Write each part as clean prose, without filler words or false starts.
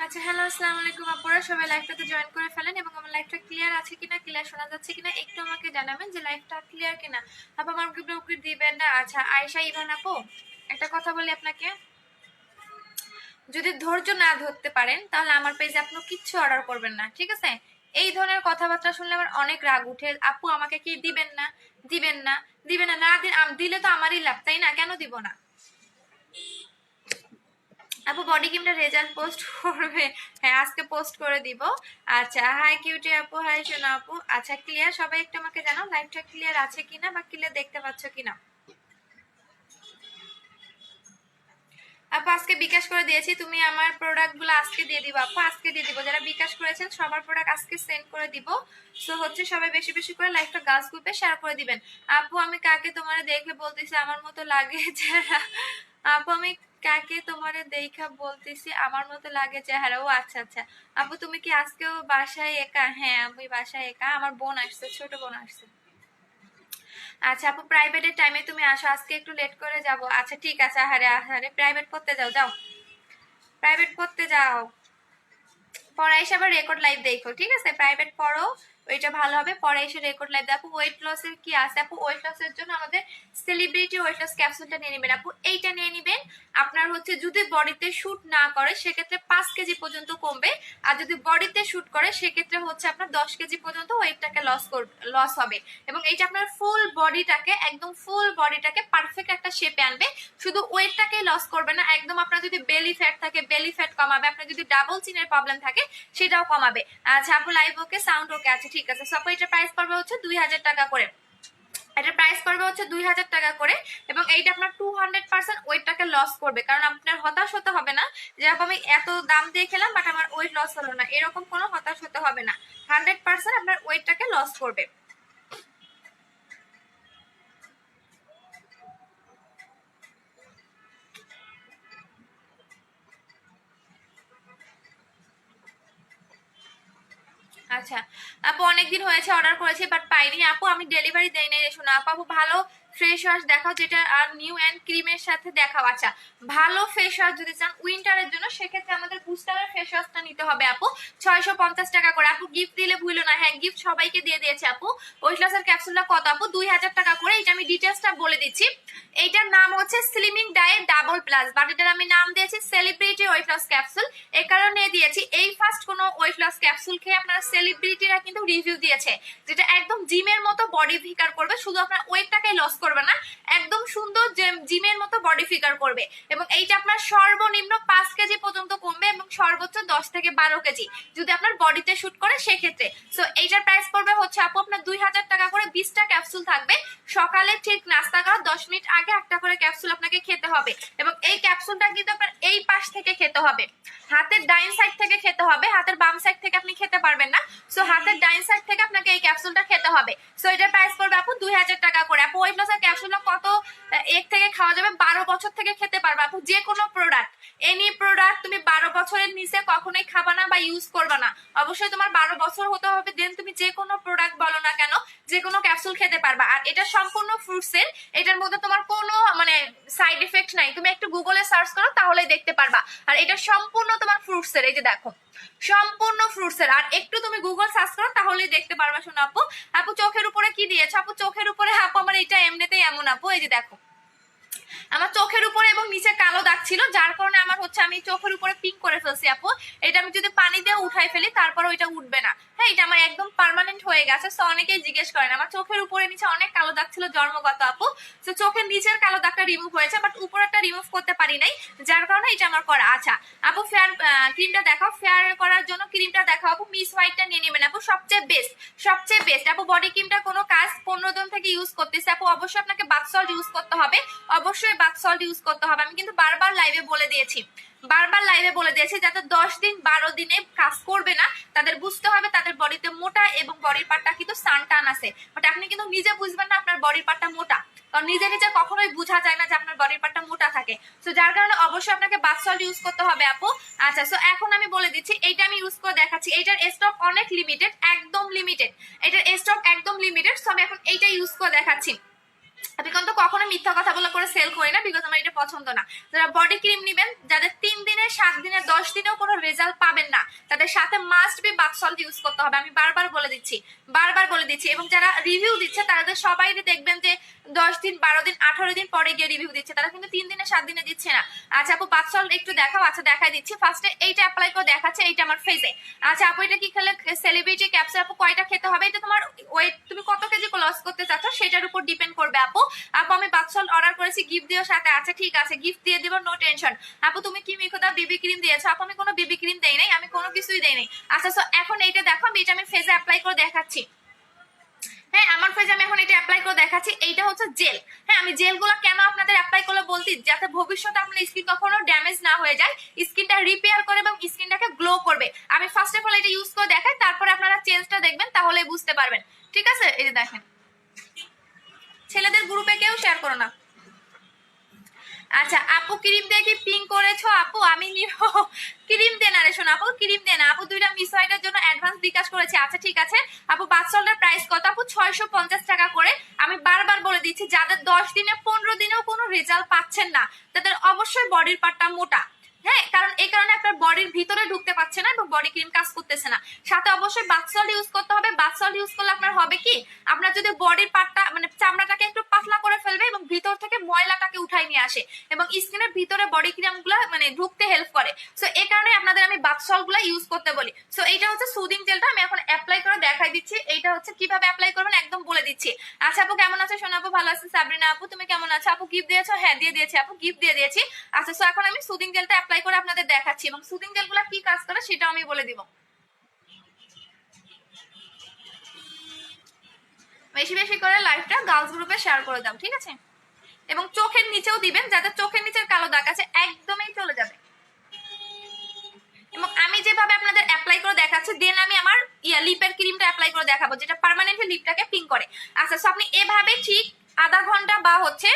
আচ্ছা, হ্যালো, আসসালামু আলাইকুম আপুরা, সবাই লাইভটাতে জয়েন করে ফেলেন এবং আমার লাইভটা ক্লিয়ার আছে কিনা, ক্লিয়ার শোনা যাচ্ছে কিনা একটু আমাকে জানাবেন যে লাইভটা ক্লিয়ার কিনা। আপু আমার গ্রুপে দিবেন না? আচ্ছা, আয়েশা ইভান আপু, একটা কথা বলি আপনাকে, যদি ধৈর্য না ধরতে পারেন তাহলে আমার পেজে আপনি কিচ্ছু অর্ডার করবেন না, ঠিক আছে? এই ধরনের কথাবার্তা শুনলে আমার অনেক রাগ উঠে। আপু আমাকে কি দিবেন না? দিবেন না? দিবেন না? না দিলে তো আমারই লাভ, তাই না? কেন দিব না? আপু বডি কিমটা রেজাল্ট পোস্ট করবে? হ্যাঁ, আজকে পোস্ট করে দিব। আচ্ছা, হাই কিউটি আপু, হাই সোনা আপু। আচ্ছা, ক্লিয়ার? সবাই একটু আমাকে জানাও লাইভটা ক্লিয়ার আছে কিনা বা ক্লিয়ার দেখতে পাচ্ছ কিনা। আপু আজকে বিকাশ করে দিয়েছি, তুমি আমার প্রোডাক্টগুলো আজকে দিয়ে দিবো আপু, আজকে দিয়ে দিব। যারা বিকাশ করেছেন সবার প্রোডাক্ট আজকে সেন্ড করে দিব। সো হচ্ছে সবাই বেশি বেশি করে লাইভটা গার্লস গ্রুপে শেয়ার করে দিবেন। আপু আমি কাকে তোমার দেখে বলতেছি আমার মতো লাগে চেহারা? আপু আমি কাকে তোমারে দেখা বলতেছি আমার মতো লাগে চেহারা? ও আচ্ছা আচ্ছা। আপু তুমি কি আজকেও বাসায় একা? হ্যাঁ আমি বাসায় একা, আমার বোন আসছে, ছোট বোন আসছে। আচ্ছা আপু, প্রাইভেটের টাইমে তুমি আসো, আজকে একটু লেট করে যাব। আচ্ছা ঠিক আছে, আহারে আহারে, প্রাইভেট করতে যাও, যাও প্রাইভেট করতে যাও। পরে এসে আবার রেকর্ড লাইভ দেখো, ঠিক আছে? প্রাইভেট পড়ো, ওইটা ভালো হবে। পরে এসে রেকর্ড লাইভ দেখো। ওয়েট লসের কি আছে আপু? ওয়েট লসের জন্য আমাদের সেলিব্রিটি ওয়েট লস ক্যাপসুলটা নিয়ে নেবেন আপু, এইটা নিয়ে নেবেন। আপনার হচ্ছে যদি বডিতে শুট না করে সেক্ষেত্রে 5 কেজি পর্যন্ত কমবে, আর যদি বডিতে শুট করে সেক্ষেত্রে হচ্ছে আপনার 10 কেজি পর্যন্ত ওয়েটটাকে লস হবে। এবং এইটা আপনার ফুল বডিটাকে, একদম ফুল বডিটাকে পারফেক্ট একটা শেপে আনবে। শুধু ওয়েটটাকে লস করবে না, একদম আপনার যদি বেলি ফ্যাট থাকে বেলি ফ্যাট কমাবে, আপনার যদি ডাবল চিনের প্রবলেম থাকে সেটাও কমাবে। আচ্ছা আপু, লাইভ ওকে, সাউন্ড ওকে আছে, ঠিক আছে। সব এটার প্রাইস পড়বে হচ্ছে 2000 টাকা করে। এটার প্রাইস পড়বে হচ্ছে 2000 টাকা করে। এবং এইটা আপনার 200% ওয়েটটাকে লস করবে, কারণ আপনার হতাশ হতে হবে না যে আপু আমি এত দাম দিয়ে খেলাম বাট আমার ওয়েট লস হলো না, এরকম কোনো হতাশ হতে হবে না। 100% আপনার ওয়েটটাকে লস করবে। আচ্ছা আপু, অনেকদিন হয়েছে অর্ডার করেছি বাট পাইনি আপু, আমি ডেলিভারি দেই নাই রে শোনা। আপু আপু ভালো ফ্রেশ ওয়াশ দেখাও, যেটা আর নিউ অ্যান্ড ক্রিমের সাথে দেখাও। আচ্ছা, ভালো ফেস ওয়াশ যদি চান উইন্টারের জন্য সেক্ষেত্রে আমাদের বুস্টারের ফেস ওয়াশটা নিতে হবে আপু, 650 টাকা করে। আপু গিফট দিলে ভুলো না, হ্যাঁ গিফট সবাইকে দিয়ে দিয়েছে আপু। ওয়েট লসের ক্যাপসুলটা কত আপু? 2000 টাকা করে। এটা আমি ডিটেলসটা বলে দিচ্ছি। এইটার নাম হচ্ছে slimming diet double plus, but এটার আমি নাম দিয়েছি সেলিব্রিটি ওয়েট লস ক্যাপসুল। এই কারণে দিয়েছি, এই ফার্স্ট কোনো ওয়েট লস ক্যাপসুল খেয়ে আপনারা সেলিব্রিটিরা কিন্তু রিভিউ দিয়েছে, যেটা একদম জিমের মতো বডি ফিগার করবে, শুধু আপনার ওয়েটটাকে লস করবে না, একদম সুন্দর জিমের মতো বডি ফিগার করবে। এবং এইটা আপনার সর্বনিম্ন 5 কেজি পর্যন্ত কমবে এবং সর্বোচ্চ 10 থেকে 12 কেজি যদি আপনার বডিতে শুট করে সেক্ষেত্রে। সো এইটার প্রাইস পড়বে হচ্ছে আপু আপনার 2000 টাকা করে। 20টা ক্যাপসুল থাকবে, সকালে ঠিক নাস্তা করার 10 মিনিট আগে একটা করে ক্যাপসুল আপনাকে খেতে হবে। এবং এই ক্যাপসুলটা কিন্তু আপনার এই পাশ থেকে খেতে হবে, হাতের ডাইন সাইড থেকে খেতে হবে, হাতের বাম সাইড থেকে আপনি খেতে পারবেন না। সো হাতের ডাইন সাইড থেকে আপনাকে এই ক্যাপসুলটা খেতে হবে। সো এটার প্রাইস পড়বে আপু 2000 টাকা করে। আপু ওয়েট লসের ক্যাপসুলটা কত এক থেকে খাওয়া যাবে? 12 বছর থেকে খেতে পারবে আপু, যে কোনো প্রোডাক্ট, এনি প্রোডাক্ট তুমি 12 বছরের নিচে কখনোই খাবা না বা ইউজ করবা না। অবশ্যই তোমার 12 বছর হতে হবে, দেন তুমি যে কোনো প্রোডাক্ট বলো না কেন, যে কোনো ক্যাপসুল খেতে পারবা। আর এটা সম্পূর্ণ ফ্রুটসের, এটার মধ্যে তোমার কোনো মানে সাইড এফেক্ট নাই, তুমি একটু গুগলে সার্চ করো তাহলেই দেখতে পারবা। আর এটা সম্পূর্ণ তোমার ফ্রুটসের, এই যে দেখো সম্পূর্ণ ফ্রুটসের। আর একটু তুমি গুগল সার্চ করো তাহলেই দেখতে পারবা। শোনো আপু, আপু চোখের উপরে কি দিয়েছো? আপু চোখের উপরে, আপু আমার এটা এমনিতেই এমন আপু, এই যে দেখো আমার চোখের উপরে এবং নিচে কালো দাগ ছিল, যার কারণে আমার হচ্ছে আমি চোখের উপরে পিঙ্ক করে ফেলছি আপু। এটা আমি যদি পানি দিয়ে উঠাই ফেলি তারপর ওইটা উঠবে না। হ্যাঁ, এটা আমার একদম পার্মানেন্ট হয়ে গেছে। সো অনেকেই জিজ্ঞেস করেন, আমার চোখের উপরে নিচে অনেক কালো দাগ ছিল জন্মগত আপু। তো চোখের নিচের কালো দাগটা রিমুভ হয়েছে বাট উপরেরটা রিমুভ করতে পারি নাই, যার কারণে এটা আমার করা। আচ্ছা আপু, ফেয়ার ক্রিমটা দেখাও, ফেয়ার করার জন্য ক্রিমটা দেখাও আপু। মিস হোয়াইটটা নিয়ে নেবেন আপু, সবচেয়ে বেস্ট, সবচেয়ে বেস্ট আপু। বডি ক্রিমটা কোনো কাজ 15 দিন থেকে ইউজ করতেছে আপু, অবশ্যই আপনাকে বাথ সল্ট ইউজ করতে হবে, অবশ্যই বাথ সল্ট ইউজ করতে হবে। আমি কিন্তু বারবার লাইভে বলে দিয়েছি, বারবার লাইভে বলে দিয়েছি, যাতে 10 দিন 12 দিনে কাজ করবে না তাদের বুঝতে হবে তাদের বডিতে মোটা এবং বডির পার্টটা কিন্তু সান টান আছে। বাট আপনি কিন্তু নিজে বুঝবেন না আপনার বডির পার্টটা মোটা, কারণ নিজে নিজে কখনোই বোঝা যায় না যে আপনার বডির পার্টটা মোটা থাকে। সো যার কারণে অবশ্যই আপনাকে বাথ সল্ট ইউজ করতে হবে আপু। আচ্ছা, সো এখন আমি বলে দিচ্ছি, এইটা আমি ইউজ করে দেখাচ্ছি। এইটার স্টক অনেক লিমিটেড, একদম লিমিটেড, এটার স্টক একদম লিমিটেড। সো আমি এখন এইটা ইউজ করে দেখাচ্ছি। আমি কিন্তু কখনো মিথ্যা কথা বলে করে সেল করি না, বিকজ আমার এটা পছন্দ না। যারা বডি ক্রিম নেবেন, যাদের 3 দিনের দিনে 7 দিনে 10 দিনেও কোনো রেজাল্ট পাবেন না, তাদের সাথে must be bath salt use করতে হবে। আমি বারবার বলে দিচ্ছি এবং যারা রিভিউ দিচ্ছে তাদের সবাই দেখবেন যে 10 দিন 12 দিন 18 দিন পরে গিয়ে রিভিউ দিচ্ছে, তারা কিন্তু 3 দিনে 7 দিনে দিচ্ছে না। আচ্ছা আপু বাথ সল্ট একটু দেখাও। আচ্ছা দেখাই দিচ্ছি। ফার্স্টে এইটা অ্যাপ্লাই করে দেখাচ্ছে, এইটা আমার ফেসে। আচ্ছা আপু এটা কি খেলে সেলিব্রিটি ক্যাপসুল আপু কয়টা খেতে হবে? এটা তোমার ওয়েট, তুমি কত কেজি লস করতে চাচ্ছ সেটার উপর ডিপেন্ড করবে আপু। আপু আমি বাথ সল্ট অর্ডার করেছি, গিফট দিও সাথে। আচ্ছা ঠিক আছে, গিফট দিয়ে দিব, নো টেনশন। আপু তুমি কি মিকোদা বিবি ক্রিম দিয়েছো? আপু আমি কোনো বিবি ক্রিম দেই নাই, আমি কোনো কিছুই দেই নাই। আচ্ছা সো এখন এইটা দেখো, আমি এটা আমি ফেসে অ্যাপ্লাই করে দেখাচ্ছি। হ্যাঁ আমার ফেজে আমি এখন এটা অ্যাপ্লাই করে দেখাচ্ছি। এইটা হচ্ছে জেল। হ্যাঁ আমি জেলগুলো কেন আপনাদের অ্যাপ্লাই করলে বলছি, যাতে ভবিষ্যতে আপনার স্কিন কখনো ড্যামেজ না হয়ে যায়, স্কিনটা রিপেয়ার করে এবং স্কিনটাকে গ্লো করবে। আমি ফার্স্ট অফ অল এটা ইউজ করে দেখাই, তারপরে আপনারা চেঞ্জটা দেখবেন, তাহলে বুঝতে পারবেন। ঠিক আছে এই যে দেখেন, ছেলেদের গ্রুপে কেউ শেয়ার করো না। আচ্ছা আপু ক্রিম দিয়ে কি পিঙ্ক করেছো? আপু আমি ক্রিম দেন, আরে শোনো আপু ক্রিম দেন। আপু 2টা মিস ওয়াইটের জন্য অ্যাডভান্স বিকাশ করেছে। আচ্ছা ঠিক আছে আপু বাথ সল্টের প্রাইস কত? আপু 650 টাকা করে। আমি বারবার বলে দিচ্ছি, যাদের 10 দিনে 15 দিনেও কোনো রেজাল্ট পাচ্ছেন না তাদের অবশ্যই বডির পার্টটা মোটা। হ্যাঁ কারণ এই কারণে আপনার বডির ভিতরে ঢুকতে পারছে না এবং বডি ক্রিম কাজ করতেছে না। সাথে অবশ্যই বাথ সল্ট ইউজ করতে হবে। বাথ সল্ট ইউজ করলে আপনার হবে কি, আপনার যদি বডির পার্টটা মানে চামড়াটাকে একটু পাতলা করে ফেলবে এবং ভিতর থেকে ময়লাটাকে উঠাই নিয়ে আসে এবং স্কিনের ভিতরে বডি ক্রিম গুলা মানে ঢুকতে হেল্প করে। সো এই কারণে আপনাদের আমি বাথ সল্ট গুলা ইউজ করতে বলি। সো এইটা হচ্ছে সুদিং জেলটা, আমি এখন অ্যাপ্লাই করে দেখাই দিচ্ছি। এইটা হচ্ছে কিভাবে অ্যাপ্লাই করবেন একদম বলে দিচ্ছি। আচ্ছা আপু কেমন আছো? সোনা আপু ভালো আছে। সাবরিনা আপু তুমি কেমন আছো? আপু গিফট দিয়েছো? হ্যাঁ দিয়ে দিয়েছি আপু, গিফট দিয়ে দিয়েছি। আচ্ছা সো এখন আমি সুদিং জেলটা অ্যাপ্লাই করে আপনাদের দেখাচ্ছি এবং সুদিং জেলগুলো কি কাজ করে সেটাও আমি বলে দিব। বেশি বেশি করে লাইভটা গার্লস গ্রুপে শেয়ার করে দাও, ঠিক আছে? এবং চোখের নিচেও দিবেন, যাদের চোখের নিচের কালো দাগ আছে একদমই চলে যাবে। এবং আমি যেভাবে আপনাদের অ্যাপ্লাই করে দেখাচ্ছি, দেন আমি আমার লিপের ক্রিমটা অ্যাপ্লাই করে দেখাবো, যেটা পার্মানেন্টলি লিপটাকে পিঙ্ক করে। আচ্ছা সো আপনি এভাবে ঠিক আধা ঘন্টা বা হচ্ছে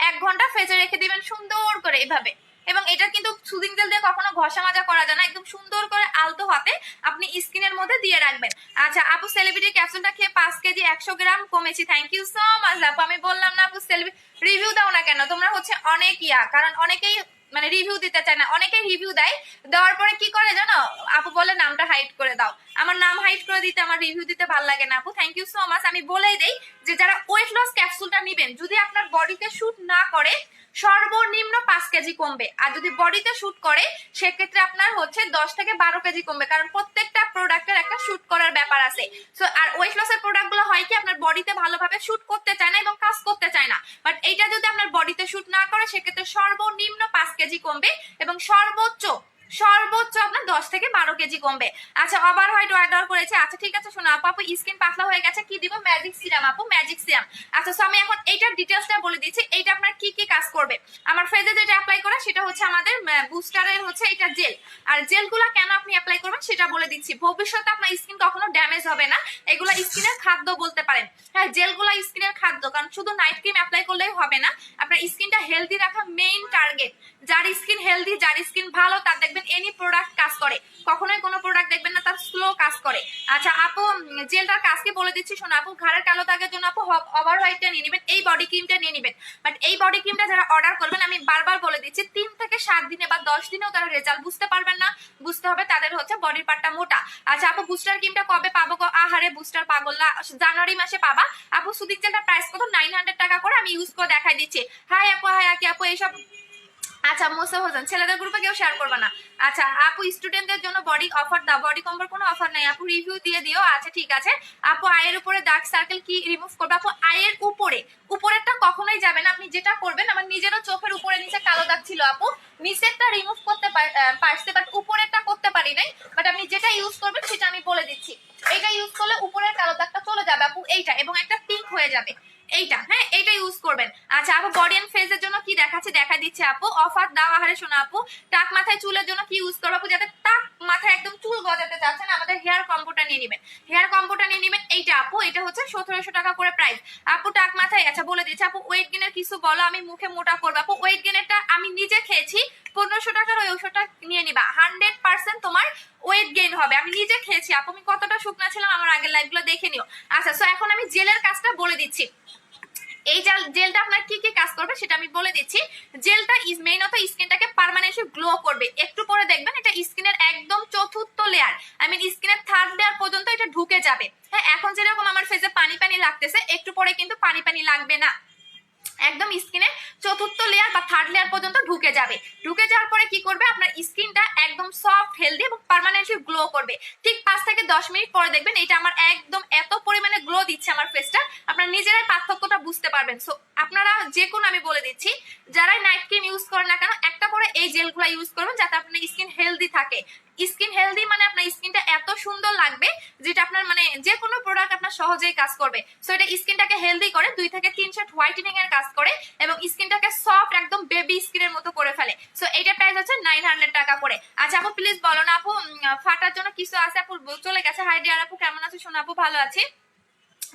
1 ঘন্টা ফেজে রেখে দিবেন সুন্দর করে এভাবে। এবং এটা কিন্তু সুদিং জেল দিয়ে কখনো ঘষা মাজা করা যায় না, একদম সুন্দর করে আলতো হাতে আপনি স্কিনের মধ্যে দিয়ে রাখবেন। আচ্ছা আপু সেলিব্রিটি ক্যাপসুলটা খেয়ে 5 কেজি 100 গ্রাম কমেছি। থ্যাংক ইউ সো মাচ আপু। আমি বললাম না আপু সেলিব্রিটি রিভিউ দাও না কেন? তোমরা হচ্ছে অনেক কারণ অনেকেই মানে রিভিউ দিতে চায় না, অনেকেই রিভিউ দেয়, দেওয়ার পরে কি করে জানো আপু, বলে নামটা হাইড করে দাও। আমার নাম হাইড করে দিতে, আমার রিভিউ দিতে ভালো লাগে না আপু। Thank you so much. আমি বলেই দেই যে যারা ওয়েট লস ক্যাপসুলটা নেবেন, যদি আপনার বডিতে শুট না করে সর্বনিম্ন 5 কেজি কমবে, আর যদি বডিতে শুট করে সেক্ষেত্রে আপনার হচ্ছে 10 থেকে 12 কেজি কমবে, কারণ প্রত্যেকটা প্রোডাক্টের একটা শুট করার ব্যাপার আছে। সো আর ওয়েট লসের প্রোডাক্ট গুলো হয় কি আপনার বডিতে ভালোভাবে শুট করতে চায় না এবং কাজ করতে চায় না, বাট এইটা যদি আপনার বডিতে শুট না করে সেক্ষেত্রে সর্বনিম্ন 5 কেজি কমবে এবং সর্বোচ্চ আপনার 10 থেকে 12 কেজি কমবে। আচ্ছা ওভার হোয়াইট অর্ডার করেছে। আচ্ছা ঠিক আছে শোনো আপু স্কিন পাতলা হয়ে গেছে, কি দিব? ম্যাজিক সিরাম আপু, ম্যাজিক সিরাম। আচ্ছা সো আমি এখন এইটার ডিটেইলসটা বলে দিচ্ছি, এইটা আপনার কি কি কাজ করবে। আমার ফেজে যেটা অ্যাপ্লাই করা সেটা হচ্ছে আমাদের বুস্টারের হচ্ছে এটা জেল। আর জেলগুলো কেন আপনি অ্যাপ্লাই করবেন সেটা বলে দিচ্ছি। ভবিষ্যতে আপনার স্কিন কখনো ড্যামেজ হবে না, এগুলো স্কিনের খাদ্য বলতে পারেন। হ্যাঁ জেলগুলো স্কিনের খাদ্য, কারণ শুধু নাইট ক্রিম অ্যাপ্লাই করলেই হবে না, আপনার স্কিনটা হেলদি রাখা মেইন টার্গেট। যার স্কিন হেলদি, যার স্কিন ভালো, তার দেখবেন এনি প্রোডাক্ট কাজ করে, কখনোই কোনো প্রোডাক্ট দেখবেন না তার স্লো কাজ করে। আচ্ছা আপু জেলটার কাজকে বলে দিচ্ছি শোনো আপু, ঘাড়ের কালো দাগের জন্য আপু ওভার হোয়াইটটা নিয়ে নেবেন, এই বডি ক্রিমটা নিয়ে নেবেন। বাট এই বডি ক্রিমটা যারা অর্ডার করবেন, আমি বারবার বলে দিচ্ছি 3 থেকে 7 দিনে বা 10 দিনেও তারা রেজাল্ট বুঝতে পারবেন না, বুঝতে হবে তাদের হচ্ছে বডির পার্টটা মোটা। আচ্ছা আপু বুস্টার ক্রিমটা কবে পাবো? আহারে বুস্টার পাগল না, জানুয়ারি মাসে পাবা আপু। সুদিক জেলটার প্রাইস কত? 900 টাকা করে। আমি ইউজ করে দেখাই দিচ্ছি। হাই আপু, হাই আকি আপু এইসব। আচ্ছা মোসা হোসেন ছেলেদের গ্রুপে কেউ শেয়ার করবে না। আচ্ছা আপু স্টুডেন্টদের জন্য বডি অফার দাও, বডি কম্বোর কোনো অফার নাই আপু, রিভিউ দিয়ে দিও। আচ্ছা ঠিক আছে আপু আয়ের উপরে ডার্ক সার্কেল কি রিমুভ করবে? আপু আয়ের উপরেরটা কখনোই যাবে না। আপনি যেটা করবেন, আমার নিজেরও চোখের উপরে নিচে কালো দাগ ছিল আপু, নিচেরটা রিমুভ করতে পারছে বাট উপরেরটা করতে পারি নাই। বাট আপনি যেটা ইউজ করবেন সেটা আমি বলে দিচ্ছি। এটা ইউজ করলে উপরের কালো দাগটা চলে যাবে আপু, এইটা, এবং একটা পিঙ্ক হয়ে যাবে এইটা। হ্যাঁ এইটা ইউজ করবেন। আচ্ছা আপু বডি এন্ড ফেসের জন্য কি দেখাচ্ছে দেখা দিচ্ছে আপু, অফার দাও। আহারে শোনো আপু টাক মাথায় চুলের জন্য কি ইউজ করবো আপু? যাতে টাক মাথায় একদম চুল গজাতে চাচ্ছেন, আমাদের হেয়ার কম্বোটা নিয়ে নেবেন, হেয়ার কম্বোটা নিয়ে নেবেন। এইটা আপু, এটা হচ্ছে 1700 টাকা করে প্রাইস আপু, টাক মাথায়। আচ্ছা বলে দিচ্ছি আপু ওয়েট গেনের কিছু বলো, আমি মুখে মোটা করবো আপু। ওয়েট গেনেরটা আমি নিজে খেয়েছি, 1500 টাকার ওই ওষুধটা নিয়ে নিবা, 100% তোমার ওয়েট গেইন হবে। আমি নিজে খেয়েছি আপু, আমি কতটা শুকনা ছিলাম আমার আগের লাইফগুলো দেখে নিও। আচ্ছা সো এখন আমি জেলের কাজটা বলে দিচ্ছি। এই জেলটা আপনার কি কি কাজ করবে সেটা আমি বলে দিচ্ছি। জেলটা মেইনত স্কিনটাকে পার্মানেন্টলি গ্লো করবে। একটু পরে দেখবেন এটা স্কিনের একদম চতুর্থ লেয়ার, আই মিন স্কিনের থার্ড লেয়ার পর্যন্ত এটা ঢুকে যাবে। হ্যাঁ, এখন যেরকম আমার ফেসে পানি পানি লাগতেছে, একটু পরে কিন্তু পানি পানি লাগবে না, একদম স্কিনে চতুর্থ লেয়ার বা থার্ড লেয়ার পর্যন্ত ঢুকে যাবে। ঢুকে যাওয়ার পরে কি করবে, আপনার স্কিনটা একদম সফট, হেলদি এবং পার্মানেন্টলি গ্লো করবে। ঠিক 5 থেকে 10 মিনিট পরে দেখবেন এটা আমার একদম এত পরিমাণে গ্লো দিচ্ছে আমার ফেসটা, আপনারা নিজেরাই পার্থক্যটা বুঝতে পারবেন। সো আপনারা যে কোনো, আমি বলে দিচ্ছি, যারাই নাইট ক্রিম ইউজ করেন না কেন একটা করে এই জেলগুলো ইউজ করবেন, যাতে আপনার স্কিন হেলদি থাকে। স্কিন হেলদি মানে আপনার স্কিনটা এত সুন্দর লাগবে যেটা আপনার মানে যে কোনো প্রোডাক্ট আপনার সহজেই কাজ করবে। সো এটা স্কিনটাকে হেলদি করে, 2 থেকে 3 সেট হোয়াইটেনিং এর কাজ করে এবং স্কিনটাকে সফট একদম বেবি স্কিনের মতো করে ফেলে। সো এইটা প্রাইস হচ্ছে 900 টাকা করে। আচ্ছা আপু প্লিজ বলো না আপু, ফাটার জন্য কিছু আছে? আপু চলে গেছে। হাই ডিয়ার আপু, কেমন আছো? শোনো আপু, ভালো আছি।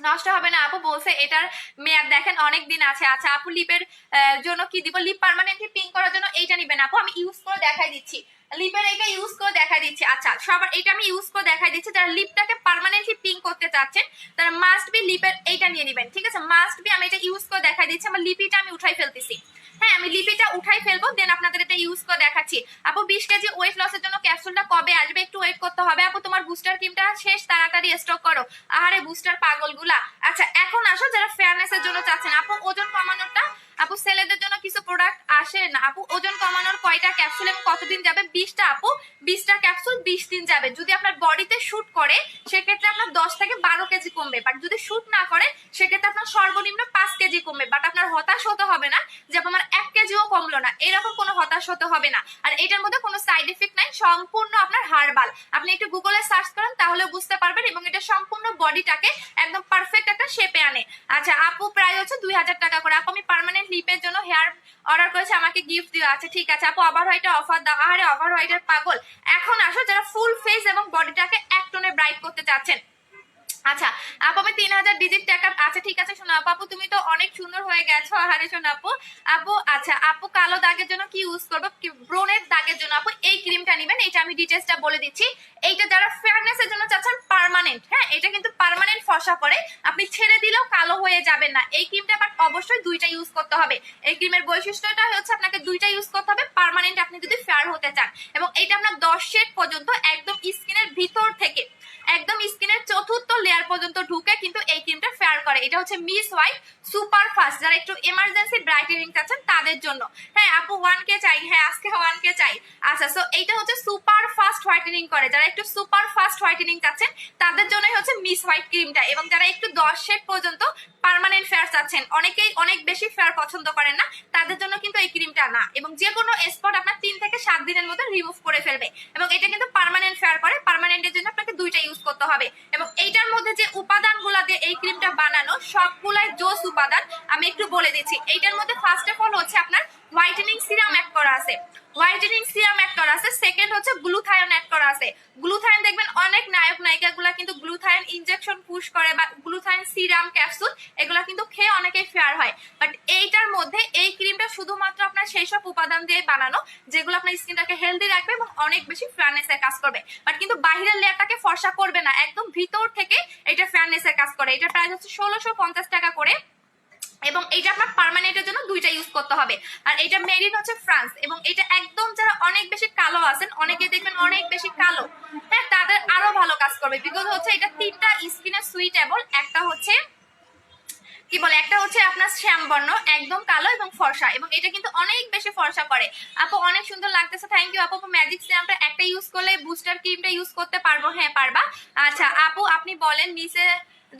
নষ্ট হবে না আপু বলছে, এটার মেয়াদ দেখেন অনেক দিন আছে। আচ্ছা আপু লিপের জন্য কি দিব? লিপ পার্মানেন্টলি পিঙ্ক করার জন্য এইটা নিবেন আপু, আমি ইউজ করে দেখাই দিচ্ছি। লিপের এটা ইউজ করে দেখাই দিচ্ছি। আচ্ছা সবার এটা আমি ইউজ করে দেখাই দিচ্ছি। যারা লিপটাকে পার্মানেন্টলি পিঙ্ক করতে চাচ্ছেন তারা মাস্ট বি লিপের এইটা নিয়ে নেবেন, ঠিক আছে? Must be. আমি এটা ইউজ করে দেখাই দিচ্ছি। আমার লিপিটা আমি উঠাই ফেলতেছি। হ্যাঁ, আমি লিপিটা উঠাই ফেলবো, দেন আপনাদের এটা ইউজ করে দেখাচ্ছি। আপু 20 কেজি ওয়েট লসের জন্য ক্যাপসুলটা কবে আসবে? একটু ওয়েট করতে হবে আপু। তোমার বুস্টার ক্রিমটা শেষ, তাড়াতাড়ি স্টক করো। আহারে বুস্টার পাগলগুলা। আচ্ছা এখন আসো যারা ফেয়ারনেসের জন্য চাচ্ছেন। আপু ওজন কমানোরটা, আপু ছেলেদের জন্য কিছু প্রোডাক্ট আসে না আপু? ওজন কমানোর কয়টা ক্যাপসুল এবং কতদিন যাবে? 20টা আপু, 20টা ক্যাপসুল 20 দিন যাবে। যদি আপনার বডিতে শুট করে সেক্ষেত্রে আপনার 10 থেকে 12 কেজি কমবে, বাট যদি শুট না করে সেক্ষেত্রে আপনার সর্বনিম্ন 5 কেজি কমবে। বাট আপনার হতাশ হতে হবে না যে আমার 1 কেজিও কমলো না, এরকম কোনো হতাশ হতে হবে না। আর এটার মধ্যে কোনো সাইড এফেক্ট নাই, সম্পূর্ণ আপনার হার্বাল। আপনি একটু গুগলে সার্চ করেন তাহলে বুঝতে পারবেন, এবং এটা সম্পূর্ণ বডিটাকে একদম পারফেক্ট একটা শেপে আনে। আচ্ছা আপু প্রায় হচ্ছে 2000 টাকা করে। আপু আমি পার্মানেন্ট লিপের জন্য হেয়ার অর্ডার করেছি, আমাকে গিফট দিও। আচ্ছা ঠিক আছে আপু, ওভার হোয়াইটের অফার দাও। আরে ওভার হোয়াইটের পাগল। এখন আসো যারা ফুল ফেস এবং বডিটাকে এক টোনে ব্রাইট করতে চাচ্ছেন। আচ্ছা আপু আমি 3000 ডিজিট টাকা। আচ্ছা ঠিক আছে শোনো আপু, তুমি তো অনেক সুন্দর হয়ে গেছো। আরে শোনো আপু, আপু আচ্ছা আপু কালো দাগের জন্য কি ইউজ করবো? ব্রনের দাগের জন্য আপু এই ক্রিমটা নেবেন, এটা আমি ডিটেলসটা বলে দিচ্ছি। এইটা যারা ফেয়ারনেসের জন্য চাচ্ছেন পার্মানেন্ট, হ্যাঁ এটা কিন্তু পার্মানেন্ট ফর্সা করে, আপনি ছেড়ে দিলেও কালো হয়ে যাবেন না এই ক্রিমটা। বাট অবশ্যই 2টা ইউজ করতে হবে। এই ক্রিমের বৈশিষ্ট্যটা হচ্ছে আপনাকে 2টা ইউজ করতে হবে পার্মানেন্ট, আপনি যদি ফেয়ার হতে চান। এবং এটা আপনার 10 শেড পর্যন্ত একদম স্কিনের ভিতর থেকে একদম স্কিনের চতুর্থ লেয়ার পর্যন্ত ঢুকে কিন্তু এই ক্রিমটা ফেয়ার করে। এটা হচ্ছে মিস হোয়াইট সুপার ফাস্ট, যারা একটু এমার্জেন্সি ব্রাইটেনিং চাচ্ছেন তাদের জন্য। হ্যাঁ আপু 1K চাই, হ্যাঁ আজকে 1K চাই। আচ্ছা সো এইটা হচ্ছে সুপার ফাস্ট হোয়াইটেনিং করে, যারা একটু সুপার ফাস্ট হোয়াইটেনিং চাচ্ছেন তাদের জন্যই হচ্ছে মিস হোয়াইট ক্রিমটা। এবং যারা একটু 10 শেড পর্যন্ত পার্মানেন্ট ফেয়ার চাচ্ছেন, অনেকেই অনেক বেশি ফেয়ার পছন্দ করেন না, তাদের জন্য কিন্তু এই ক্রিমটা না। এবং যে কোনো স্পট আপনার 3 থেকে 7 দিনের মধ্যে রিমুভ করে ফেলবে। এবং এটা কিন্তু পার্মানেন্ট ফেয়ার করে, পার্মানেন্টের জন্য আপনাকে 2টা ইউজ করতে হবে। এবং এইটার মধ্যে যে উপাদানগুলা দিয়ে এই ক্রিমটা বানানো সবগুলাই জোস উপাদান, আমি একটু বলে দিচ্ছি। এইটার মধ্যে ফার্স্ট অফ অল হচ্ছে আপনার হোয়াইটেনিং সিরাম অ্যাড করা আছে, হোয়াইটেনিং সিরাম অ্যাড করা আছে। সেকেন্ড হচ্ছে গ্লুথায়ন অ্যাড করা আছে। গ্লুথায়ন দেখবেন অনেক নায়ক নায়িকাগুলা কিন্তু গ্লুথায়ন ইনজেকশন পুশ করে বা গ্লুথায়ন সিরাম ক্যাপসুল এগুলা কিন্তু খেয়ে অনেকেই ফেয়ার হয়। বাট এইটার মধ্যে এই ক্রিমটা শুধুমাত্র আপনার সেই সব উপাদান দিয়ে বানানো যেগুলো আপনার স্কিনটাকে হেলদি রাখবে এবং অনেক বেশি ফেয়ারনেসের কাজ করবে। বাট কিন্তু বাহিরের লেয়ারটাকে ফর্সা করবে না, একদম ভিতর থেকে এটা ফেয়ারনেসের কাজ করে। এটা প্রাইস হচ্ছে 1650 টাকা করে। এবং এইটা আপনার পার্মানেন্টের জন্য 2টা ইউজ করতে হবে। আর এটা মেড ইন হচ্ছে ফ্রান্স। এবং এটা একদম যারা অনেক বেশি কালো আছেন, অনেকে দেখবেন অনেক বেশি কালো, হ্যাঁ তাদের আরো ভালো কাজ করবে। বিকজ হচ্ছে এটা 3টা স্কিনে সুইটেবল। একটা হচ্ছে কি বলে, একটা হচ্ছে আপনার শ্যামবর্ণ একদম কালো এবং ফর্সা, এবং এটা কিন্তু অনেক বেশি ফর্সা করে। আপু অনেক সুন্দর লাগতেছে, থ্যাংক ইউ আপু। ম্যাজিক সিরামটা একটা ইউজ করলে বুস্টার ক্রিমটা ইউজ করতে পারবো? হ্যাঁ পারবা। আচ্ছা আপু আপনি বলেন নিচে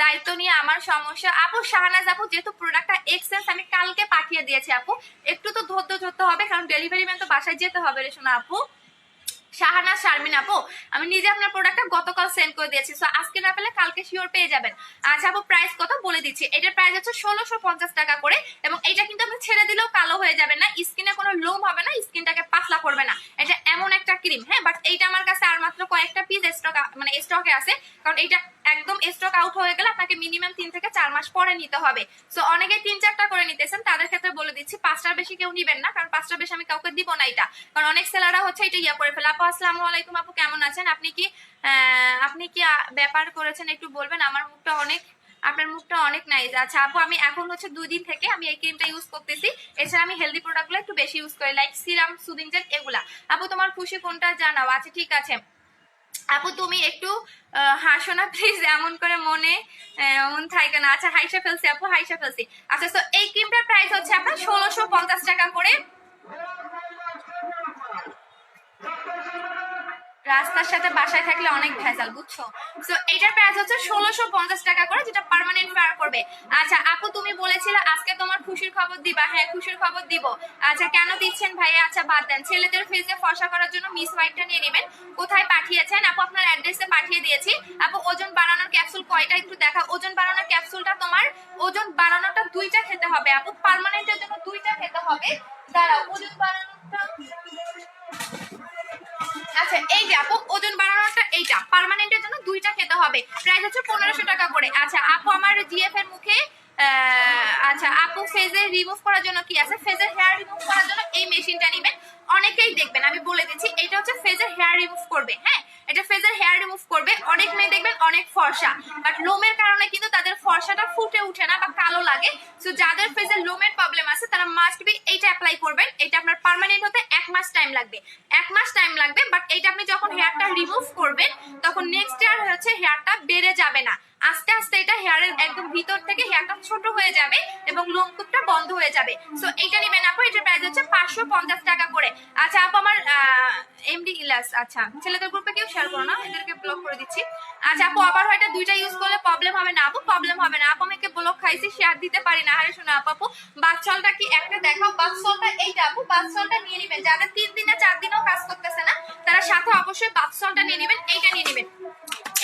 দায়িত্ব নিয়ে আমার সমস্যা। আপু শাহনাজ আপু, যেহেতু প্রোডাক্টটা এক্সচেঞ্জ আমি কালকে পাঠিয়ে দিয়েছি আপু, একটু তো ধৈর্য ধরতে হবে, কারণ ডেলিভারি ম্যান তো বাসায় যেতে হবে রে শোনা আপু। শাহানা শারমিন আপু, আমি নিজে আপনার প্রোডাক্টটা গতকাল সেন্ড করে দিয়েছি, সো আজকে না পেলে কালকে শিওর পেয়ে যাবেন। আচ্ছা আপু প্রাইস কত বলে দিচ্ছি। এটার প্রাইস হচ্ছে 1650 টাকা করে। এবং এটা কিন্তু আপনি ছেড়ে দিলেও কালো হয়ে যাবে না, স্কিনে কোনো লোম হবে না, স্কিনটাকে পাতলা করবে না। এটা এমন একটা ক্রিম, হ্যাঁ বাট এইটা আমার কাছে আর মাত্র কয়েকটা পিস স্টক মানে স্টকে আছে, কারণ এইটা একদম স্টক আউট হয়ে গেলে আপনাকে মিনিমাম 3 থেকে 4 মাস পরে নিতে হবে। সো অনেকে 3-4টা করে নিতেছেন, তাদের ক্ষেত্রে বলে দিচ্ছি 5টার বেশি কেউ নিবেন না, কারণ 5টার বেশি আমি কাউকে দিব না এটা, কারণ অনেক সেলাররা হচ্ছে এটা ইয়া করে ফেলে। আপু আসসালামু আলাইকুম আপু, কেমন আছেন? আপনি কি ব্যাপার করেছেন একটু বলবেন? আমার মুখটা অনেক আপনার মুখটা অনেক নাইস। আচ্ছা আপু আমি এখন হচ্ছে 2 দিন থেকে আমি এই ক্রিমটা ইউজ করতেছি। এছাড়া আমি হেলদি প্রোডাক্টগুলো একটু বেশি ইউজ করি, লাইক সিরাম, সুদিং জেল এগুলা। আপু তোমার খুশি কোনটা জানাও। আচ্ছা ঠিক আছে আপু তুমি একটু হাসো না প্লিজ, এমন করে মনে মন থাকে না। আচ্ছা হাইসা ফেলছি আপু, হাইসা ফেলছি। আচ্ছা তো এই ক্রিমটার প্রাইস হচ্ছে আপনার 1650 টাকা করে। রাস্তার সাথে বাসায় থাকলে অনেক ভেজাল, বুঝছো? সো এটার প্রাইস হচ্ছে 1650 টাকা করে, যেটা পার্মানেন্ট ফায়ার করবে। আচ্ছা আপু তুমি বলেছিলে আজকে তোমার খুশির খবর দিবা। হ্যাঁ খুশির খবর দিব। আচ্ছা কেন দিচ্ছেন ভাইয়া? আচ্ছা বাদ দেন, ছেলেদের ফেসে ফর্সা করার জন্য মিস হোয়াইটটা নিয়ে নেবেন। কোথায় পাঠিয়েছেন আপু? আপনার অ্যাড্রেসে পাঠিয়ে দিয়েছি। আপু ওজন বাড়ানোর ক্যাপসুল কয়টা একটু দেখা। ওজন বাড়ানোর ক্যাপসুলটা তোমার ওজন বাড়ানোটা 2টা খেতে হবে আপু, পার্মানেন্টের জন্য 2টা খেতে হবে। দাঁড়াও, ওজন বাড়ানোটা আচ্ছা এই যে আপু ওজন বাড়ানোটা এইটা পার্মানেন্টের জন্য 2টা খেতে হবে। প্রাইস হচ্ছে 1500 টাকা করে। আচ্ছা আপু আমার জিএফ এর মুখে আচ্ছা আপু ফেজে রিমুভ করার জন্য কি আছে? ফেজের হেয়ার রিমুভ করার জন্য এই মেশিনটা নেবেন। অনেকেই দেখবেন আমি বলে দিচ্ছি, এটা হচ্ছে ফেজের হেয়ার রিমুভ করবে। হ্যাঁ এটা ফেজের হেয়ার রিমুভ করবে। অনেক মেয়ে দেখবেন অনেক ফর্সা, বাট লোমের কারণে কিন্তু তাদের ফর্সাটা ফুটে উঠে না বা কালো লাগে। সো যাদের ফেজের লোমের প্রবলেম আছে তারা মাস্ট বি এইটা অ্যাপ্লাই করবেন। এটা আপনার পার্মানেন্ট হতে 1 মাস টাইম লাগবে, 1 মাস টাইম লাগবে। বাট এইটা আপনি যখন হেয়ারটা রিমুভ করবেন তখন নেক্সট ইয়ার হচ্ছে হেয়ারটা বেড়ে যাবে না, আস্তে আস্তে এটা হেয়ারের একদম ভিতর থেকে হেয়ারটা ছোট হয়ে যাবে এবং লোমকূপটা বন্ধ হয়ে যাবে। সো এইটা নেবেন আপু, এটার প্রাইস হচ্ছে 550 টাকা করে। আচ্ছা আপু আমার এমডি ইলাস, আচ্ছা ছেলেদের গ্রুপে কেউ শেয়ার করো না, এদেরকে ব্লক করে দিচ্ছি। আচ্ছা আপু আবার হয়তো 2টা ইউজ করলে প্রবলেম হবে না আপু? প্রবলেম হবে না আপু, আমাকে ব্লক খাইছি শেয়ার দিতে পারি না। আরে শোনো আপু বাচ্চলটা কি একটা দেখাও। বাচ্চলটা এইটা আপু, বাচ্চলটা নিয়ে নেবেন। যাদের 3 দিনে 4 দিনও কাজ করতেছে না তারা সাথে অবশ্যই বাচ্চলটা নিয়ে নেবেন। এইটা নিয়ে নেবেন,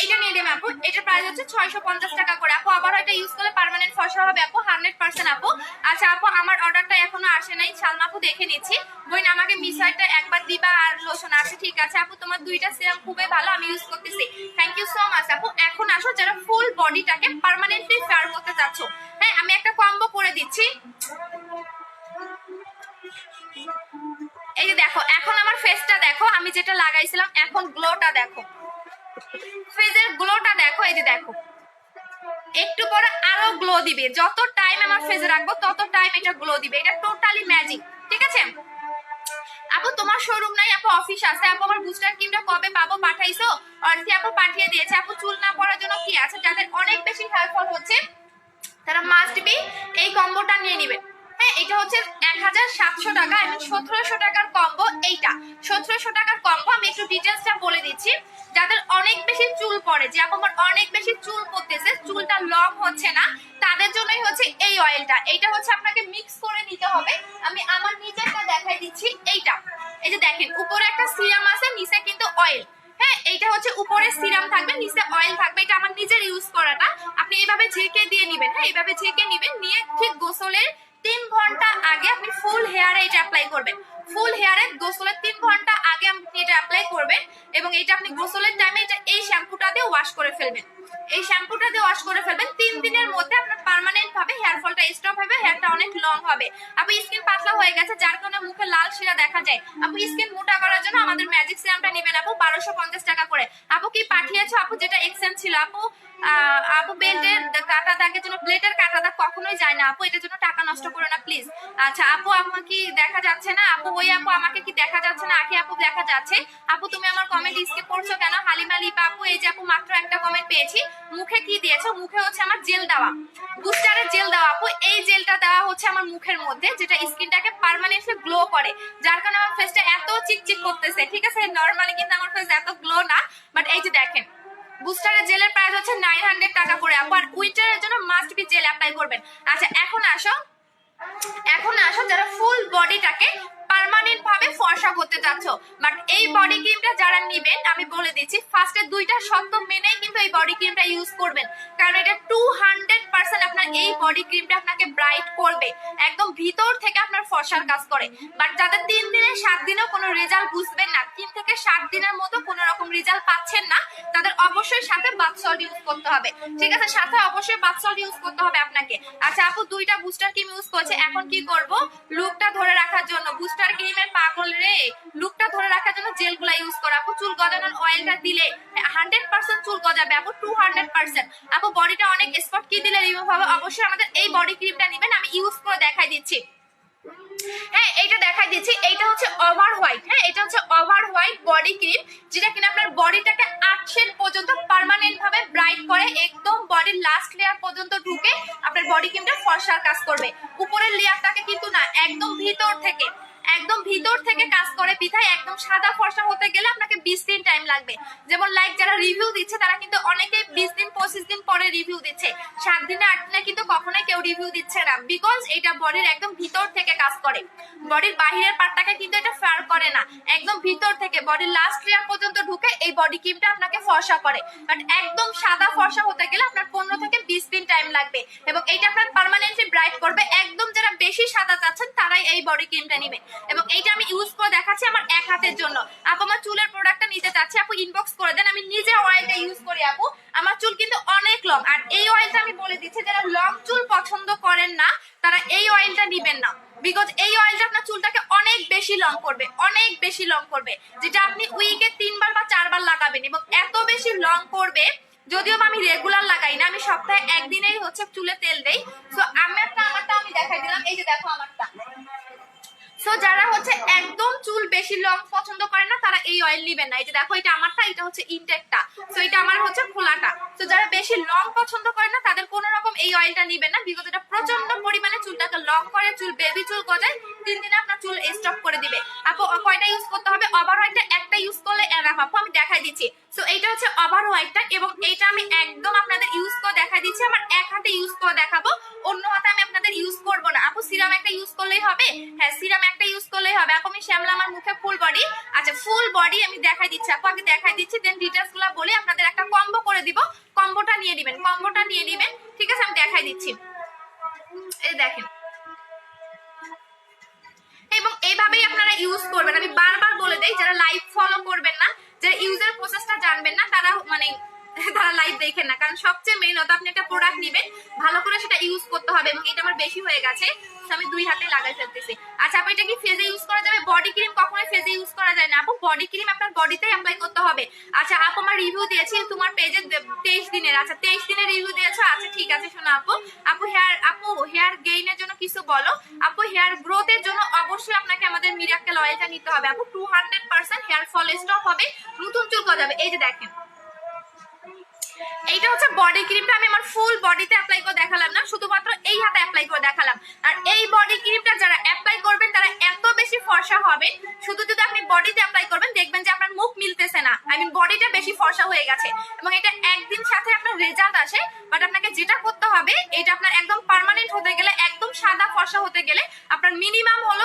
এইটা নিয়ে নেবেন আপু। এটার প্রাইস হচ্ছে 650 টাকা করে আপু। আবার এটা ইউজ করলে পার্মানেন্ট ফর্সা হবে আপু, 100% আপু। আচ্ছা আপু আমার অর্ডারটা এখনো আসে নাই, সালমা আপু দেখে নিচ্ছি। বইন আমাকে মিসাইটটা একবার দিবা আর লোশন আছে। ঠিক আছে আপু তোমার 2টা সিরাম খুবই ভালো, আমি ইউজ করতেছি। থ্যাংক ইউ সো মাচ আপু। এখন আসো যারা ফুল বডিটাকে পার্মানেন্টলি ফেয়ার করতে চাচ্ছ, হ্যাঁ আমি একটা কম্বো করে দিচ্ছি। এই যে দেখো এখন আমার ফেসটা দেখো, আমি যেটা লাগাইছিলাম এখন গ্লোটা দেখো, ফেসের গ্লোটা দেখো। এই যে দেখো একটু পরে আরো গ্লো দিবে, যত টাইম আমার ফেসে রাখবো তত টাইম এটা গ্লো দিবে। এটা টোটালি ম্যাজিক, ঠিক আছে আপু? তোমার শোরুম নাই আপু, অফিস আছে আপু। আমার বুস্টার ক্রিমটা কবে পাবো? পাঠাইছো? অর্থি আপু পাঠিয়ে দিয়েছে আপু। চুল না পড়ার জন্য কি আছে? যাদের অনেক বেশি হেয়ার ফল হচ্ছে তারা মাস্ট বি এই কম্বোটা নিয়ে নেবেন। হ্যাঁ এটা হচ্ছে 1700 টাকা এবং 1700 টাকার কম্বো। এইটা 1700 টাকার কম্বো। আমি একটু ডিটেলসটা বলে দিচ্ছি। যাদের অনেক বেশি চুল পড়ে, যে আমার অনেক বেশি চুল পড়তেছে, চুলটা লং হচ্ছে না, তাদের জন্যই হচ্ছে এই অয়েলটা। এইটা হচ্ছে আপনাকে মিক্স করে নিতে হবে। আমি আমার নিচেরটা দেখাই দিচ্ছি। এইটা এই যে দেখেন উপরে একটা সিরাম আছে, নিচে কিন্তু অয়েল। হ্যাঁ এইটা হচ্ছে উপরে সিরাম থাকবে, নিচে অয়েল থাকবে। এটা আমার নিজের ইউজ করাটা। আপনি এইভাবে ঝেঁকে দিয়ে নিবেন। হ্যাঁ এইভাবে ঝেঁকে নিবেন, নিয়ে ঠিক গোসলের 3 ঘন্টা আগে আপনি ফুল হেয়ারে এটা অ্যাপ্লাই করবেন। ফুল হেয়ারে গোসলের 3 ঘন্টা আগে আপনি এটা অ্যাপ্লাই করবেন এবং এটা আপনি গোসলের টাইমে এটা এই শ্যাম্পুটা দিয়ে ওয়াশ করে ফেলবেন। এই শ্যাম্পুটা দিয়ে ওয়াশ করে ফেলবেন। 3 দিনের মধ্যে আপনার পার্মানেন্ট ভাবে হেয়ার ফলটা স্টপ হবে, হেয়ারটা অনেক লং হবে। আপু স্কিন পাতলা হয়ে গেছে যার কারণে মুখে লাল শিরা দেখা যায়, আপু স্কিন মোটা করার জন্য আমাদের ম্যাজিক সিরামটা নেবেন আপু, 1250 টাকা করে। আপু কি পাঠিয়েছো আপু? যেটা এক্সচেঞ্জ ছিল আপু। আপু বেল্টের কাটা দাগের জন্য, প্লেটের কাটা দাগ কখনোই যায় না আপু, এটার জন্য টাকা নষ্ট করো না প্লিজ। আচ্ছা আপু আমাকে কি দেখা যাচ্ছে না আপু? ওই আপু আমাকে কি দেখা যাচ্ছে না? আখি আপু দেখা যাচ্ছে। আপু তুমি আমার কমেন্ট স্কিপ করছো কেন? হালিমা লিপা আপু এই যে আপু মাত্র একটা কমেন্ট পেয়েছি। মুখে কি দিয়েছো? মুখে হচ্ছে আমার জেল দেওয়া, বুস্টারের জেল দেওয়া আপু। এই জেলটা দেওয়া হচ্ছে আমার মুখের মধ্যে, যেটা স্কিনটাকে পার্মানেন্টলি গ্লো করে, যার কারণে আমার ফেসটা এত চিকচিক করতেছে। ঠিক আছে নরমালি কিন্তু আমার ফেস এত গ্লো না, বাট এই যে দেখেন বুস্টারের জেলের প্রাইস হচ্ছে 900 টাকা করে আপু। আর উইন্টারের জন্য মাস্ট বি জেল অ্যাপ্লাই করবেন। আচ্ছা এখন আসো যারা ফুল বডিটাকে পার্মানেন্ট ভাবে ফর্সা করতে চাচ্ছ, বাট এই বডি ক্রিমটা যারা নেবেন আমি বলে দিচ্ছি ফার্স্টে 2টা শর্ত মেনেই কিন্তু এই বডি ক্রিমটা ইউজ করবেন, কারণ এটা 200% আপনার এই বডি ক্রিমটা আপনাকে ব্রাইট করবে, একদম ভিতর থেকে আপনার ফর্সার কাজ করে। বাট যাদের 3 দিনে 7 দিনেও কোনো রেজাল্ট বুঝবেন না, 3 থেকে 7 দিনের মতো কোনো রকম রেজাল্ট পাচ্ছেন না, তাদের অবশ্যই সাথে বাথ সল্ট ইউজ করতে হবে। ঠিক আছে, সাথে অবশ্যই বাথ সল্ট ইউজ করতে হবে আপনাকে। আচ্ছা আপু 2টা বুস্টার ক্রিম ইউজ করছে, এখন কি করব? লুকটা ধরে রাখার জন্য বুস্টার ক্রিমের পাগল রে, লুকটা ধরে রাখার জন্য জেলগুলা ইউজ করো আপু। চুল গজানোর অয়েলটা দিলে 100% চুল গজাবে আপু, 200%। আপু বডিটা অনেক স্পট কি দিলে রিমুভ হবে? অবশ্যই আমাদের এই বডি ক্রিমটা নেবেন, আমি ইউজ করে দেখাই দিচ্ছি। হ্যাঁ এইটা দেখাই দিচ্ছি, এইটা হচ্ছে ওভার হোয়াইট। হ্যাঁ এটা হচ্ছে ওভার হোয়াইট বডি ক্রিম, যেটা কিনা আপনার বডিটাকে 8 শেড পর্যন্ত পার্মানেন্ট ভাবে ব্রাইট করে, একদম বডির লাস্ট লেয়ার পর্যন্ত ঢুকে আপনার বডি ক্রিমটা ফর্সার কাজ করবে। উপরের লেয়ারটাকে কিন্তু না, একদম ভিতর থেকে, একদম ভিতর থেকে কাজ করে, বিধায় একদম সাদা ফর্সা হতে গেলে আপনাকে 20 দিন টাইম লাগবে। যেমন লাইক যারা রিভিউ দিচ্ছে তারা কিন্তু অনেকে 20 দিন 25 দিন পরে রিভিউ দিচ্ছে, 7 দিনে 8 দিনে কিন্তু কখনোই কেউ রিভিউ দিচ্ছে না, বিকজ এটা বডির একদম ভিতর থেকে কাজ করে। বডির বাহিরের পার্টটাকে কিন্তু এটা ফেয়ার করে না, একদম ভিতর থেকে বডির লাস্ট লেয়ার পর্যন্ত ঢুকে এই বডি ক্রিমটা আপনাকে ফর্সা করে। বাট একদম সাদা ফর্সা হতে গেলে আপনার 15 থেকে 20 দিন টাইম লাগবে, এবং এটা আপনার পার্মানেন্টলি ব্রাইট করবে। একদম যারা বেশি সাদা চাচ্ছেন তারাই এই বডি ক্রিমটা নেবেন, এবং এইটা আমি ইউজ করে দেখাচ্ছি আমার এক হাতের জন্য। আপু আমার চুলের প্রোডাক্টটা নিতে চাচ্ছি, আপু ইনবক্স করে দেন, আমি নিজে অয়েলটা ইউজ করি আপু। আমার চুল কিন্তু অনেক লং, আর এই অয়েলটা আমি বলে দিচ্ছি যারা লং চুল পছন্দ করেন না তারা এই অয়েলটা নিবেন না, বিকজ এই অয়েলটা আপনার চুলটাকে অনেক বেশি লং করবে, অনেক বেশি লং করবে, যেটা আপনি উইকে 3 বার বা 4 বার লাগাবেন, এবং এত বেশি লং করবে। যদিও আমি রেগুলার লাগাই না, আমি সপ্তাহে একদিনেই হচ্ছে চুলে তেল দেই। সো আমারটা আমি দেখাই দিলাম, এই যে দেখো আমারটা। সো যারা হচ্ছে একদম চুল বেশি লং পছন্দ করে না তারা এই অয়েল নেবেন না। এই যে দেখো এটা আমারটা, এটা হচ্ছে ইনটেকটা, সো এটা আমার হচ্ছে খোলাটা। সো যারা বেশি লং পছন্দ করে না তাদের কোনো রকম এই অয়েলটা নেবেন না, বিকজ এটা প্রচন্ড পরিমাণে চুলটাকে লং করে, চুল বেবি চুল গজায়, 3 দিনে আপনার চুল স্টপ করে দিবে। আপু কয়টা ইউজ করতে হবে? ওভার হোয়াইটটা একটা ইউজ করলে এনাফ আপু, আমি দেখাই দিচ্ছি। সো এইটা হচ্ছে ওভার হোয়াইটটা, এবং এইটা আমি একদম আপনাদের ইউজ করে দেখাই দিচ্ছি, আমার এক হাতে ইউজ করে দেখাবো, অন্য হাতে আমি আপনাদের ইউজ করবো না। আপু সিরাম একটা ইউজ করলেই হবে? হ্যাঁ সিরাম একটা ইউজ করলেই হবে আপু। আমি শ্যামলা আমার মুখে ফুল বডি, আচ্ছা ফুল বডি আমি দেখাই দিচ্ছি আপু, আগে দেখাই দিচ্ছি, দেন ডিটেলস গুলো বলে আপনাদের একটা কম্বো করে দিব, কম্বোটা নিয়ে দিবেন, কম্বোটা নিয়ে দিবেন। ঠিক আছে আমি দেখাই দিচ্ছি, এই দেখেন, এবং এইভাবেই আপনারা ইউজ করবেন। আমি বারবার বলে দেই, যারা লাইভ ফলো করবেন না, যারা ইউজার প্রসেসটা জানবেন না, তারা তারা লাইভ দেখেন না, কারণ সবচেয়ে মেইন হতো আপনি একটা প্রোডাক্ট নেবেন, ভালো করে সেটা ইউজ করতে হবে, এবং এটা আমার বেশি হয়ে গেছে আমি 2 হাতে লাগাই ফেলতেছি। আচ্ছা আপু এটা কি ফেজে ইউজ করা যাবে? বডি ক্রিম কখনোই ফেজে ইউজ করা যায় না আপু, বডি ক্রিম আপনার বডিতেই অ্যাপ্লাই করতে হবে। আচ্ছা আপু আমার রিভিউ দিয়েছি তোমার পেজে 23 দিনের, আচ্ছা 23 দিনের রিভিউ দিয়েছো, আচ্ছা ঠিক আছে। শোনো আপু, আপু হেয়ার গেইনের জন্য কিছু বলো। আপু হেয়ার গ্রোথের জন্য অবশ্যই আপনাকে আমাদের মিরাকেল অয়েলটা নিতে হবে আপু, 200% হেয়ার ফল স্টপ হবে, নতুন চুল গজাবে। এই যে দেখেন এইটা হচ্ছে বডি ক্রিমটা, আমি আমার ফুল বডিতে অ্যাপ্লাই করে দেখালাম না, শুধুমাত্র এই হাতে অ্যাপ্লাই করে দেখালাম। আর এই বডি ক্রিমটা যারা অ্যাপ্লাই করবেন তারা এত বেশি ফর্সা হবে, শুধু যদি আপনি বডিতে অ্যাপ্লাই করবেন দেখবেন যে আপনার মুখ মিলতেছে না, আই মিন বডিটা বেশি ফর্সা হয়ে গেছে, এবং এটা একদিন সাথে আপনার রেজাল্ট আসে। বাট আপনাকে যেটা করতে হবে, এটা আপনার একদম পার্মানেন্ট হতে গেলে, একদম সাদা ফর্সা হতে গেলে আপনার মিনিমাম হলো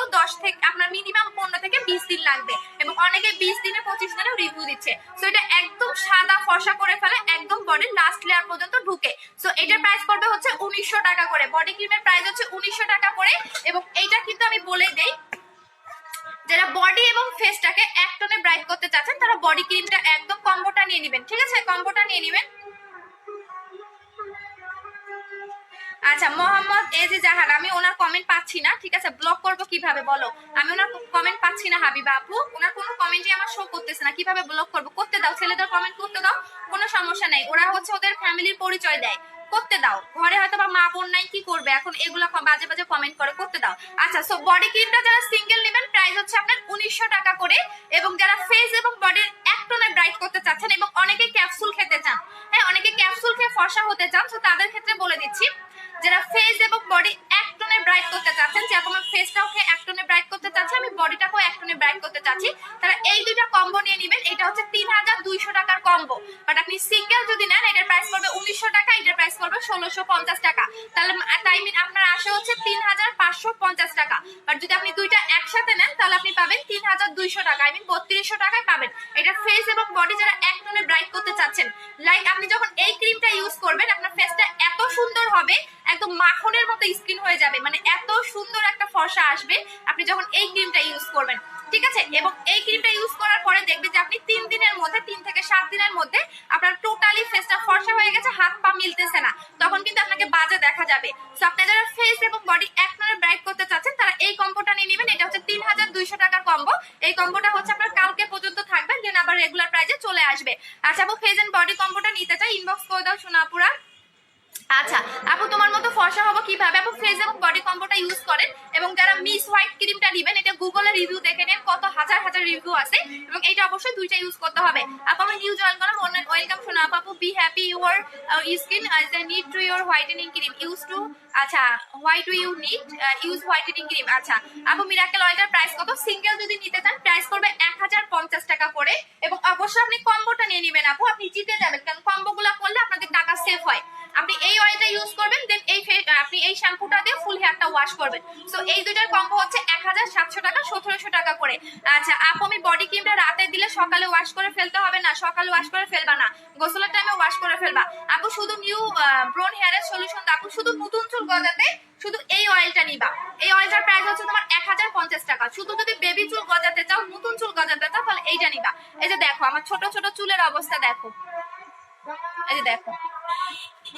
15 থেকে 20 দিন লাগবে, এবং অনেকে 20 দিনে 25 দিনেও রিভিউ দিচ্ছে। সো এটা একদম সাদা ফর্সা করে ফেলে, একদম বডির লাস্ট লেয়ার পর্যন্ত ঢুকে। সো এটার প্রাইস পড়বে হচ্ছে 1900 টাকা করে, বডি ক্রিমের প্রাইস হচ্ছে 1900 টাকা করে। এবং এইটা কিন্তু আমি বলে দেই, যারা বডি এবং ফেসটাকে এক টোনে ব্রাইট করতে চাচ্ছেন তারা বডি ক্রিমটা একদম কম্বোটা নিয়ে নেবেন। ঠিক আছে কম্বোটা নিয়ে নেবেন। আচ্ছা মোহাম্মদ এজে জাহান, আমি ওনার কমেন্ট পাচ্ছি না, ঠিক আছে ব্লক করবো কিভাবে বলো? আমি ওনার কমেন্ট পাচ্ছি না হাবিবা আপু, ওনার কোনো কমেন্টই আমার শো করতেছে না, কিভাবে ব্লক করবো? করতে দাও, ছেলেদের কমেন্ট করতে দাও, কোনো সমস্যা নাই, ওরা হচ্ছে ওদের ফ্যামিলির পরিচয় দেয়, করতে দাও। ঘরে হয়তো বা মা বোন নাই, কি করবে এখন, এগুলো বাজে বাজে কমেন্ট করে, করতে দাও। আচ্ছা সো বডি ক্রিমটা যারা সিঙ্গেল নেবেন প্রাইস হচ্ছে আপনার 1900 টাকা করে, এবং যারা ফেস এবং বডির এক টোনে ব্রাইট করতে চাচ্ছেন, এবং অনেকে ক্যাপসুল খেতে চান, হ্যাঁ অনেকে ক্যাপসুল খেয়ে ফর্সা হতে চান, তো তাদের ক্ষেত্রে বলে দিচ্ছি, যারা ফেস এবং বডি এক টোনে ব্রাইট করতে চাচ্ছেন, যে আমার ফেসটাকে এক টোনে ব্রাইট করতে চাচ্ছি, আমি বডিটাকেও এক টোনে ব্রাইট করতে চাচ্ছি, তারা এই দুইটা কম্বো নিয়ে নেবেন। এটা হচ্ছে 3200 টাকার কম্বো, বাট আপনি সিঙ্গেল যদি নেন এটার প্রাইস পড়বে 1900 টাকা, এটার প্রাইস পড়বে 1650 টাকা, তাহলে তাই মিন আপনার আসে হচ্ছে 3550 টাকা। বাট যদি আপনি দুইটা একসাথে নেন তাহলে আপনি পাবেন 3200 টাকা, আই মিন 3200 টাকায় পাবেন। এটা ফেস এবং বডি যারা এক টোনে ব্রাইট করতে চাচ্ছেন, লাইক আপনি যখন এই ক্রিমটা ইউজ করবেন আপনার ফেসটা এত সুন্দর হবে, একদম মাখনের মতো স্কিন হয়ে যাবে, মানে এত সুন্দর একটা ফর্সা আসবে আপনি যখন এই ক্রিমটা ইউজ করবেন। ঠিক আছে। এবং এই ক্রিমটা ইউজ করার পরে দেখবে যে আপনি 3 দিনের মধ্যে, 3 থেকে 7 দিনের মধ্যে আপনার টোটালি ফেসটা ফর্সা হয়ে গেছে, হাত পা মিলতেছে না, তখন কিন্তু আপনাকে বাজে দেখা যাবে। সো আপনি যারা ফেস এবং বডি একবারে ব্রাইট করতে চাচ্ছেন তারা এই কম্বোটা নিয়ে নেবেন। এটা হচ্ছে 3200 টাকার কম্বো। এই কম্বোটা হচ্ছে আপনার কালকে পর্যন্ত থাকবে, দেন আবার রেগুলার প্রাইসে চলে আসবে। আচ্ছা আপু, ফেস এন্ড বডি কম্বোটা নিতে চাই, ইনবক্স করে দাও সোনাপুরা। আচ্ছা আপু, তোমার মতো ফর্সা হবো কিভাবে? আপু ফেস এবং বডি কম্বোটা ইউজ করেন, এবং যারা মিস হোয়াইট ক্রিমটা দিবেন, এটা গুগলে রিভিউ দেখে নেন, কত হাজার হাজার রিভিউ আছে, এবং এটা অবশ্যই দুইটা ইউজ করতে হবে। আপু আমি নিউ জয়েন করলাম, ওয়েলকাম শোনা আপু। Be happy your skin as a need to your whitening cream use to. আচ্ছা, why do you need use whitening cream. আচ্ছা আপু, মিরাকেল অয়েলটার প্রাইস কত? সিঙ্গেল যদি নিতে চান প্রাইস করবে 1050 টাকা করে, এবং অবশ্যই আপনি কম্বোটা নিয়ে নেবেন আপু, আপনি জিতে যাবেন, কারণ কম্বোগুলো করলে আপনাদের টাকা সেভ হয়। আপনি এই অয়েলটা ইউজ করবেন, দেন আপনি এই শ্যাম্পুটা দিয়ে ফুল হেয়ারটা ওয়াশ করবেন। সো এই দুইটার কম্বো হচ্ছে 1700 টাকা, 1700 টাকা করে। আচ্ছা আপু, আমি বডি ক্রিমটা রাতে দিলে সকালে ওয়াশ করে ফেলতে হবে না? সকালে ওয়াশ করে ফেলবা না, গোসলের টাইমে ওয়াশ করে ফেলবা আপু। শুধু নিউ ব্রোন হেয়ারের সলিউশন আপু, শুধু নতুন চুল গজাতে শুধু এই অয়েলটা নিবা। এই অয়েলটার প্রাইস হচ্ছে তোমার 1050 টাকা। শুধু যদি বেবি চুল গজাতে চাও, নতুন চুল গজাতে চাও, তাহলে এইটা নিবা। এই যে দেখো আমার ছোট ছোট চুলের অবস্থা দেখো, এই যে দেখো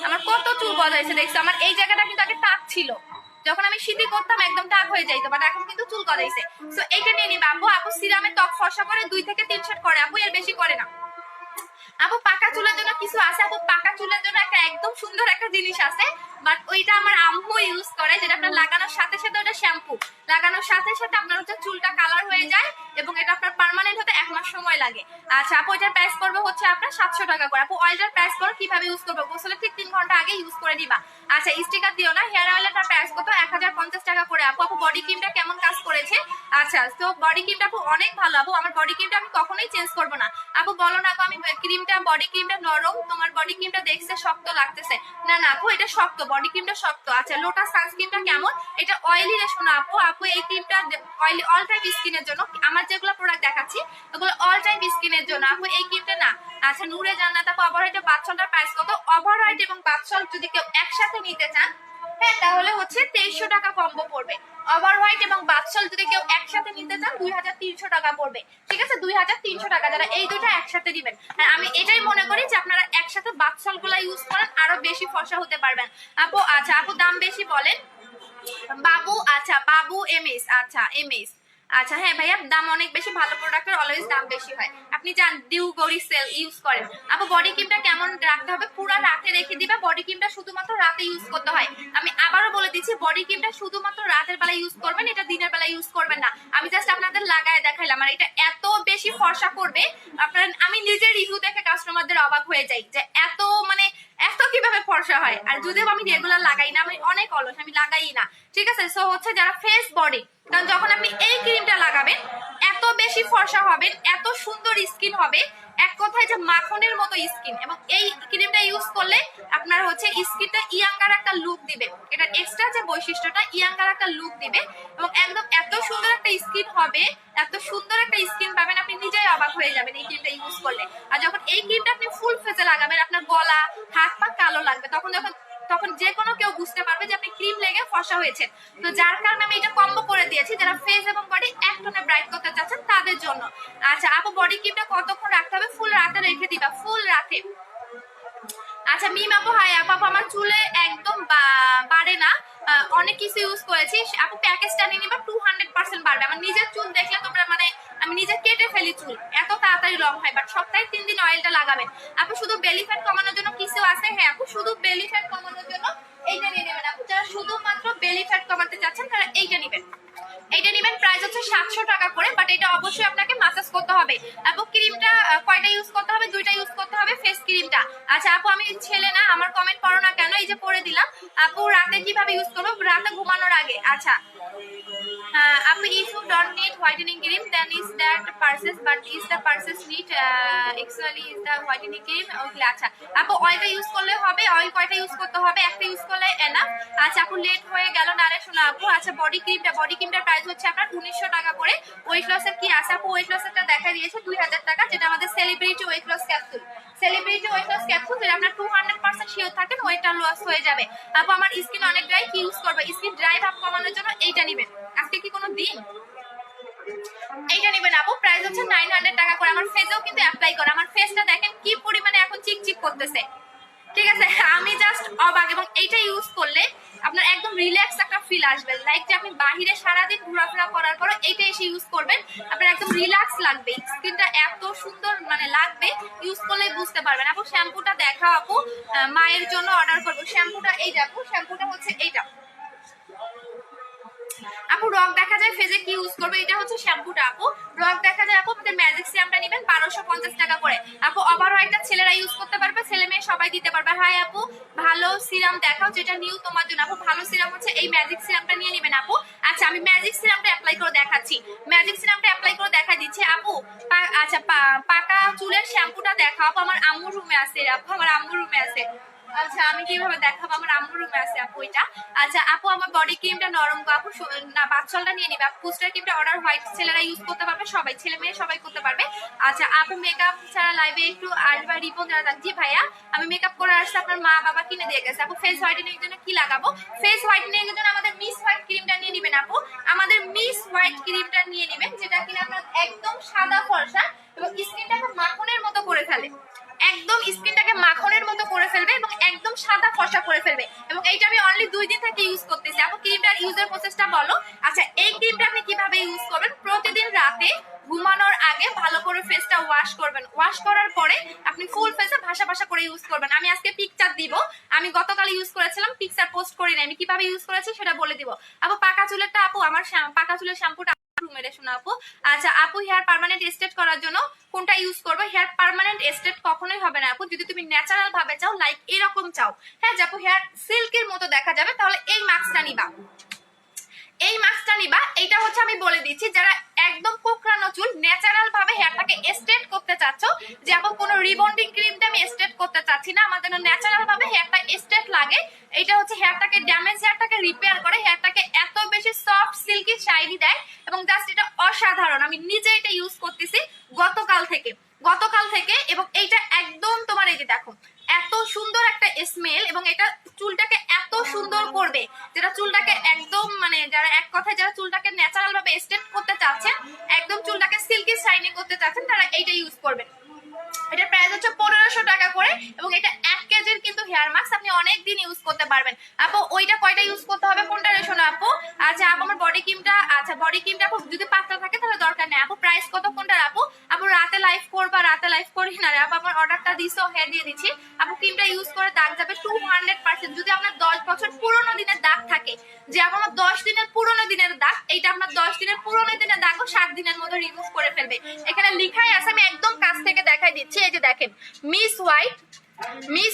আমার কত চুল গজাইছে, দেখছো? আমার এই জায়গাটা কিন্তু আগে টাক ছিল, যখন আমি শীতি করতাম একদম টাক হয়ে যাইতো, বাট এখন কিন্তু চুল গজাইছে। সো এইটা নিয়ে নিবা আপু। আপু সিরামে ত্বক ফর্সা করে 2 থেকে 3 সেট করে আপু, এর বেশি করে না। আপু পাকা চুলের জন্য কিছু আছে আপু, পাকা চুলের জন্য একটা একদম সুন্দর একটা জিনিস আছে, বাট ওইটা আমার আম্মু ইউজ করে, যেটা আপনার লাগানোর সাথে সাথে, ওটা শ্যাম্পু লাগানোর সাথে সাথে আপনার হচ্ছে চুলটা কালার হয়ে যায়, এবং এটা আপনার পার্মানেন্ট হতে 1 মাস সময় লাগে। আচ্ছা আপু, এটার প্রাইস করবে হচ্ছে আপনার 700 টাকা করে। আপু অয়েলটার প্রাইস করো, কিভাবে ইউজ করবে? গোসলের ঠিক 3 ঘন্টা আগে ইউজ করে দিবা। আচ্ছা স্টিকার দিও না। হেয়ার অয়েলের প্রাইস কত? 1050 টাকা করে আপু। আপু বডি ক্রিমটা কেমন কাজ করেছে? আচ্ছা তো বডি ক্রিমটা আপু অনেক ভালো আপু, আমার বডি ক্রিমটা আমি কখনোই চেঞ্জ করবো না। আপু বলো না আপু, আমি ক্রিমটা, বডি ক্রিমটা নরম, তোমার বডি ক্রিমটা দেখছে শক্ত লাগতেছে। না না আপু, এটা শক্ত, বডি ক্রিমটা শক্ত। আচ্ছা লোটাস সানস্ক্রিনটা কেমন? এটা অয়েলি রে শোনা আপু। আপু এই ক্রিমটা অয়েলি অল টাইপ স্কিনের জন্য, আমার যেগুলো প্রোডাক্ট দেখাচ্ছি ওগুলো অল টাইপ স্কিনের জন্য আপু, এই ক্রিমটা না। আচ্ছা নূরে জান্নাত আপু, ওভারহাইট বাথসলটার প্রাইস কত? ওভারহাইট এবং বাথসল যদি কেউ একসাথে নিতে চান, হ্যাঁ তাহলে হচ্ছে 2300 টাকা কম্বো পড়বে। ওভার হোয়াইট এবং বাথসল যদি কেউ একসাথে নিতে চান 2300 টাকা পড়বে। ঠিক আছে, 2300 টাকা, যারা এই দুটো একসাথে দিবেন। আর আমি এটাই মনে করি যে আপনারা একসাথে বাথসল গুলা ইউজ করেন, আরো বেশি ফর্সা হতে পারবেন আপু। আচ্ছা আপু দাম বেশি বলেন বাবু। আচ্ছা বাবু এমএস, আচ্ছা এমএস। আচ্ছা হ্যাঁ ভাইয়া, দাম অনেক বেশি, ভালো প্রোডাক্টের অলওয়েজ দাম বেশি হয়। আপনি জান ডিউ গরি সেল ইউজ করেন আপু। বডি ক্রিমটা কেমন রাখতে হবে? পুরো রাতে রেখে দিবা। বডি ক্রিমটা শুধুমাত্র রাতে ইউজ করতে হয়। আমি আবারও বলে দিচ্ছি, বডি ক্রিমটা শুধুমাত্র রাতের বেলা ইউজ করবেন, এটা দিনের বেলা ইউজ করবেন না। আমি জাস্ট আপনাদের লাগায় দেখাইলাম, আর এটা এত বেশি ফর্সা করবে আপনার, আমি নিজের রিভিউ দেখে কাস্টমারদের অবাক হয়ে যাই যে এত মানে এত কিভাবে ফর্সা হয়। আর যদিও আমি রেগুলার লাগাই না, আমি অনেক অলস, আমি লাগাই না। ঠিক আছে, সো হচ্ছে যারা ফেস বডি, কারণ যখন আপনি এই ক্রিমটা লাগাবেন এত বেশি ফর্সা হবেন, এত সুন্দর স্কিন হবে, এক কথায় যে মাখনের মতো স্কিন। এবং এই ক্রিমটা ইউজ করলে আপনার হচ্ছে স্কিনটা ইয়াঙ্গার একটা লুক দিবে, এটা এক্সট্রা যে বৈশিষ্ট্যটা, ইয়াঙ্গার একটা লুক দিবে, এবং একদম এত সুন্দর একটা স্কিন হবে, এত সুন্দর একটা স্কিন পাবেন, আপনি নিজেই অবাক হয়ে যাবেন এই ক্রিমটা ইউজ করলে। আর যখন এই ক্রিমটা আপনি ফুল ফেসে লাগাবেন, আপনার গলা হাত পা কালো লাগবে, তখন যে কোনো কেউ বুঝতে পারবে যে আপনি ক্রিম লেগে ফর্সা হয়েছে। তো যার কারণে আমি এটা কম্বো করে দিয়েছি, যারা ফেস এবং বডি এক টোনে ব্রাইট করতে চাচ্ছেন তাদের জন্য। আচ্ছা আপু বডি ক্রিমটা কতক্ষণ রাখতে হবে? ফুল রাতে রেখে দিবা, ফুল রাতে। আচ্ছা মিম আপু হাই আপু, আমার চুলে একদম বাড়ে না, অনেক কিছু ইউজ করেছি আপু, প্যাকেজটা নিয়ে নিবা, 200% বাড়বে। আমার নিজের চুল দেখলে তোমরা মানে আমি নিজে কেটে ফেলি চুল, এত তাড়াতাড়ি লং হয়, বাট সপ্তাহে 3 দিন অয়েলটা লাগাবেন আপু। শুধু বেলি ফ্যাট কমানোর জন্য কিছু আছে? হ্যাঁ আপু, শুধু বেলি ফ্যাট কমানোর জন্য এইটা নিয়ে নেবেন আপু। যারা শুধুমাত্র বেলি ফ্যাট কমাতে চাচ্ছেন তারা এইটা নেবেন, এইটা নেবেন। প্রাইস হচ্ছে 700 টাকা করে, বাট এটা অবশ্যই আপনাকে মাসাজ করতে হবে। আপু ক্রিমটা কয়টা ইউজ করতে হবে? 2টা ইউজ করতে হবে, ফেস ক্রিমটা। আচ্ছা আপু আমি ছেলে না, আমার কমেন্ট পড়ো না কেন? এই যে পড়ে দিলাম আপু। রাতে কিভাবে ইউজ করবো? রাতে ঘুমানোর আগে। আচ্ছা আপু, if you don't need whitening cream then is that purchase, but is the purchase need actually is the whitening cream? ওকে আচ্ছা আপু, অয়েলটা ইউজ করলে হবে? অয়েল কয়টা ইউজ করতে হবে? একটা ইউজ করলে এনাফ। আচ্ছা আপু লেট হয়ে গেল না রে শোনা আপু। আচ্ছা বডি ক্রিমটার প্রাইস হচ্ছে আপনার 1900 টাকা করে। ওয়েট লসের কি আছে আপু? ওয়েট লসেরটা দেখা দিয়েছে 2000 টাকা, যেটা আমাদের celebrity weight loss capsule. Celebrity weight loss capsule, যেটা আপনার 200% শিওর থাকেন ওয়েটটা লস হয়ে যাবে। আপু আমার স্কিন অনেক ড্রাই, কি ইউজ করবে? স্কিন ড্রাই ভাব কমানোর জন্য এইটা নেবেন। আজকে কি কোনো দিন? এইটা এইটা নেবেন আপু, প্রাইস হচ্ছে 900 টাকা করে। আমার ফেসেও কিন্তু অ্যাপ্লাই করে, আমার ফেসটা দেখেন কি পরিমাণে এখন চিকচিক করতেছে, ঠিক আছে? আমি জাস্ট অবাক। এবং এইটা ইউজ করলে আপনার একদম রিল্যাক্স একটা ফিল আসবে, লাইক যে আপনি বাহিরে সারাদিন ঘোরাফেরা করার পর এইটা এসে ইউজ করবেন, আপনার একদম রিল্যাক্স লাগবে, স্কিনটা এত সুন্দর মানে লাগবে, ইউজ করলেই বুঝতে পারবেন। আপু শ্যাম্পুটা দেখাও আপু, মায়ের জন্য অর্ডার করবো। শ্যাম্পুটা এই দেখো, শ্যাম্পুটা হচ্ছে এইটা আপু। রক দেখা যায় ফেজে কি ইউজ করবে, এটা হচ্ছে শ্যাম্পুটা আপু। রক দেখা যায় আপু, আমাদের ম্যাজিক সিরামটা নেবেন 1250 টাকা করে আপু। ওভার হোয়াইটটা ছেলেরা ইউজ করতে পারবে, ছেলে মেয়ে সবাই দিতে পারবে। হাই আপু, ভালো সিরাম দেখাও যেটা নিউ তোমার জন্য। আপু ভালো সিরাম হচ্ছে এই ম্যাজিক সিরামটা নিয়ে নেবেন আপু। আচ্ছা আমি ম্যাজিক সিরামটা অ্যাপ্লাই করে দেখাচ্ছি, ম্যাজিক সিরামটা অ্যাপ্লাই করে দেখা দিচ্ছি আপু। আচ্ছা পাকা চুলের শ্যাম্পুটা দেখাও আপু, আমার আম্মুর রুমে আছে আপু, আমার আম্মুর রুমে আছে। আচ্ছা আমি কিভাবে দেখাবো, আমার আম্মুর রুমে আছে আপু এটা। আচ্ছা আপু আমার বডি ক্রিমটা নরম আপু, না বাচ্চালটা নিয়ে নিবে আপু। পুস্টার ক্রিমটা অর্ডার হোয়াইট ছেলেরা ইউজ করতে পারবে, সবাই ছেলে মেয়ে সবাই করতে পারবে। আচ্ছা আপু মেকআপ ছাড়া লাইভে একটু আসবা রিপন যারা জি ভাইয়া আমি মেকআপ করে আসছে, আপনার মা বাবা কিনে দিয়ে গেছে আপু। ফেস হোয়াইটেনিং এর জন্য কি লাগাবো, ফেস হোয়াইটেনিং এর জন্য আমাদের মিস হোয়াইট ক্রিমটা নিয়ে নিবেন আপু, আমাদের মিস হোয়াইট ক্রিমটা নিয়ে নিবেন, যেটা কিনা আপনার একদম সাদা ফর্সা এবং স্কিনটাকে মাখনের মতো করে ফেলে, একদম স্কিনটাকে মাখনের মতো করে ফেলবে এবং একদম সাদা ফর্সা করে ফেলবে। এবং এইটা আমি অনলি 2 দিন থেকে ইউজ করতেছি আপু। ক্রিমটার ইউজের প্রসেসটা বলো। আচ্ছা এই ক্রিমটা আপনি কিভাবে ইউজ করবেন, প্রতিদিন রাতে ঘুমানোর আগে ভালো করে ফেসটা ওয়াশ করবেন, ওয়াশ করার পরে আপনি ফুল ফেসে ভাসা ভাসা করে ইউজ করবেন। আমি আজকে পিকচার দিব, আমি গতকাল ইউজ করেছিলাম, পিকচার পোস্ট করি না, আমি কিভাবে ইউজ করেছি সেটা বলে দিব আপু। পাকা চুলেরটা আপু, আমার পাকা চুলের শ্যাম্পুটা রুমে শোনা আপু। আচ্ছা আপু হেয়ার পার্মানেন্ট স্ট্রেট করার জন্য কোনটা ইউজ করবে, হেয়ার পার্মানেন্ট স্ট্রেট কখনোই হবে না আপু যদি তুমি ন্যাচারাল ভাবে চাও, লাইক এরকম চাও, হ্যাঁ আপু হেয়ার সিল্কের মতো দেখা যাবে, তাহলে এই মাস্কটা নিবা, এই মাস্কটা নিবা। এইটা হচ্ছে আমি বলে দিচ্ছি, যারা একদম কোকড়ানো চুল ন্যাচারাল ভাবে হেয়ারটাকে স্ট্রেট করতে চাচ্ছ, যে আপু কোনো রিবন্ডিং ক্রিম দিয়ে আমি স্ট্রেট করতে চাচ্ছি না, আমার জন্য ন্যাচারাল ভাবে হেয়ারটা স্ট্রেট লাগে, এটা হচ্ছে হেয়ারটাকে ড্যামেজ হেয়ারটাকে রিপেয়ার করে, হেয়ারটাকে এত বেশি সফট সিল্কি শাইনি দেয় এবং জাস্ট এটা অসাধারণ। আমি নিজে এটা ইউজ করতেছি গতকাল থেকে এবং এইটা একদম তোমার এই যে দেখো এত সুন্দর একটা স্মেল এবং এটা চুলটাকে এত সুন্দর করবে, যেটা চুলটাকে একদম মানে যারা এক কথায় যারা চুলটাকে ন্যাচারাল ভাবে স্ট্রেট করতে চাচ্ছেন, একদম চুলটাকে সিল্কি শাইনি করতে চাচ্ছেন, তারা এইটা ইউজ করবেন। এটার প্রাইস হচ্ছে 1500 টাকা করে এবং এটা 1 কেজির কিন্তু হেয়ার মাস্ক, আপনি অনেক দিন ইউজ করতে পারবেন আপু। ওইটা কয়টা ইউজ করতে হবে কোনটা রেশো না আপু? আচ্ছা আপু আমার বডি ক্রিমটা, আচ্ছা বডি ক্রিমটা আপু যদি পাতলা থাকে তাহলে দরকার নেই আপু। প্রাইস কত কোনটার আপু? আপু রাতে লাইভ করবা, রাতে লাইভ করি না রে আপু, আমার অর্ডারটা দিছো, হ্যাঁ দিয়ে দিচ্ছি আপু। ক্রিমটা ইউজ করে দাগ যাবে 200%। যদি আপনার 10 বছর পুরনো দিনের দাগ থাকে, যে আমার 10 দিনের পুরনো দিনের দাগ, এইটা আপনার 10 দিনের পুরনো দিনের দাগও 7 দিনের মধ্যে রিমুভ করে ফেলবে। এখানে লেখাই আছে, আমি একদম কাছ থেকে দেখাই দিচ্ছি, এই যে দেখেন miss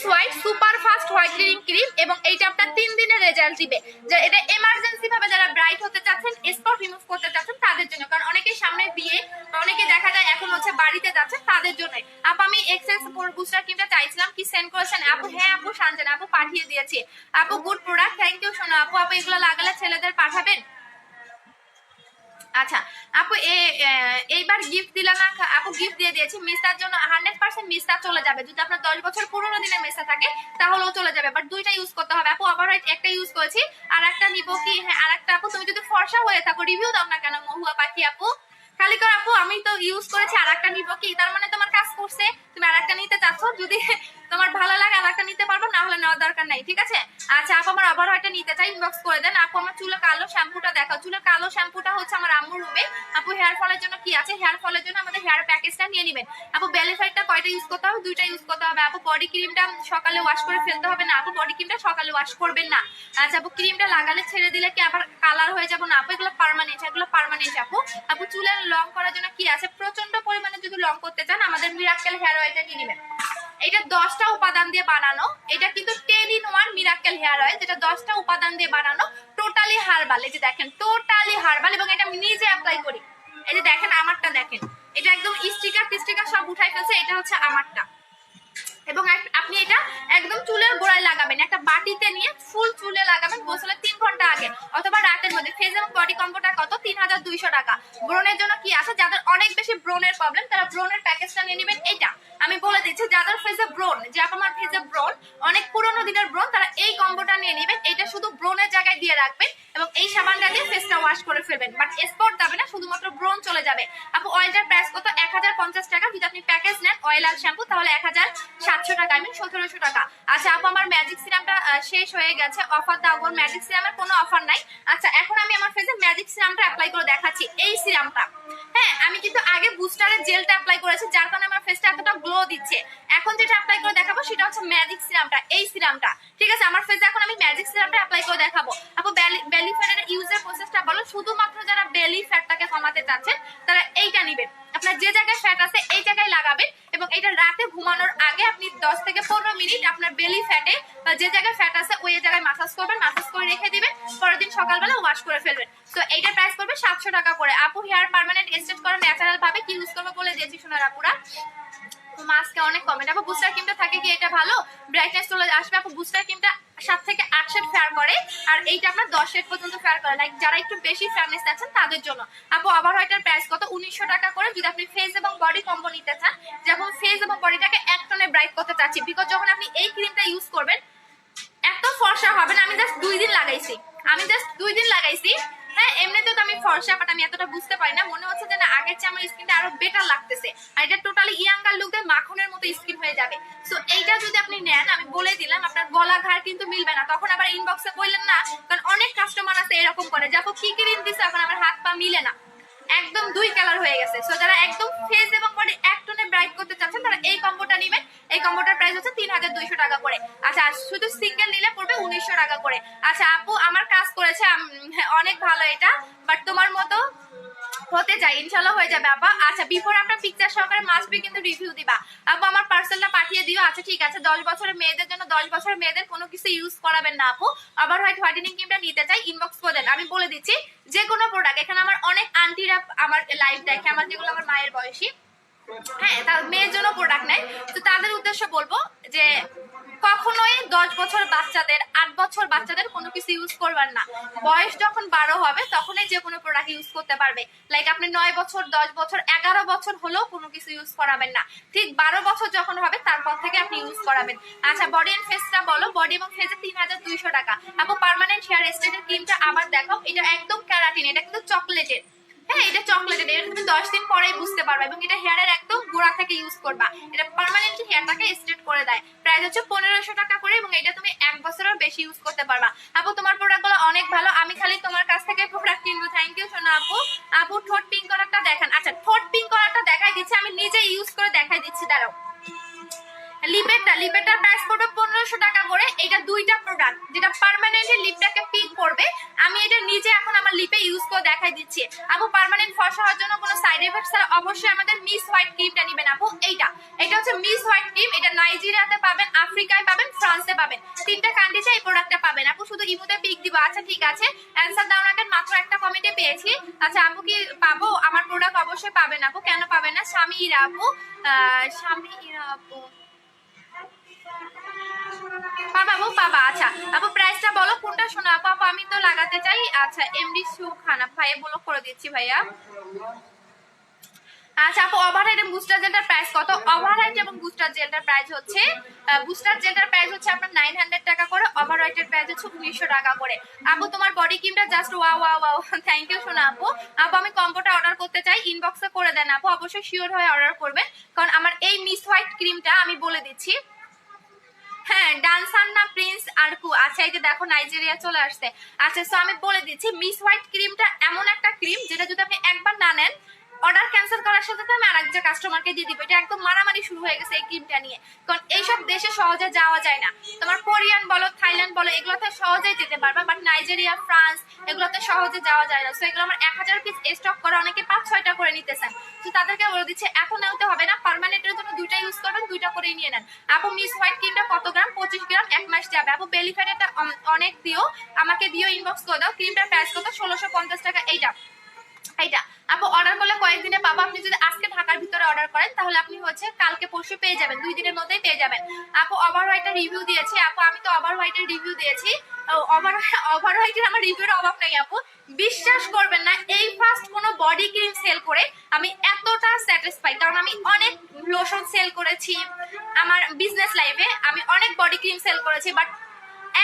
white super fast whitening cream এবং এইটা আপনার 3 দিনের রেজাল্ট দিবে। যে এটা এমার্জেন্সি ভাবে যারা ব্রাইট হতে চাচ্ছেন, স্পট রিমুভ করতে চাচ্ছেন তাদের জন্য, কারণ অনেকের সামনে বিয়ে বা অনেকে দেখা যায় এখন হচ্ছে বাড়িতে যাচ্ছেন তাদের জন্য। আপু আমি এক্সেল বুস্টার ক্রিমটা চাইছিলাম, কি সেন্ড করেছেন আপু? হ্যাঁ আপু সানজানা আপু পাঠিয়ে দিয়েছি আপু। গুড প্রোডাক্ট, থ্যাংক ইউ শোনো আপু। আপু এগুলো লাগালে ছেলেদের পাঠাবেন? আচ্ছা আপু এইবার গিফট দিলাম না আপু, গিফট দিয়ে দিয়েছি। মিস্তার জন্য 100% মিস্তা চলে যাবে, যদি আপনার 10 বছর পুরনো দিনের মিস্তা থাকে তাহলেও চলে যাবে, বাট দুইটা ইউজ করতে হবে আপু। ওভাররাইট একটা ইউজ করেছি, আর একটা নিবো কি? হ্যাঁ আর একটা আপু, তুমি যদি ফর্সা হয়ে থাকো রিভিউ দাও না কেন মহুয়া পাখি আপু? খালি কর আপু, আমি তো ইউজ করেছি, আর একটা নিবো কি? তার মানে তোমার কাজ করছে, তুমি আর একটা নিতে চাচ্ছ, যদি তোমার ভালো লাগে আর একটা নিতে পারবো, না হলে নেওয়ার দরকার নাই, ঠিক আছে? আচ্ছা আপু আমার ওভাররাইটটা নিতে চাই, ইনবক্স করে দেন আপু। আমার চুলে কালো শ্যাম্পুটা দেখাও, চুলের কালো শ্যাম্পুটা হচ্ছে আমার আম্মুর রুমে আপু। হেয়ার ফলের জন্য কি আছে, হেয়ার ফলের জন্য আমাদের হেয়ার প্যাকেজটা নিয়ে নেবেন আপু। বেলিফাইটটা কয়টা ইউজ করতে হবে? 2টা ইউজ করতে হবে আপু। বডি ক্রিমটা সকালে ওয়াশ করে ফেলতে হবে না আপু, বডি ক্রিমটা সকালে ওয়াশ করবেন না। আচ্ছা আপু ক্রিমটা লাগালে ছেড়ে দিলে কি আবার কালার হয়ে যাবো না আপু? এগুলো পার্মানেন্ট, এগুলো পার্মানেন্ট আপু। আপু চুলের লং করার জন্য কি আছে, প্রচন্ড পরিমাণে যদি লং করতে চান আমাদের মিরাক্কেল হেয়ার অয়েলটা নিয়ে নেবেন। এটা 10টা উপাদান দিয়ে বানানো, এটা কিন্তু 10 in 1 মিরাক্কেল হেয়ার অয়েল, যেটা 10টা উপাদান দিয়ে বানানো, টোটালি হার্বাল। এই যে দেখেন টোটালি হার্বাল এবং এটা আমি নিজে অ্যাপ্লাই করি। এই যে দেখেন আমারটা দেখেন, এটা একদম স্টিকার সব উঠাই ফেলছে, এটা হচ্ছে আমারটা, এবং আপনি এটা একদম চুলের গোড়ায় লাগাবেন, একটা বাটিতে নিয়ে ফুল চুলে লাগাবেন গোসলের 3 ঘন্টা আগে অথবা রাতের মধ্যে। ফেস এবং বডি কম্বোটা কত? 3200 টাকা। ব্রণের জন্য কি আছে, যাদের অনেক বেশি ব্রণের প্রবলেম তারা ব্রণের প্যাকেজটা নিয়ে নেবেন। এটা আমি বলে দিচ্ছি, যাদের ফেসে ব্রণ, যে আমার ফেসে ব্রণ অনেক পুরোনো দিনের ব্রণ, তারা এই কম্বোটা নিয়ে নেবেন। এটা শুধু ব্রণের জায়গায় দিয়ে রাখবেন এবং এই সাবানটা দিয়ে ফেসটা ওয়াশ করে ফেলবেন, বাট স্পট যাবে না, শুধুমাত্র ব্রণ চলে যাবে। আপু অয়েলটার প্রাইস কত? 1050 টাকা। যদি আপনি প্যাকেজ নেন অয়েল আর শ্যাম্পু তাহলে 1700 টাকা, আমি 1700 টাকা। আচ্ছা আপু আমার ম্যাজিক সিরামটা শেষ হয়ে গেছে, অফার দাও। ম্যাজিক সিরামের কোনো অফার নাই। আচ্ছা এখন আমি আমার ফেসে ম্যাজিক সিরামটা অ্যাপ্লাই করে দেখাচ্ছি। এই সিরামটা, হ্যাঁ আমি কিন্তু আগে বুস্টারের জেলটা অ্যাপ্লাই করেছি, যার কারণে আমার ফেসটা এতটা গ্লো দিচ্ছে। এখন যেটা অ্যাপ্লাই করে দেখাবো সেটা হচ্ছে ম্যাজিক সিরামটা, এই সিরামটা। ঠিক আছে, আমার ফেসে এখন আমি ম্যাজিক সিরামটা অ্যাপ্লাই করে দেখাবো। আপু বেলি ফ্যাটের ইউজের প্রসেসটা বলো। শুধুমাত্র যারা বেলি ফ্যাটটাকে কমাতে চাচ্ছেন তারা এইটা নেবেন। আপনার যে জায়গায় ফ্যাট আছে এই জায়গায় লাগাবেন এবং এটা রাতে ঘুমানোর আগে আপনি 10 থেকে 15 মিনিট আপনার বেলি ফ্যাটে বা যে জায়গায় ফ্যাট আছে ওই জায়গায় মাসাজ করবেন, মাসাজ করে রেখে দিবেন, পরের দিন সকালবেলা ওয়াশ করে ফেলবেন। তো এইটার প্রাইস পড়বে 700 টাকা করে। আপু হেয়ার পার্মানেন্ট স্ট্রেট করা ন্যাচারাল ভাবে কি ইউজ করবো বলে দিয়েছি সোনার আপুরা। মাস্কে অনেক কমেন্ট। আপু বুস্টার ক্রিমটা থাকে কি এটা ভালো, ব্রাইটনেস চলে আসবে? আপু বুস্টার ক্রিমটা 7 থেকে 8 শেড ফেয়ার করে আর এইটা আপনার 10 শেড পর্যন্ত ফেয়ার করে, লাইক যারা একটু বেশি ফেয়ারনেস চাচ্ছেন তাদের জন্য। আপু ওভার হোয়াইটের প্রাইস কত? 1900 টাকা করে। যদি আপনি ফেস এবং বডি কম্বো নিতে চান, যখন ফেস এবং বডিটাকে এক টনে ব্রাইট করতে চাচ্ছি, বিকজ যখন আপনি এই ক্রিমটা ইউজ করবেন এত ফর্সা হবে না। আমি জাস্ট 2 দিন লাগাইছি, হ্যাঁ এমনিতেও তো আমি ফর্সা, বাট আমি এতটা বুঝতে পারি না। মনে হচ্ছে যে না আগের চেয়ে আমার স্কিনটা আরো বেটার লাগতেছে, আর এটা টোটালি ইয়াঙ্গার লুক দিয়ে মাখনের মতো স্কিন হয়ে যাবে। সো এইটা যদি আপনি নেন, আমি বলে দিলাম আপনার গলা ঘাড় কিন্তু মিলবে না, তখন আবার ইনবক্সে বললেন না, কারণ অনেক কাস্টমার আছে এরকম করে যে আপু কি ক্রিম দিছে এখন আমার হাত পা মিলে না, একদম 2 কালার হয়ে গেছে। সো যারা একদম ফেস এবং বডি এক টোনে ব্রাইট করতে চাচ্ছেন তারা এই কম্বোটা নেবেন। এই কম্বোটার প্রাইস হচ্ছে 3200 টাকা করে। আচ্ছা শুধু সিঙ্গেল নিলে পড়বে 1900 টাকা করে। আচ্ছা আপু আমার কাজ করেছে অনেক ভালো এটা, বাট তোমার মতো হতে চাই, ইনশাল্লাহ হয়ে যাবে আপা। আচ্ছা বিফোর আপনার পিকচার সহকারে মাস্ট বি কিন্তু রিভিউ দিবা আপু, আমার পার্সেলটা পাঠিয়ে দিও। আচ্ছা ঠিক আছে, 10 বছরের মেয়েদের জন্য, 10 বছরের মেয়েদের কোনো কিছু ইউজ করাবেন না আপু। আবার হোয়াইটেনিং ক্রিমটা নিতে চাই ইনবক্স করে দেন। আমি বলে দিচ্ছি যে কোনো প্রোডাক্ট, এখানে আমার অনেক আন্টিরা আমার লাইভ দেখে, আমার যেগুলো আমার মায়ের বয়সী, হ্যাঁ তার মেয়ের জন্য প্রোডাক্ট নেয়, তো তাদের উদ্দেশ্য বলবো যে কখনোই 10 বছর বাচ্চাদের, 8 বছর বাচ্চাদের কোনো কিছু ইউজ করবেন না। বয়স যখন 12 হবে তখনই যে কোনো প্রোডাক্ট ইউজ করতে পারবে। লাইক আপনি 9 বছর, 10 বছর, 11 বছর হলেও কোনো কিছু ইউজ করাবেন না। ঠিক 12 বছর যখন হবে তারপর থেকে আপনি ইউজ করাবেন। আচ্ছা বডি এন্ড ফেসটা বলো। বডি এবং ফেসে 3200 টাকা। আপু পার্মানেন্ট হেয়ার স্ট্রেটের ক্রিমটা আবার দেখাও। এটা একদম ক্যারাটিন, এটা কিন্তু চকলেটের, হ্যাঁ এটা চকলেটের, এটা তুমি 10 দিন পরেই বুঝতে পারবে এবং এটা হেয়ারের একদম গোড়া থেকে ইউজ করবা। এটা পার্মানেন্টলি হেয়ারটাকে স্ট্রেট করে দেয়। প্রাইস হচ্ছে 1500 টাকা করে এবং এটা তুমি 1 বছরের বেশি ইউজ করতে পারবা। আপু তোমার প্রোডাক্টগুলো অনেক ভালো, আমি খালি তোমার কাছ থেকে প্রোডাক্ট কিনবো। থ্যাংক ইউ সোনা আপু। আপু ঠোঁট পিঙ্ক কালারটা দেখান। আচ্ছা ঠোঁট পিঙ্ক কালারটা দেখাই দিচ্ছি, আমি নিজে ইউজ করে দেখাই দিচ্ছি, দাঁড়াও। লিপেটার প্রাইস পড়বে 1500 টাকা করে। এটা দুইটা প্রোডাক্ট, যেটা পার্মানেন্টলি লিপটাকে পিক করবে, আমি এটা নিজে এখন আমার লিপে ইউজ করে দেখাই দিচ্ছি। আপু পার্মানেন্ট ফর্সা হওয়ার জন্য কোনো সাইড এফেক্টস ছাড়া অবশ্যই আমাদের মিস হোয়াইট ক্রিমটা নেবেন আপু। এটা হচ্ছে মিস হোয়াইট ক্রিম। এটা নাইজেরিয়াতে পাবেন, আফ্রিকায় পাবেন, ফ্রান্সে পাবেন, 3টা কান্ট্রিতে এই প্রোডাক্টটা পাবেন। আপু শুধু ইমুতে পিক দিব। আচ্ছা ঠিক আছে, অ্যানসার দাও না কেন, মাত্র একটা কমেন্টে পেয়েছি। আচ্ছা আপু কি পাবো? আমার প্রোডাক্ট অবশ্যই পাবেন আপু, কেন পাবেন না? স্বামী ইরা আপু, পাবা। আচ্ছা আপু প্রাইসটা বলো কোনটা শোনো আপু। আপু আমি তো লাগাতে চাই। আচ্ছা এমডি সুখানা ভাইয়া ব্লক করে দিচ্ছি ভাইয়া। আচ্ছা আপু ওভারহাইট এবং বুস্টার জেলটার প্রাইস কত? ওভারহাইট এবং বুস্টার জেলটার প্রাইস হচ্ছে, বুস্টার জেলটার প্রাইস হচ্ছে আপনার 900 টাকা করে, ওভারহাইটের প্রাইস হচ্ছে 1900 টাকা করে। আপু তোমার বডি ক্রিমটা জাস্ট ওয়াও। থ্যাংক ইউ সোনা আপু। আপু আমি কম্বোটা অর্ডার করতে চাই, ইনবক্সে করে দেন আপু, অবশ্যই শিওর হয়ে অর্ডার করবেন, কারণ আমার এই মিস হোয়াইট ক্রিমটা আমি বলে দিচ্ছি, হ্যাঁ ডানসান না প্রিন্স আরকু। আচ্ছা এই যে দেখো নাইজেরিয়া চলে আসছে। আচ্ছা সো আমি বলে দিচ্ছি, মিস হোয়াইট ক্রিমটা এমন একটা ক্রিম যেটা যদি আপনি একবার না নেন, অর্ডার ক্যান্সেল করার সাথে আমি আরেকটা কাস্টমারকে দিয়ে দিব। এটা একদম মারামারি শুরু হয়ে গেছে এই ক্রিমটা নিয়ে, কারণ এইসব দেশে সহজে যাওয়া যায় না। তোমার কোরিয়ান বলো, থাইল্যান্ড বলো, এগুলোতে সহজেই যেতে পারবা, বাট নাইজেরিয়া, ফ্রান্স এগুলোতে সহজে যাওয়া যায় না। সো এগুলো আমার 1000 পিস স্টক করে অনেকে 5-6টা করে নিতেছেন। তো তাদেরকে বলে দিচ্ছে এখন নেওয়াতে হবে না, পার্মানেন্টের জন্য 2টা ইউজ করবেন, 2টা করেই নিয়ে নেন। আপু মিস হোয়াইট ক্রিমটা কত গ্রাম? 25 গ্রাম, 1 মাস যাবে। আপু বেলি ফ্যাটটা অনেক দিও, আমাকে দিও, ইনবক্স করে দাও। ক্রিমটার প্রাইস কত? 1650 টাকা। এইটা আপু আপু অর্ডার করলে কয়েকদিনে পাবো। আপনি যদি আজকে ঢাকার ভিতরে অর্ডার করেন তাহলে আপনি হচ্ছে কালকে পরশু পেয়ে যাবেন, 2 দিনের মধ্যেই পেয়ে যাবেন। আপু ওভার হোয়াইটের রিভিউ দিয়েছি আপু, আমি তো ওভার হোয়াইটের রিভিউ দিয়েছি। ওভার হোয়াইটের আমার রিভিউর অভাব নাই আপু, বিশ্বাস করবেন না এই ফার্স্ট কোনো বডি ক্রিম সেল করে আমি এতটা স্যাটিসফাই। কারণ আমি অনেক লোশন সেল করেছি আমার বিজনেস লাইফে, আমি অনেক বডি ক্রিম সেল করেছি, বাট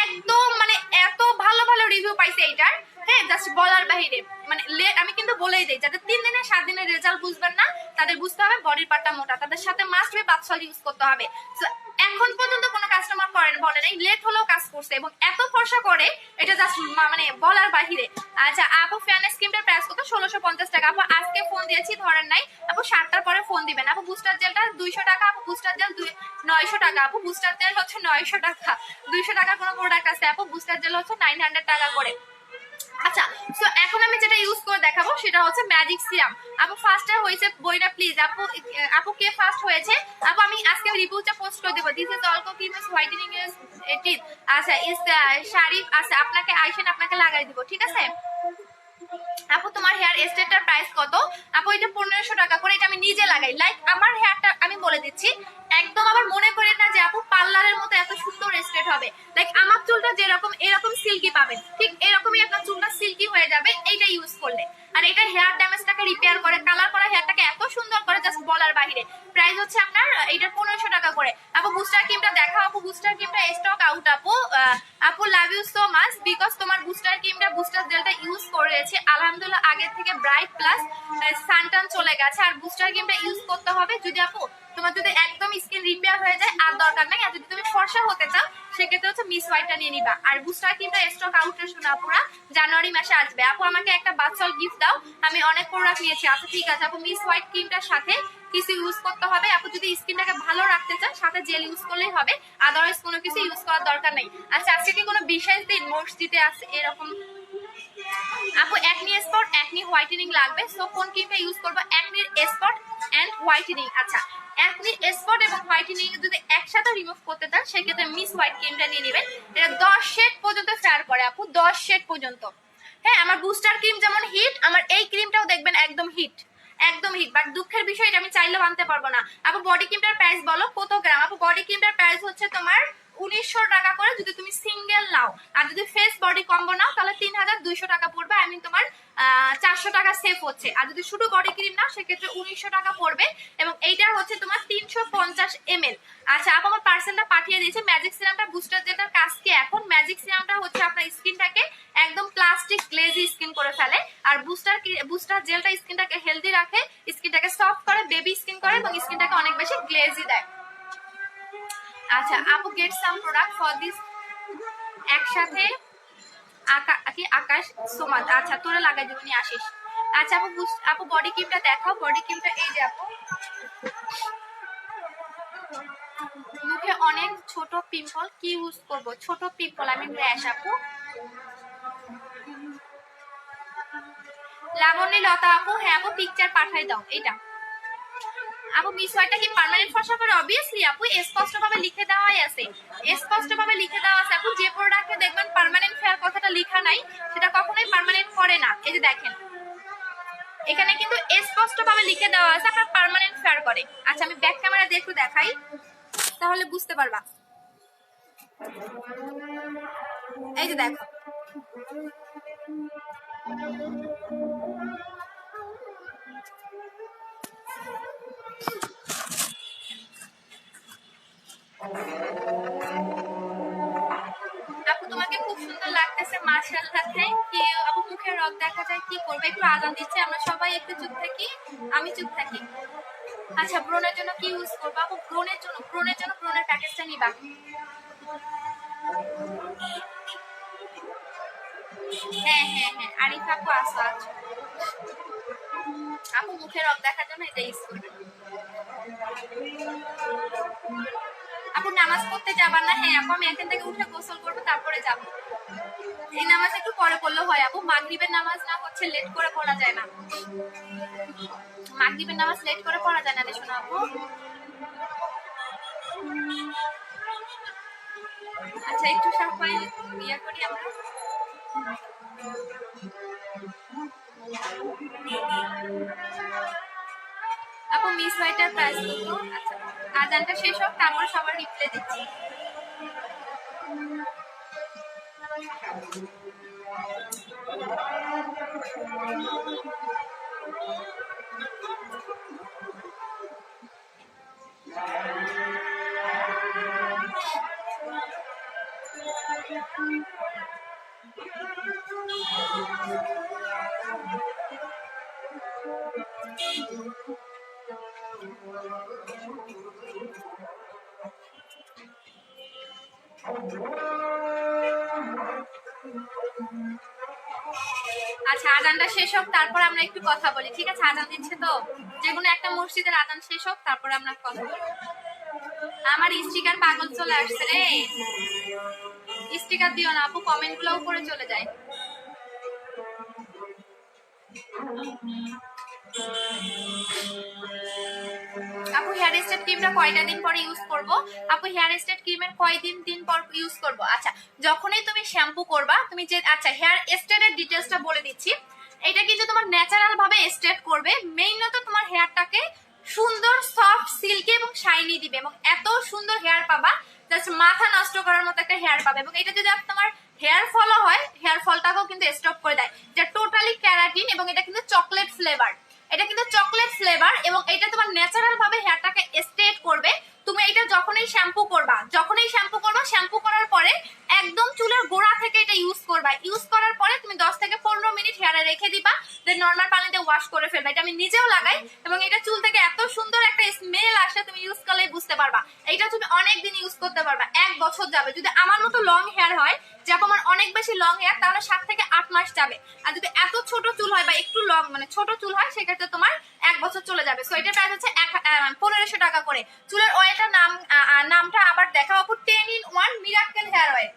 একদম মানে এত ভালো ভালো রিভিউ পাইছে এইটার, হ্যাঁ জাস্ট বলার বাহিরে। মানে আমি কিন্তু বলেই দিই, যাদের 3 দিনে 7 দিনের রেজাল্ট বুঝবেন না তাদের বুঝতে হবে বডির পার্টটা মোটা, তাদের সাথে মাস্ট বি বাথসল ইউজ করতে হবে। এখন পর্যন্ত কোনো কাস্টমার বলে নাই, লেট হলেও কাজ করছে এবং এত ফর্সা করে, এটা জাস্ট মানে বলার বাহিরে। আচ্ছা আপু ফেয়ারনেস ক্রিমটার প্রাইস কত? 1650 টাকা। আপু আজকে ফোন দিয়েছি ধরেন নাই, আপু 7টার পরে ফোন দিবেন। আপু বুস্টার জেলটা 200 টাকা, আপু বুস্টার জেল 900 টাকা, আপু বুস্টার জেল হচ্ছে 900 টাকা। 200 টাকার কোনো প্রোডাক্ট আছে আপু? বুস্টার জেল হচ্ছে 900 টাকা করে। আচ্ছা সো এখন আমি যেটা ইউজ করে দেখাবো সেটা হচ্ছে ম্যাজিক সিরাম। আপু ফার্স্টে হয়েছে বইটা প্লিজ আপু, আপু কে ফার্স্ট হয়েছে আপু? আমি আজকে রিভিউটা পোস্ট করে দেব। দিস ইজ অলকো ক্রিম ইজ হোয়াইটেনিং ইজ 18। আচ্ছা ইজ শারিফ, আচ্ছা আপনাকে আইসেন, আপনাকে লাগাই দিব, ঠিক আছে? আপু তোমার হেয়ার স্ট্রেটটার প্রাইস কত? আপু এটা 1500 টাকা করে, এটা আমি নিজে লাগাই। লাইক আমার হেয়ারটা আমি বলে দিচ্ছি, একদম আবার মনে করেন না যে আপু পার্লারের মতো এত সুন্দর স্ট্রেট হবে। লাইক আমার চুলটা যেরকম এরকম সিল্কি পাবেন, ঠিক এরকমই আপনার চুলটা সিল্কি হয়ে যাবে এইটা ইউজ করলে। আর এটা হেয়ার ড্যামেজটাকে রিপেয়ার করে, কালার করা হেয়ারটাকে এত সুন্দর করে জাস্ট বলার বাহিরে। প্রাইস হচ্ছে আপনার এটা 1500 টাকা করে। আপু বুস্টার ক্রিমটা দেখাও। আপু বুস্টার ক্রিমটা স্টক আউট আপু। আপু love you so much because তোমার বুস্টার ক্রিমটা বুস্টার জেলটা ইউজ করেছি আলহামদুলিল্লাহ, আগের থেকে ব্রাইট প্লাস সানটান চলে গেছে। আর বুস্টার ক্রিমটা ইউজ করতে হবে যদি আপু তোমার যদি একদম স্কিন রিপেয়ার হয়ে যায় আর দরকার নাই, আর যদি তুমি ফর্সা হতে চাও সেক্ষেত্রে হচ্ছে মিস হোয়াইটটা নিয়ে নিবা। আর বুস্টার ক্রিমটা স্টক আউটের শোনা পুরা জানুয়ারি মাসে আসবে। আপু আমাকে একটা বাচ্চাল গিফট দাও, আমি অনেক প্রোডাক্ট নিয়েছি। আচ্ছা ঠিক আছে আপু, মিস হোয়াইট ক্রিমটার সাথে কিছু ইউজ করতে হবে। আপু যদি স্কিনটাকে ভালো রাখতে চান সাথে জেল ইউজ করলেই হবে, আদারওয়াইজ কোনো কিছু ইউজ করার দরকার নেই। আচ্ছা আজকে কি কোনো বিশেষ দিন মসজিদে আছে এরকম? আপু একনি স্পট একনি হোয়াইটেনিং লাগবে, সো কোন ক্রিমটা ইউজ করবো? একনির স্পট এন্ড হোয়াইটেনিং। আচ্ছা একনির স্পট এবং হোয়াইটেনিং যদি একসাথে রিমুভ করতে চান সেক্ষেত্রে মিস হোয়াইট ক্রিমটা নিয়ে নেবেন। এটা 10 শেড পর্যন্ত ফেয়ার করে আপু, 10 শেড পর্যন্ত। হ্যাঁ আমার বুস্টার ক্রিম যেমন হিট, আমার এই ক্রিমটাও দেখবেন একদম হিট, একদম হিট। বাট দুঃখের বিষয় এটা আমি চাইলেও আনতে পারবো না। আপু বডি ক্রিমটার প্রাইস বলো কত গ্রাম? আপু বডি ক্রিমটার প্রাইস হচ্ছে তোমার 1900 টাকা করে যদি তুমি সিঙ্গেল নাও, আর যদি ফেস বডি কম্বো নাও তাহলে 3200 টাকা পড়বে। আই মিন তোমার 400 টাকা সেভ হচ্ছে। আর যদি শুধু বডি ক্রিম নাও সেক্ষেত্রে 1900 টাকা পড়বে এবং এইটা হচ্ছে তোমার 350 ml। আচ্ছা আপু আমার পার্সেলটা পাঠিয়ে দিয়েছে। ম্যাজিক সিরামটা বুস্টার জেলটার কাজ কি? এখন ম্যাজিক সিরামটা হচ্ছে আপনার স্কিনটাকে একদম প্লাস্টিক গ্লেজি স্কিন করে ফেলে, আর বুস্টার জেলটা স্কিনটাকে হেলদি রাখে, স্কিনটাকে সফট করে, বেবি স্কিন করে এবং স্কিনটাকে অনেক বেশি গ্লেজি দেয়। আচ্ছা আপু get some product for this একসাথে আকাশ সোমাদ। আচ্ছা তোরা লাগাই দেবো নিয়ে আসিস। আচ্ছা আপু আপু বডি ক্রিমটা দেখাও। বডি ক্রিমটা এই যে আপু, মুখে অনেক ছোট পিম্পল, কি ইউজ করব? ছোট পিম্পল আমি র্যাশ আপু। লাবণী লতা আপু, হ্যাঁ আপু পিকচার পাঠাই দাও। এটা আপু মিস হোয়াইটটা কি পার্মানেন্ট ফর্সা করে? অবভিয়াসলি আপু স্পষ্ট ভাবে লিখে দেওয়াই আছে, স্পষ্ট ভাবে লিখে দেওয়া আছে আপু। যে প্রোডাক্টে দেখবেন পার্মানেন্ট ফেয়ার কথাটা লেখা নাই সেটা কখনোই পার্মানেন্ট করে না। এই যে দেখেন এখানে কিন্তু স্পষ্ট ভাবে লিখে দেওয়া আছে আপনার পার্মানেন্ট ফেয়ার করে। আচ্ছা আমি ব্যাক ক্যামেরা দিয়ে একটু দেখাই তাহলে বুঝতে পারবা। এই যে দেখো আপু তোমাকে খুব সুন্দর লাগতেছে, মাশাআল্লাহ। থ্যাংক ইউ আপু। মুখের রগ দেখা যায়, কি করবে? একটু আজান দিচ্ছে, আমরা সবাই একটু চুপ থাকি, আমি চুপ থাকি। আচ্ছা ব্রণের জন্য কি ইউজ করবো আপু? ব্রণের জন্য ব্রণের প্যাকেজটা নিবা। হ্যাঁ হ্যাঁ হ্যাঁ আরিফা আপু আসো আছো। আপু মুখের রগ দেখার জন্য এটা ইউজ করবে। আপু নামাজ পড়তে যাবার না? হ্যাঁ আপু আমি এখান থেকে উঠে গোসল করবো তারপরে যাবো। এই নামাজ একটু পরে পড়লেও হয় আপু, মাগরিবের নামাজ না হচ্ছে লেট করে পড়া যায় না, মাগরিবের নামাজ লেট করে পড়া যায় না রে শোনা আপু। আচ্ছা একটু সবাই ইয়ে করি আমরা। আপু মিস হোয়াইটের প্রাইস কত? আচ্ছা আজানটা শেষ হোক তারপর সবার রিপ্লাই দিচ্ছি। আচ্ছা আজানটা শেষ হোক তারপর আমরা একটু কথা বলি, ঠিক আছে? আজান দিচ্ছে তো, যে কোনো একটা মসজিদের আজান শেষ হোক তারপর আমরা কথা বলি। আমার স্টিকার পাগল চলে আসছে রে, স্টিকার দিও না আপু, কমেন্ট গুলো উপরে চলে যায়। আপু হেয়ার স্টেট ক্রিমটা কয়টা দিন পরে ইউজ করব? আপু হেয়ার স্টেট ক্রিমের কয় দিন পর ইউজ করব? আচ্ছা যখনই তুমি শ্যাম্পু করবা তুমি যে, আচ্ছা হেয়ার স্টেটের ডিটেইলসটা বলে দিচ্ছি। এটা কিন্তু তোমার ন্যাচারাল ভাবে স্ট্রেট করবে, মেইনত তোমার হেয়ারটাকে সুন্দর সফট সিল্কি এবং শাইনি দিবে এবং এত সুন্দর হেয়ার পাবা জাস্ট মাথা নষ্ট করার মতো একটা হেয়ার পাবে। এবং এটা যদি তোমার হেয়ার ফলও হয়, হেয়ার ফলটাকেও কিন্তু স্টপ করে দেয়, যেটা টোটালি ক্যারাটিন এবং এটা কিন্তু চকলেট ফ্লেভার। এটা কিন্তু চকলেট ফ্লেভার এবং এটা তোমার ন্যাচারাল ভাবে হেয়ারটাকে স্ট্রেট করবে। তুমি এটা যখনই শ্যাম্পু করবা, শ্যাম্পু করার পরে একদম চুলের গোড়া থেকে এটা ইউজ করবা। ইউজ করার পরে তুমি 10 থেকে 15 মিনিট হেয়ারে রেখে দিবা, দেন নর্মাল পানিতে ওয়াশ করে ফেলবা। এটা আমি নিজেও লাগাই এবং এটা চুল থেকে এত সুন্দর একটা স্মেল আসে, তুমি ইউজ করলেই বুঝতে পারবা। এটা তুমি অনেক দিন ইউজ করতে পারবা, 1 বছর যাবে। যদি আমার মতো লং হেয়ার হয়, যেরকম আমার অনেক বেশি লং হেয়ার, তাহলে 7 থেকে 8 মাস যাবে। আর যদি এত ছোট চুল হয় বা একটু লং মানে ছোট চুল হয়, সেক্ষেত্রে তোমার 1 বছর চলে যাবে। সো এটার প্রাইস হচ্ছে 1500 টাকা করে। চুলের অয়েলটার নামটা আবার দেখাও আপু, 10 in 1 miracle hair oil.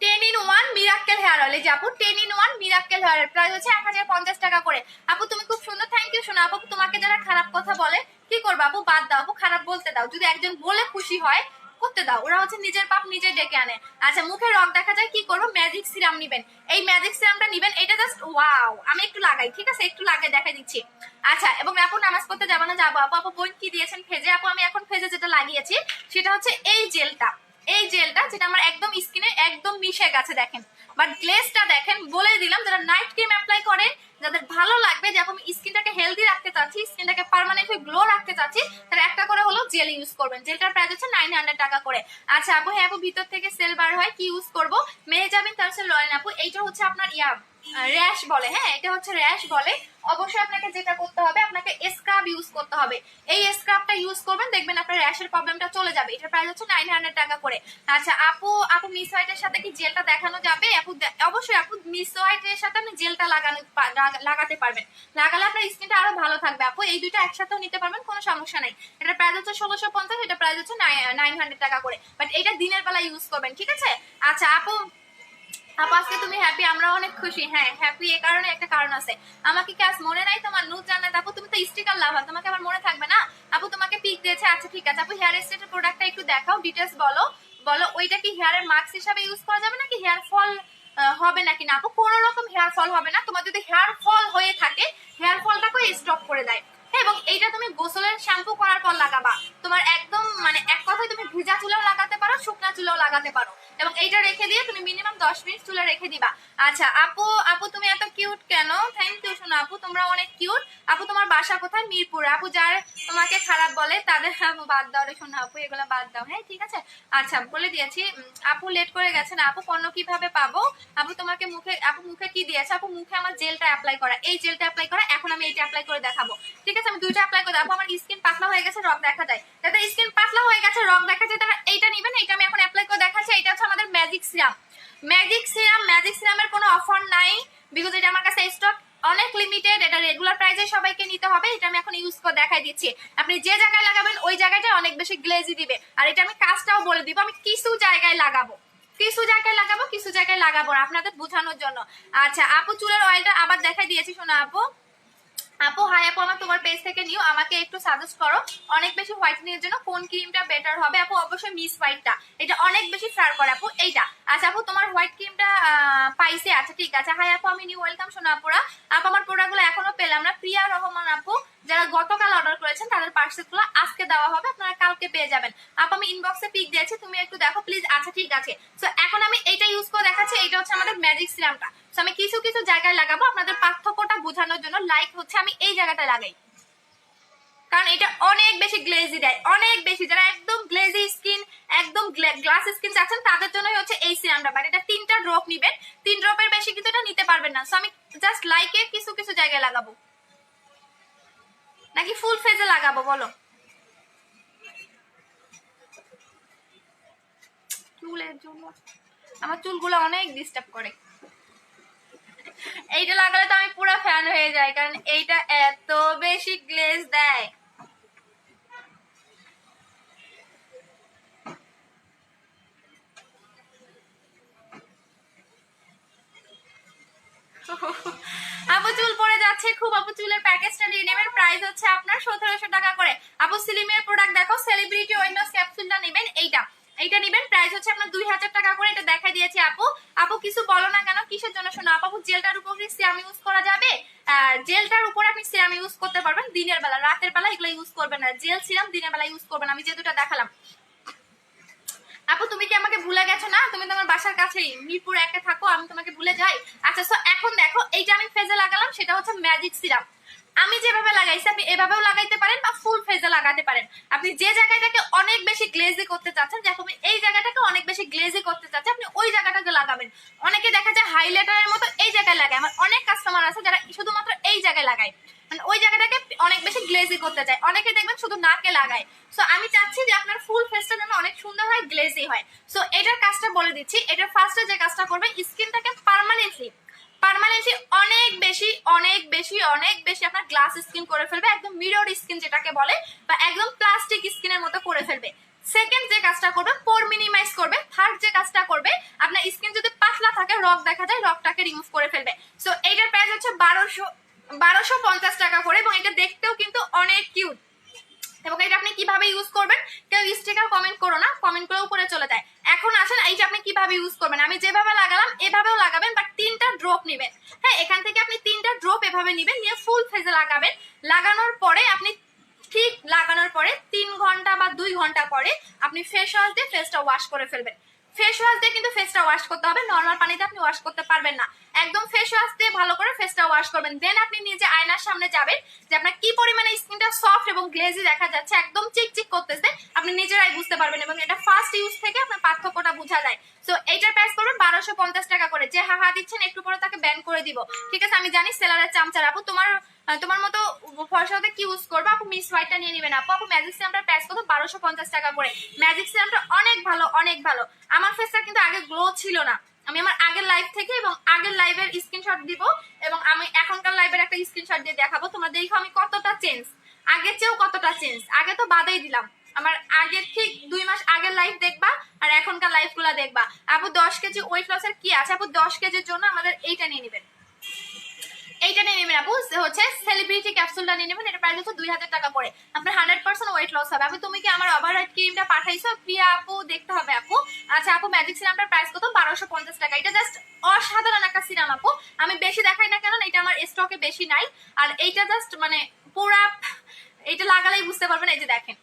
10 in 1 miracle hair oil. এই যে আপু 10 in 1 miracle hair oil, price হচ্ছে 1050 টাকা করে। আপু তুমি খুব সুন্দর, থ্যাংক ইউ শোনা আপু। তোমাকে যারা খারাপ কথা বলে কি করবে আপু? বাদ দাও আপু, খারাপ বলতে দাও। যদি একজন বলে খুশি হয় করতে দাও, ওরা হচ্ছে নিজের পাপ নিজে ডেকে আনে। আচ্ছা মুখে রং দেখা যায়, কি করবো? ম্যাজিক সিরাম নিবেন, এই ম্যাজিক সিরামটা নিবেন। এটা জাস্ট ওয়াও, আমি একটু লাগাই, ঠিক আছে? একটু লাগাই দেখা দিচ্ছি। আচ্ছা এবং আপু নামাজ পড়তে যাবো না? যাবো আপু। আপু বোন কি দিয়েছেন ফেজে? আপু আমি এখন ফেজে যেটা লাগিয়েছি সেটা হচ্ছে এই জেলটা, যেটা আমার একদম স্কিনে একদম মিশে গেছে, দেখেন। বাট গ্লেজটা দেখেন, বলে দিলাম যারা নাইট ক্রিম অ্যাপ্লাই করে, যাদের ভালো লাগবে যে আমি স্কিনটাকে হেলদি রাখতে চাচ্ছি, স্কিনটাকে পার্মানেন্টলি গ্লো রাখতে চাচ্ছি, তারা একটা করে হলো জেল ইউজ করবেন। জেলটার প্রাইস হচ্ছে 900 টাকা করে। আচ্ছা আপু, হ্যাঁ আপু ভিতর থেকে সেল বার হয়, কি ইউজ করব? মেয়ে যাবেন তার সাথে লরেন আপু। এইটা হচ্ছে আপনার র্যাশ বলে, হ্যাঁ এটা হচ্ছে র্যাশ বলে। অবশ্যই আপনাকে যেটা করতে হবে, আপনাকে স্ক্রাব ইউজ করতে হবে। এই স্ক্রাবটা ইউজ করবেন, দেখবেন আপনার র্যাশের প্রবলেমটা চলে যাবে। এটার প্রাইস হচ্ছে 900 টাকা করে। আচ্ছা আপু মিস হোয়াইটের সাথে কি জেলটা দেখানো যাবে? আপু অবশ্যই আপু, মিস হোয়াইটের সাথে আপনি জেলটা লাগাতে পারবেন। লাগালে আপনার স্কিনটা আরো ভালো থাকবে আপু। এই দুইটা একসাথেও নিতে পারবেন, কোনো সমস্যা নাই। এটার প্রাইস হচ্ছে 1650, এটা প্রাইস হচ্ছে 900 টাকা করে। বাট এটা দিনের বেলা ইউজ করবেন, ঠিক আছে? আচ্ছা আপু আজকে তুমি হ্যাপি? আমরা অনেক খুশি। হ্যাঁ হ্যাপি এ কারণে, একটা কারণ আছে। আমাকে কি আজ মনে নাই তোমার? নূর জান্নাত আপু তুমি তো স্টিকার লাভার, তোমাকে আবার মনে থাকবে না? আপু তোমাকে পিক দিয়েছে, আচ্ছা ঠিক আছে। আপু হেয়ার স্টেটের প্রোডাক্টটা একটু দেখাও, ডিটেলস বলো। ওইটা কি হেয়ারের মাস্ক হিসাবে ইউজ করা যাবে নাকি হেয়ার ফল হবে নাকি? না আপু কোনো রকম হেয়ার ফল হবে না। তোমার যদি হেয়ার ফল হয়ে থাকে, হেয়ার ফলটাকে স্টপ করে দেয়। এবং এইটা তুমি গোসলের শ্যাম্পু করার পর লাগাবা। তোমার একদম মানে এক কথায় তুমি ভিজা চুলেও লাগাতে পারো, শুকনা চুলেও লাগাতে পারো। এবং এইটা রেখে দিয়ে তুমি মিনিমাম 10 মিনিট চুলে রেখে দিবা। আচ্ছা আপু তুমি এত কিউট কেন? থ্যাংক ইউ শোনা আপু, তোমরা অনেক কিউট। আপু তোমার বাসা কোথায়? মিরপুরে। আপু যার তোমাকে খারাপ বলে তাদের আপু বাদ দাও রে শোনা আপু, এগুলো বাদ দাও, হ্যাঁ ঠিক আছে? আচ্ছা বলে দিয়েছি। আপু লেট করে গেছে না আপু, পণ্য কিভাবে পাবো? আপু তোমাকে মুখে কি দিয়েছে? আপু মুখে আমার জেলটা অ্যাপ্লাই করা, এই জেলটা অ্যাপ্লাই করা। এখন আমি এইটা অ্যাপ্লাই করে দেখাবো, ঠিক আছে? আমি দুইটা অ্যাপ্লাই করে দেবো। আমার স্কিন পাতলা হয়ে গেছে, রগ দেখা যায়। যাদের স্কিন পাতলা হয়ে গেছে, রগ দেখা যায়, তারা এইটা নিবেন। এইটা আমি এখন অ্যাপ্লাই করে দেখাচ্ছি। এটা হচ্ছে আমাদের ম্যাজিক সিরামের কোনো অফার নাই, বিকজ এটা আমার কাছে স্টক অনেক লিমিটেড। এটা রেগুলার প্রাইসে সবাইকে নিতে হবে। এটা আমি এখন ইউজ করে দেখাই দিচ্ছি। আপনি যে জায়গায় লাগাবেন ওই জায়গাটা অনেক বেশি গ্লেজি দিবে। আর এটা আমি কাজটাও বলে দিব, আমি কিছু জায়গায় লাগাবো, কিছু জায়গায় লাগাবো আপনাদের বোঝানোর জন্য। আচ্ছা আপু চুলের অয়েলটা আবার দেখাই দিয়েছি শোনা আপু। আপু হাই আপু, আমার তোমার পেজ থেকে নিও, আমাকে একটু সাজেস্ট করো অনেক বেশি হোয়াইটেনিং এর জন্য কোন ক্রিমটা বেটার হবে। আপু অবশ্যই মিস হোয়াইটটা, এটা অনেক বেশি ফেয়ার করে আপু এইটা। আচ্ছা আপু তোমার হোয়াইট ক্রিমটা পাইছে, আচ্ছা ঠিক আছে। হাই আপু আমি নিউ ওয়েলকাম শোনো আপুরা। আপু আমার প্রোডাক্টগুলো এখনো পেলাম না। প্রিয়া রহমান আপু যারা গতকাল অর্ডার করেছেন তাদের পার্সেলগুলো আজকে দেওয়া হবে, আপনারা কালকে পেয়ে যাবেন। আপু আমি ইনবক্সে পিক দিয়েছি, তুমি একটু দেখো প্লিজ। আচ্ছা ঠিক আছে। সো এখন আমি এইটা ইউজ করে দেখাচ্ছি, এটা হচ্ছে আমাদের ম্যাজিক সিরামটা। সো আমি কিছু কিছু জায়গায় লাগাবো আপনাদের পার্থক্যটা বোঝানোর জন্য। লাইক হচ্ছে আমি এই জায়গাটা লাগাই, কারণ এটা অনেক বেশি গ্লেজি দেয়, অনেক বেশি। যারা একদম গ্লেজি স্কিন, একদম গ্লাস স্কিন চাচ্ছেন তাদের জন্যই হচ্ছে এই সিরামটা। বাট এটা 3টা ড্রপ নিবেন, 3 ড্রপের বেশি কিন্তু এটা নিতে পারবেন না। সো আমি জাস্ট লাইকে কিছু কিছু জায়গায় লাগাবো, নাকি ফুল ফেজে লাগাবো বলো? চুলের জন্য আমার চুলগুলো অনেক ডিস্টার্ব করে। এইটা লাগালে তো আমি পুরো ফ্যান হয়ে যাই, কারণ এইটা এত বেশি গ্লেজ দেয়। আপু চুল পড়ে যাচ্ছে খুব। আপু চুলের প্যাকেজটা নিয়ে নেবেন, প্রাইস হচ্ছে আপনার 1700 টাকা করে। আপু সিলিমের প্রোডাক্ট দেখো, সেলিব্রিটি ওয়েলনেস ক্যাপসুলটা নেবেন, এইটা নেবেন, প্রাইস হচ্ছে আপনার 2000 টাকা করে। এটা দেখা দিয়েছি আপু। আপু কিছু বলো না কেন, কিসের জন্য শোনো আপু? জেলটার উপর কি সিরাম ইউজ করা যাবে? জেলটার উপর আপনি সিরাম ইউজ করতে পারবেন দিনের বেলা, রাতের বেলা এগুলো ইউজ করবেন না। জেল সিরাম দিনের বেলা ইউজ করবেন, আমি যে দুটো দেখালাম। আপু তুমি কি আমাকে ভুলে গেছো? না, তুমি তোমার বাসার কাছেই মিরপুর 1-এ থাকো, আমি তোমাকে ভুলে যাই? আচ্ছা সো এখন দেখো, এইটা আমি ফেজে লাগালাম, সেটা হচ্ছে ম্যাজিক সিরাম। আমি যেভাবে লাগাইছি আপনি এভাবেও লাগাইতে পারেন বা ফুল ফেজে লাগাতে পারেন। আপনি যে জায়গাটাকে অনেক বেশি গ্লেজি করতে চাচ্ছেন, যেরকম এই জায়গাটাকে অনেক বেশি গ্লেজি করতে চাচ্ছেন, আপনি ওই জায়গাটাকে লাগাবেন। অনেকে দেখা যায় হাইলাইটারের মতো এই জায়গায় লাগায়। আমার অনেক কাস্টমার আছে যারা শুধুমাত্র এই জায়গায় লাগায়, মানে ওই জায়গাটাকে অনেক বেশি গ্লেজি করতে চায়। অনেকে দেখবেন শুধু নাকে লাগায়। সো আমি চাচ্ছি যে আপনার ফুল ফেসটা যেন অনেক সুন্দর হয়, গ্লেজি হয়। সো এটার কাজটা বলে দিচ্ছি। এটার ফার্স্টে যে কাজটা করবে, স্কিনটাকে পার্মানেন্টলি অনেক বেশি অনেক বেশি অনেক বেশি আপনার গ্লাস স্কিন করে ফেলবে, একদম মিরর স্কিন যেটাকে বলে, বা একদম প্লাস্টিক স্কিনের মতো করে ফেলবে। সেকেন্ড যে কাজটা করবে, পোর মিনিমাইজ করবে। থার্ড যে কাজটা করবে, আপনার স্কিন যদি পাতলা থাকে, রক দেখা যায়, রকটাকে রিমুভ করে ফেলবে। সো এইটার প্রাইস হচ্ছে 1250 টাকা করে, এবং এটা দেখতেও কিন্তু অনেক কিউট। এবং এটা আপনি কিভাবে ইউজ করবেন, কেউ স্টিকার কমেন্ট করো না, কমেন্ট করে উপরে চলে যায়। এখন আসেন এইটা আপনি কিভাবে ইউজ করবেন। আমি যেভাবে লাগালাম এভাবেও লাগাবেন, বাট 3টা ড্রপ নেবেন। হ্যাঁ, এখান থেকে আপনি 3টা ড্রপ এভাবে নেবেন, নিয়ে ফুল ফেজে লাগাবেন। লাগানোর পরে আপনি ঠিক লাগানোর পরে 3 ঘন্টা বা 2 ঘন্টা পরে আপনি ফেস ওয়াশ দিয়ে ফেসটা ওয়াশ করে ফেলবেন। ফেস ওয়াশ দিয়ে কিন্তু ফেসটা ওয়াশ করতে হবে, নর্মাল পানিতে আপনি ওয়াশ করতে পারবেন না। একদম ফেস ওয়াশ দিয়ে ভালো করে ফেসটা ওয়াশ করবেন। দেন আপনি নিজে আয়নার সামনে যাবেন, যে আপনার কি পরিমাণে স্কিনটা সফট এবং গ্লেজি দেখা যাচ্ছে, একদম চিকচিক করতেছে, আপনি নিজেরাই বুঝতে পারবেন। এবং এটা ফার্স্ট ইউজ থেকে আপনার পার্থক্যটা বোঝা যায়। সো এইটার প্রাইস করবে 1250 টাকা করে। যে হা দিচ্ছেন একটু পরে তাকে ব্যান করে দিব, ঠিক আছে? আমি জানি সেলারের চামচার। আপু তোমার মতো ফর্সাতে কি ইউজ করবো আপু? মিস হোয়াইটটা নিয়ে নেবেন আপু। আপু ম্যাজিক সিরামটার প্রাইস কত? 1250 টাকা করে। ম্যাজিক সিরামটা অনেক ভালো, অনেক ভালো। আমার ফেসটা কিন্তু আগে গ্লো ছিল না। আমি আমার আগের লাইভ থেকে এবং আগের লাইভের স্ক্রিনশট দিব, এবং আমি এখনকার লাইভের একটা স্ক্রিনশট দিয়ে দেখাবো। তোমরা দেখো আমি কতটা চেঞ্জ, আগের চেয়েও কতটা চেঞ্জ। আগে তো বাদাই দিলাম, আমার আগের ঠিক 2 মাস আগের লাইভ দেখবা আর এখনকার লাইভ গুলা দেখবা। আপু 10 কেজি ওয়েট লসের কি আছে? আপু 10 কেজির জন্য আমাদের এইটা নিয়ে নেবেন, এইটা নিয়ে নেবেন আপু, হচ্ছে সেলিব্রিটি ক্যাপসুলটা নিয়ে নেবেন। এটা প্রাইস হচ্ছে 2000 টাকা করে। আপনার 100% ওয়েট লস হবে। আপু তুমি কি আমার ওভারনাইট ক্রিমটা পাঠাইছো? প্রিয়া আপু দেখতে হবে আপু। আচ্ছা আপু ম্যাজিক সিরামটার প্রাইস কত? 1250 টাকা। এটা জাস্ট অসাধারণ একটা সিরাম আপু, আমি বেশি দেখাই না কেন, এটা আমার স্টকে বেশি নাই। আর এইটা জাস্ট মানে পুরা, এইটা লাগালেই বুঝতে পারবেন। এই যে দেখেন,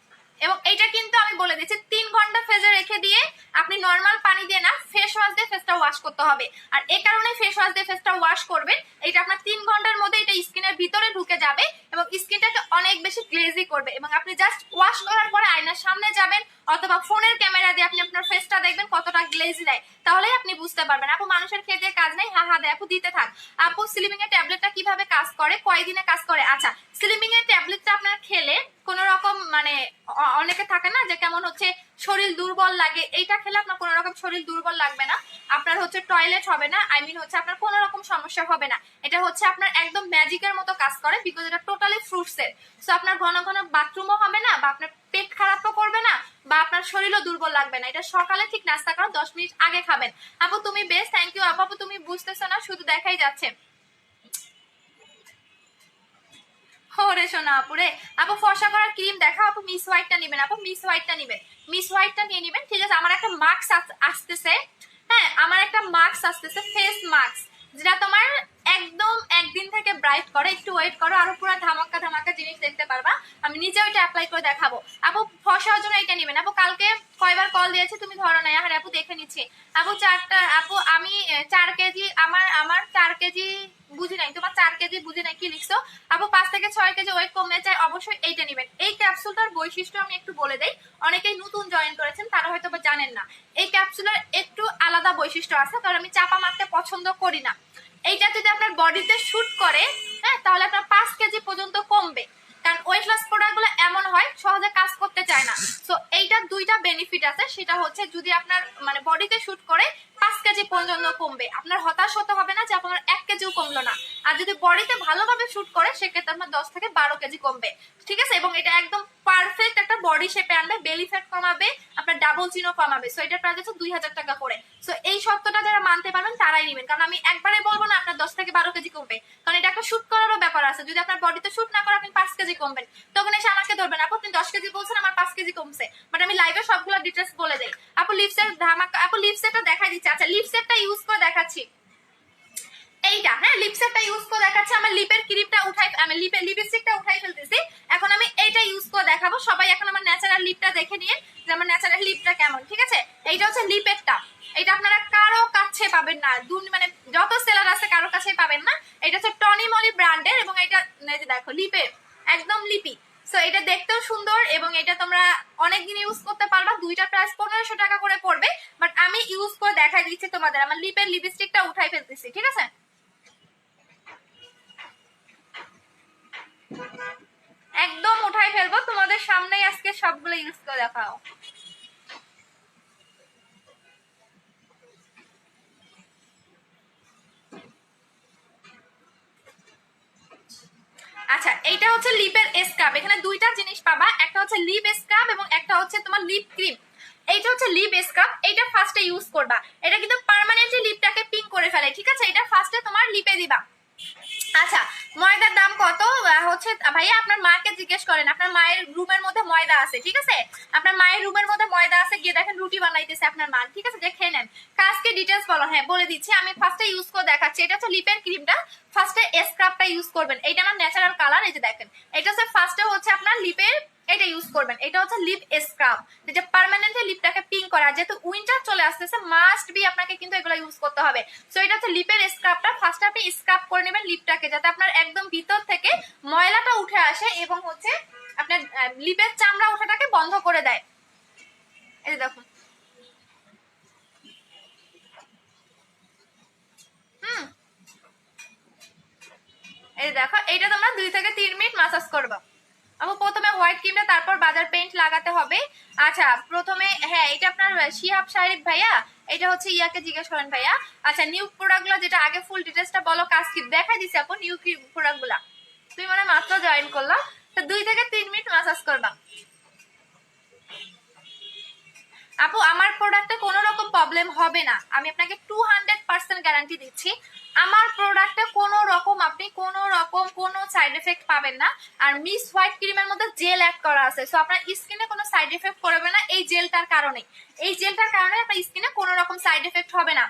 এবং এইটা কিন্তু আমি বলে দিচ্ছি 3 ঘন্টা ফেজে রেখে দিয়ে আপনি নর্মাল পানি দিয়ে না, ফেস ওয়াশ দিয়ে ফেসটা ওয়াশ করতে হবে। আর এই কারণে ফেস ওয়াশ দিয়ে ফেসটা ওয়াশ করবেন, এটা আপনার 3 ঘন্টার মধ্যে এটা স্কিনের ভিতরে ঢুকে যাবে এবং স্কিনটাকে অনেক বেশি গ্লেজি করবে। এবং আপনি জাস্ট ওয়াশ করার পরে আয়নার সামনে যাবেন অথবা ফোনের ক্যামেরা দিয়ে আপনি আপনার ফেসটা দেখবেন কতটা গ্লেজি দেয়, তাহলেই আপনি বুঝতে পারবেন। আপু মানুষের খেতে কাজ নেই, হা দেয় আপু, দিতে থাক। আপু স্লিমিং এর ট্যাবলেটটা কিভাবে কাজ করে, কয়দিনে কাজ করে? আচ্ছা, স্লিমিং এর ট্যাবলেটটা আপনার খেলে কোন রকম মানে অনেকে থাকে না যে কেমন হচ্ছে শরীর দুর্বল লাগে, এইটা খেলে আপনার কোনো রকম শরীর দুর্বল লাগবে না, আপনার হচ্ছে টয়লেট হবে না, আই মিন হচ্ছে আপনার কোনো রকম সমস্যা হবে না। এটা হচ্ছে আপনার একদম ম্যাজিকের মতো কাজ করে, বিকজ এটা টোটালি ফ্রুটসের। সো আপনার ঘন ঘন বাথরুমও হবে না, বা আপনার পেট খারাপও করবে না, বা আপনার শরীরও দুর্বল লাগবে না। এটা সকালে ঠিক নাস্তা করার 10 মিনিট আগে খাবেন। আপু তুমি বেশ, থ্যাংক ইউ আপু। তুমি বুঝতেছো না, শুধু দেখাই যাচ্ছে। ওরে শোনা আপুরে, আপু ফর্সা করার ক্রিম দেখাও আপু। মিস হোয়াইটটা নেবেন আপু, মিস হোয়াইটটা নেবেন, মিস হোয়াইটটা নিয়ে নেবেন, ঠিক আছে। আমার একটা মাস্ক আসতেছে, হ্যাঁ আমার একটা মাস্ক আসতেছে, ফেস মাস্ক, যেটা তোমার একদম একদিন থেকে ব্রাইট করে। একটু ওয়েট করো, আরো পুরো ধামাকা ধামাকা জিনিস দেখতে পারবা। আমি নিজে ওইটা অ্যাপ্লাই করে দেখাবো আপু। ফর্সার জন্য এটা নেবেন আপু। কালকে কয়বার কল দিয়েছি তুমি ধরো না, আরে আপু দেখে নিচ্ছি আপু। 4টা আপু, আমি 4 কেজি, আমার 4 কেজি বুঝি নাই, তোমার 4 কেজি বুঝি নাই কি লিখছো আপু। 5 থেকে 6 কেজি ওয়েট কমে যায়, অবশ্যই এইটা নেবেন। এই ক্যাপসুলটার বৈশিষ্ট্য আমি একটু বলে দেই, অনেকেই নতুন জয়েন করেছেন তারা হয়তো বা জানেন না। এই ক্যাপসুলের একটু আলাদা বৈশিষ্ট্য আছে, কারণ আমি চাপা মারতে পছন্দ করি না। এইটা যদি আপনার বডিতে শুট করে, হ্যাঁ, তাহলে আপনার 5 কেজি পর্যন্ত কমবে। কারণ ওয়েট লস প্রোডাক্ট গুলো এমন হয় সহজে কাজ করতে চায় না। সো এইটার দুইটা বেনিফিট আছে, সেটা হচ্ছে যদি আপনার মানে বডিতে শুট করে 5 কেজি পর্যন্ত কমবে, আপনার হতাশ হতে হবে না যে আপনার 1 কেজিও কমলো না। আর যদি বডিতে ভালোভাবে শুট করে সেক্ষেত্রে আপনার 10 থেকে 12 কেজি কমবে, ঠিক আছে। এবং এটা একদম পারফেক্ট একটা বডি শেপে আনবে, বেলি ফ্যাট কমাবে, আপনার ডাবল চিনও কমাবে। সো এটার প্রাইস হচ্ছে 2000 টাকা করে। সো এই সত্যটা যারা মানতে পারবেন তারাই নেবেন, কারণ আমি একবারে বলবো না আপনার 10 থেকে 12 কেজি কমবে, কারণ এটা একটা শুট করারও ব্যাপার আছে। যদি আপনার বডিতে শুট না করে আপনি 5 কেজি কমবেন, তখন এসে আমাকে ধরবেন আপু আপনি 10 কেজি বলছেন, আমার 5 কেজি কমছে। বাট আমি লাইভে সবগুলো ডিটেলস বলে দেই আপু। লিপসের ধামাকা আপু, লিপসেটটা দেখাই দিচ্ছি। আচ্ছা লিপসেটটা ইউজ করে দেখাচ্ছি, এইটা, হ্যাঁ লিপসেটটা ইউজ করে দেখাচ্ছি। আমার লিপের ক্রিমটা উঠাই, আমি লিপের লিপস্টিকটা উঠাই ফেলতেছি, এখন আমি এইটা ইউজ করে দেখাবো। সবাই এখন আমার ন্যাচারাল লিপটা দেখে নিয়ে যে আমার ন্যাচারাল লিপটা কেমন, ঠিক আছে। এইটা হচ্ছে লিপেরটা, এটা আপনারা কারো কাছে পাবেন না, মানে যত সেলার আছে কারো কাছে পাবেন না। এটা হচ্ছে টনি মলি ব্র্যান্ডের, এবং এটা দেখো লিপের একদম লিপি। সো এটা দেখতেও সুন্দর, এবং এটা তোমরা অনেকদিন ইউজ করতে পারবা। দুইটা প্রাইস 1500 টাকা করে পড়বে। বাট আমি ইউজ করে দেখাই দিচ্ছি তোমাদের। আমার লিপের লিপস্টিকটা উঠাই ফেলতেছি, ঠিক আছে। একদম উঠাই ফেলবো তোমাদের সামনেই, আজকে সবগুলো ইউজ করে দেখাও। আচ্ছা এইটা হচ্ছে লিপের স্ক্রাব, এখানে দুইটা জিনিস পাবা, একটা হচ্ছে লিপ স্ক্রাব এবং একটা হচ্ছে তোমার লিপ ক্রিম। এইটা হচ্ছে লিপ স্ক্রাব, এইটা ফার্স্টে ইউজ করবা। এটা কিন্তু পার্মানেন্টলি লিপটাকে পিঙ্ক করে ফেলে, ঠিক আছে। এটা ফার্স্টে তোমার লিপে দিবা। আচ্ছা ময়দার দাম কত হচ্ছে ভাইয়া, আপনার মাকে জিজ্ঞেস করেন, আপনার মায়ের রুমের মধ্যে ময়দা আছে, ঠিক আছে। আপনার মায়ের রুমের মধ্যে ময়দা আছে, গিয়ে দেখেন রুটি বানাইতেছে আপনার মা, ঠিক আছে, যে খেয়ে নেন। কাজকে ডিটেলস বলো, হ্যাঁ বলে দিচ্ছি। আমি ফার্স্টে ইউজ করে দেখাচ্ছি। এটা হচ্ছে লিপের ক্রিমটা, ফার্স্টে স্ক্রাবটা ইউজ করবেন। এটা আমার ন্যাচারাল কালার, এই যে দেখেন। এটা হচ্ছে ফার্স্টে হচ্ছে আপনার লিপের এটা ইউজ করবেন। এটা হচ্ছে লিপ স্ক্রাব, যেটা পার্মানেন্টলি লিপটাকে পিঙ্ক করা। যেহেতু উইন্টার চলে আসতেছে, মাস্ট বি আপনাকে কিন্তু এগুলো ইউজ করতে হবে। সো এটা হচ্ছে লিপের স্ক্রাবটা, ফার্স্টে আপনি স্ক্রাব করে নেবেন লিপটাকে, যাতে আপনার একদম ভিতর থেকে ময়লাটা উঠে আসে, এবং হচ্ছে আপনার লিপের চামড়া ওঠাটাকে বন্ধ করে দেয়। এই দেখুন, হুম, এই দেখো, এইটা তোমরা 2 থেকে 3 মিনিট মাসাজ করবা। আপু প্রথমে হোয়াইট ক্রিমটা, তারপর বাজার পেইন্ট লাগাতে হবে। আচ্ছা প্রথমে, হ্যাঁ এটা আপনার শিহাব শারিফ ভাইয়া, এটা হচ্ছে ইয়াকে জিজ্ঞেস করেন ভাইয়া। আচ্ছা নিউ প্রোডাক্ট গুলো যেটা, আগে ফুল ডিটেলসটা বলো। কাজ কি দেখাই দিছি আপু, নিউ প্রোডাক্ট গুলা তুমি মানে মাত্র জয়েন করলা, তো 2 থেকে 3 মিনিট মাসাজ করবা। আপু আমার প্রোডাক্টে কোনো রকম প্রবলেম হবে না, আমি আপনাকে 200% গ্যারান্টি দিচ্ছি। আমার প্রোডাক্টে কোনো রকম, আপনি কোনো রকম কোনো সাইড এফেক্ট পাবেন না। আর মিস হোয়াইট ক্রিমের মধ্যে জেল অ্যাড করা আছে, সো আপনার স্কিনে কোনো সাইড এফেক্ট করবে না এই জেলটার কারণে। এই জেলটার কারণে আপনার স্কিনে কোনো রকম সাইড এফেক্ট হবে না।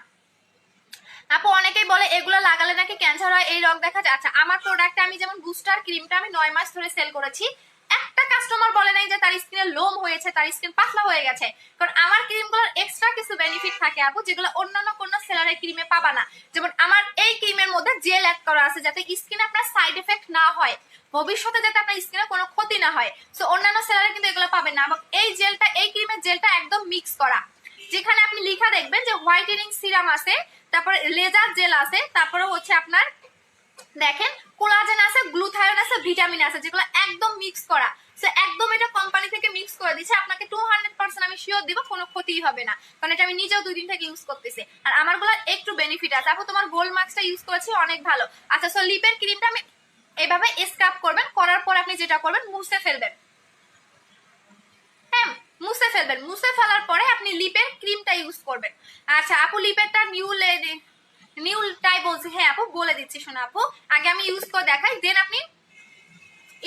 আপু অনেকেই বলে এগুলো লাগালে নাকি ক্যান্সার হয়, এই রোগ দেখা যায়। আচ্ছা আমার প্রোডাক্টে আমি যেমন বুস্টার ক্রিমটা আমি 9 মাস ধরে সেল করেছি, একটা কাস্টমার বলে নাই যে তার স্কিনে লোম হয়েছে, তার স্কিন পাতলা হয়ে গেছে। কারণ আমার ক্রিমগুলোর এক্সট্রা কিছু বেনিফিট থাকে আপু, যেগুলো অন্যান্য কোনো সেলারের ক্রিমে পাবা না। যেমন আমার এই ক্রিমের মধ্যে জেল অ্যাড করা আছে, যাতে স্কিনে আপনার সাইড এফেক্ট না হয়, ভবিষ্যতে যাতে আপনার স্কিনে কোনো ক্ষতি না হয়। সো অন্যান্য সেলারে কিন্তু এগুলো পাবেন না। এবং এই জেলটা, এই ক্রিমের জেলটা একদম মিক্স করা, যেখানে আপনি লিখা দেখবেন যে হোয়াইটেনিং সিরাম আছে, তারপরে লেজার জেল আছে, তারপরে হচ্ছে আপনার দেখেন কোলাজেন আছে, গ্লুথায়ন আছে, ভিটামিন আছে, যেগুলো একদম মিক্স করা। সো একদম এটা কোম্পানি থেকে মিক্স করে দিচ্ছে, আপনাকে 200% আমি শিওর দিব কোনো ক্ষতিই হবে না, কারণ এটা আমি নিজেও 2 দিন থেকে ইউজ করতেছি। আর আমারগুলো একটু বেনিফিট আছে। আপু তোমার গোল্ড মার্কসটা ইউজ করেছি, অনেক ভালো। আচ্ছা সো লিপের ক্রিমটা আমি এভাবে স্ক্রাব করবেন, করার পর আপনি যেটা করবেন মুছে ফেলবেন, হ্যাঁ মুছে ফেলবেন। মুছে ফেলার পরে আপনি লিপের ক্রিমটা ইউজ করবেন। আচ্ছা আপু লিপেরটা নিউ টাই বলছি, হ্যাঁ আপু বলে দিচ্ছি, শোনো আপু আগে আমি ইউজ করে দেখাই, দেন আপনি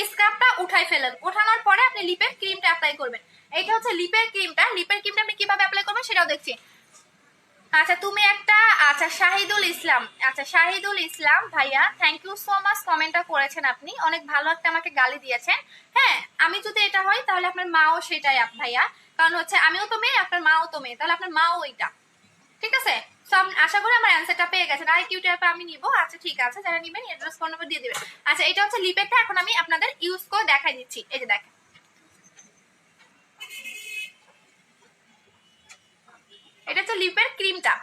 স্ক্রাবটা উঠাই ফেলেন, ওঠানোর পরে আপনি লিপের ক্রিমটা অ্যাপ্লাই করবেন। এইটা হচ্ছে লিপের ক্রিমটা। লিপের ক্রিমটা আপনি কিভাবে অ্যাপ্লাই করবেন সেটাও দেখছি। আচ্ছা তুমি একটা, আচ্ছা শাহিদুল ইসলাম, আচ্ছা শাহিদুল ইসলাম ভাইয়া থ্যাংক ইউ সো মাচ, কমেন্টটা করেছেন আপনি, অনেক ভালো একটা আমাকে গালি দিয়েছেন। হ্যাঁ আমি যদি এটা হয় তাহলে আপনার মাও সেটাই ভাইয়া, কারণ হচ্ছে আমিও তো মেয়ে, আপনার মাও তো মেয়ে, তাহলে আপনার মাও ওইটা। ঠিক আছে, সো আশা করি আমার অ্যান্সারটা পেয়ে গেছেন। আর কিউ ট্যাপ আমি নিব। আচ্ছা ঠিক আছে, যারা নেবেন অ্যাড্রেস ফোন নাম্বার দিয়ে দিবেন। আচ্ছা এটা হচ্ছে লিপেরটা, এখন আমি আপনাদের ইউজ করে দেখাই দিচ্ছি। এই যে দেখেন, এটা হচ্ছে লিপের ক্রিমটা।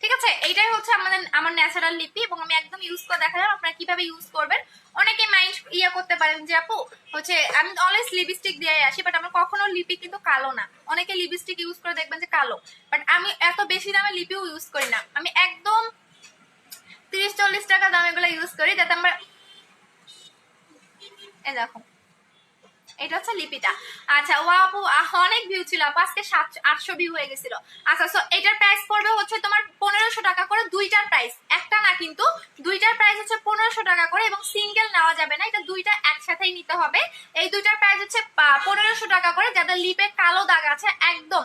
ঠিক আছে, এইটাই হচ্ছে আমার ন্যাচারাল লিপি, এবং আমি একদম ইউজ করে দেখালাম আপনারা কিভাবে ইউজ করবেন। অনেকে মাইন্ড করতে পারেন যে আপু হচ্ছে আমি অলওয়েজ লিপস্টিক দিয়ে আসি, বাট আমার কখনো লিপি কিন্তু কালো না। অনেকে লিপস্টিক ইউজ করে দেখবেন যে কালো, বাট আমি এত বেশি দামে লিপিও ইউজ করি না। আমি একদম 30-40 টাকা দাম এগুলো ইউজ করি, যাতে আমরা এই দেখো এটা হচ্ছে লিপিটা। আচ্ছা ও আপু অনেক ভিউ ছিল আপু, আজকে 700-800 ভিউ হয়ে গেছিল। আচ্ছা সো এটার প্রাইস পড়বে হচ্ছে তোমার 1500 টাকা করে, দুইটার প্রাইস একটা না, কিন্তু দুইটার প্রাইস হচ্ছে 1500 টাকা করে, এবং সিঙ্গেল নেওয়া যাবে না, এটা দুইটা একসাথেই নিতে হবে। এই দুইটার প্রাইস হচ্ছে 1500 টাকা করে। যাদের লিপে কালো দাগ আছে একদম,